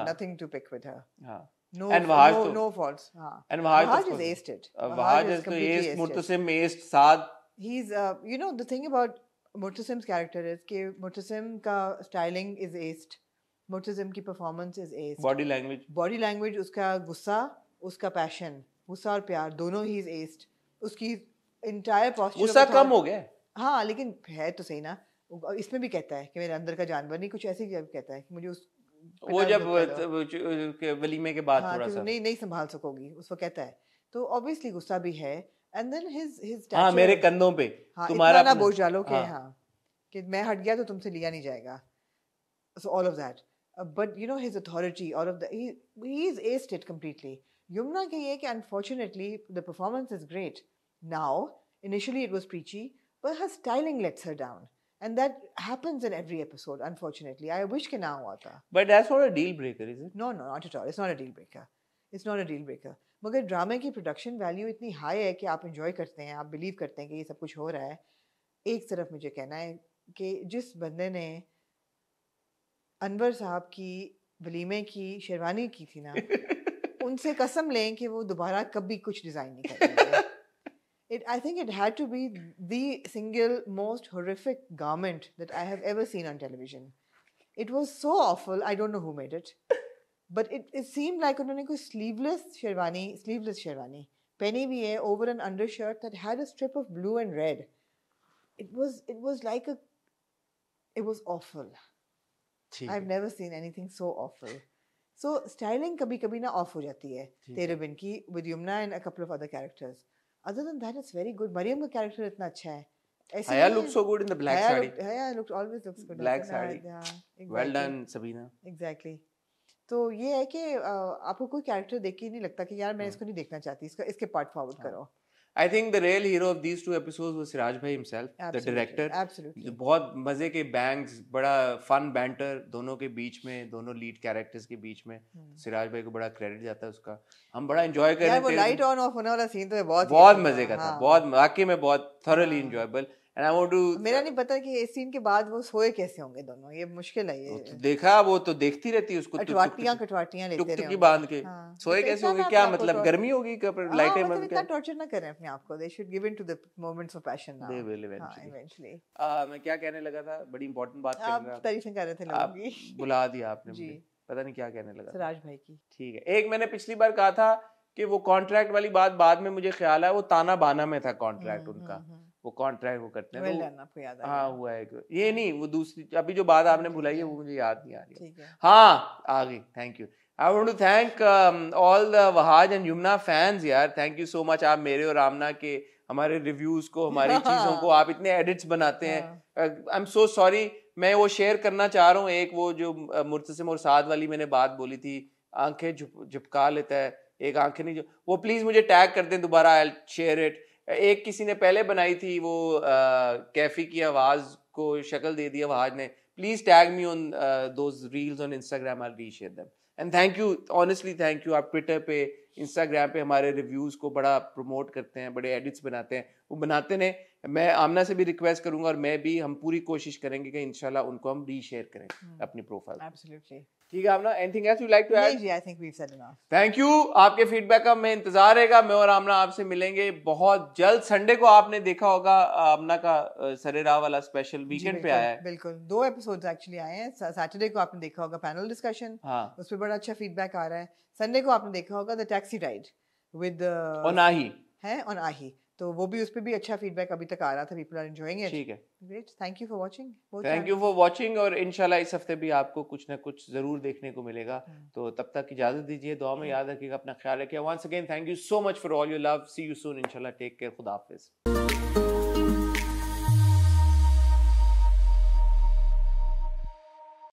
nothing to pick with her. हाँ नो And वहाज तो- नो फॉल्ट्स। हां and Wahaj Wahaj is aced it. Wahaj is तो aced Murtasim एस्ट Saad. He's you know the thing about Murtasim's character is कि Murtasim का styling is aced, Murtasim की performance is aced, body language उसका गुस्सा, उसका passion, गुस्सा और प्यार दोनों ही is aced, उसकी entire posture गुस्सा कम हो गया हाँ लेकिन है तो सही ना, इसमें भी कहता है कि मेरे अंदर का जानवर नहीं, कुछ ऐसे ही कहता है कि मुझे उस वो जब वलीमे के बाद थोड़ा सा नहीं संभाल सकोगी, उसको कहता है, तो obviously गुस्सा भी है, and then his हाँ मेरे कंधों पे तुम्हारा इतना ना बोझ डालो कि कि मैं हट गया तो तुमसे लिया नहीं जाएगा, so all of that, but you know his authority, all of the he's aced it completely. Yumna के ये कि unfortunately the performance is great. Now initially it was preachy, but her styling lets her down, and that happens in every episode. Unfortunately, I wish कि ना हुआ था. But that's not a deal breaker, is it? No, not at all. It's not a deal breaker. It's not a deal breaker. मगर ड्रामे की production value इतनी high है कि आप इंजॉय करते हैं, आप बिलीव करते हैं कि ये सब कुछ हो रहा है. एक तरफ मुझे कहना है कि जिस बंदे ने अनवर साहब की वलीमे की शेरवानी की थी ना उनसे कसम लें कि वो दोबारा कभी कुछ डिज़ाइन नहीं करेंगे. I think it had to be the single most horrific garment that I have ever seen on television. It was so awful. I don't know who made it. But it seemed like उन्होंने कोई sleeveless sherwani पहनी हुई है over an undershirt that had a strip of blue and red. It was like it was awful. I've never seen anything so awful. So styling कभी-कभी ना off हो जाती है तेरे बिन की with Yumna and a couple of other characters. Other than that, it's very good. Mariam का character इतना अच्छा है. Haya looks so good in the black sari. Haya always looks good. Black sari. Yeah, exactly. Well done, Sabina. Exactly. तो ये है कि आपको कोई कैरेक्टर देख के नहीं लगता कि यार मैं इसको नहीं देखना चाहती, इसके पार्ट फॉरवर्ड करो. I think the real hero of these 2 episodes was Siraj Bhai himself, the director. Absolutely. बहुत मजे के bangs, बड़ा fun banter दोनों के बीच में, दोनों lead characters के बीच में. सिराज भाई को बड़ा credit जाता है उसका. हम बड़ा enjoy कर रहे थे. यार वो light on off होने वाला scene तो बहुत मजे का था. बहुत वाकई में बहुत thoroughly enjoyable. And I want to मेरा नहीं पता कि इस सीन के बाद वो सोए कैसे होंगे दोनों, ये मुश्किल है ये. तो देखा वो तो देखती रहती है उसको कटवाटियां लेते रहे टुकटुकी बांध के. सोए कैसे होंगे, क्या मतलब गर्मी होगी क्या, लाइटें बंद कर. टॉर्चर ना करें अपने आप को. They should give in to the moments of passion now. They will eventually. मैं क्या कहने लगा था, बड़ी इंपॉर्टेंट बात कर रहा था. आप तारीफें कर रहे थे लोगों की. बुला दिया आपने मुझे, पता नहीं क्या कहने लगा. सिराज भाई की. ठीक है. एक मैंने पिछली बार कहा था कि वो कॉन्ट्रैक्ट वाली बात बाद में मुझे ख्याल है वो ताना बाना में था कॉन्ट्रैक्ट उनका. वो कॉन्ट्रैक्ट वो करते हैं. आपको याद आ हाँ हुआ है. ये नहीं, वो दूसरी अभी जो बात आपने बुलाई है वो मुझे याद नहीं आ रही. हाँ आ गई. Thank you. I want to thank all the Wahaj and Yumna fans यार. Thank you so much. आप मेरे और आमना के हमारे रिव्यूज को, हमारी चीजों को आप इतने एडिट्स बनाते हैं. I am so sorry. मैं वो शेयर करना चाह रहा हूँ. एक वो जो मुर्तसिम और साद वाली मैंने बात बोली थी, आंखें झुपका लेता है, एक आंखें नहीं, जो वो प्लीज मुझे टैग कर दें दोबारा. I will share it. एक किसी ने पहले बनाई थी वो कैफी की आवाज को शक्ल दे दिया वहाज ने. Please tag me on those reels on Instagram. I will reshare them. And thank you, honestly thank you. आप ट्विटर पे, इंस्टाग्राम पे हमारे रिव्यूज को बड़ा प्रमोट करते हैं, बड़े एडिट्स बनाते हैं. वो बनाते ने. मैं आमना से भी रिक्वेस्ट करूंगा और मैं भी, हम पूरी कोशिश करेंगे कि इंशाल्लाह उनको हम रीशेयर करें अपनी प्रोफाइल. एब्सोल्युटली. ठीक है Aamna, anything else you like to add? नहीं जी, I think we have said enough. Thank you. आपके फीडबैक का मैं इंतजार रहेगा. मैं और आमना आपसे मिलेंगे बहुत जल्द. संडे को आपने देखा होगा आमना का सरेराह वाला स्पेशल वीकेंड पे आया है. बिल्कुल 2 एपिसोड्स एक्चुअली आए हैं. सैटरडे को आपने देखा होगा पैनल डिस्कशन. हाँ, उस पे बड़ा अच्छा फीडबैक आ रहा है. संडे को आपने देखा होगा the taxi ride with on आही है, ऑन आही. तो वो भी, उस पे भी अच्छा फीडबैक अभी तक आ रहा था. People are enjoying it. ठीक है. Great. Thank you for watching. Thank you for watching. और इंशाल्लाह इस हफ्ते भी आपको कुछ ना कुछ जरूर देखने को मिलेगा. तो तब तक इजाजत दीजिए. दुआ में याद रखिएगा, अपना ख्याल रखिए. Once again thank you so much for all your love. See you soon इंशाल्लाह. Take care. खुदा हाफिज.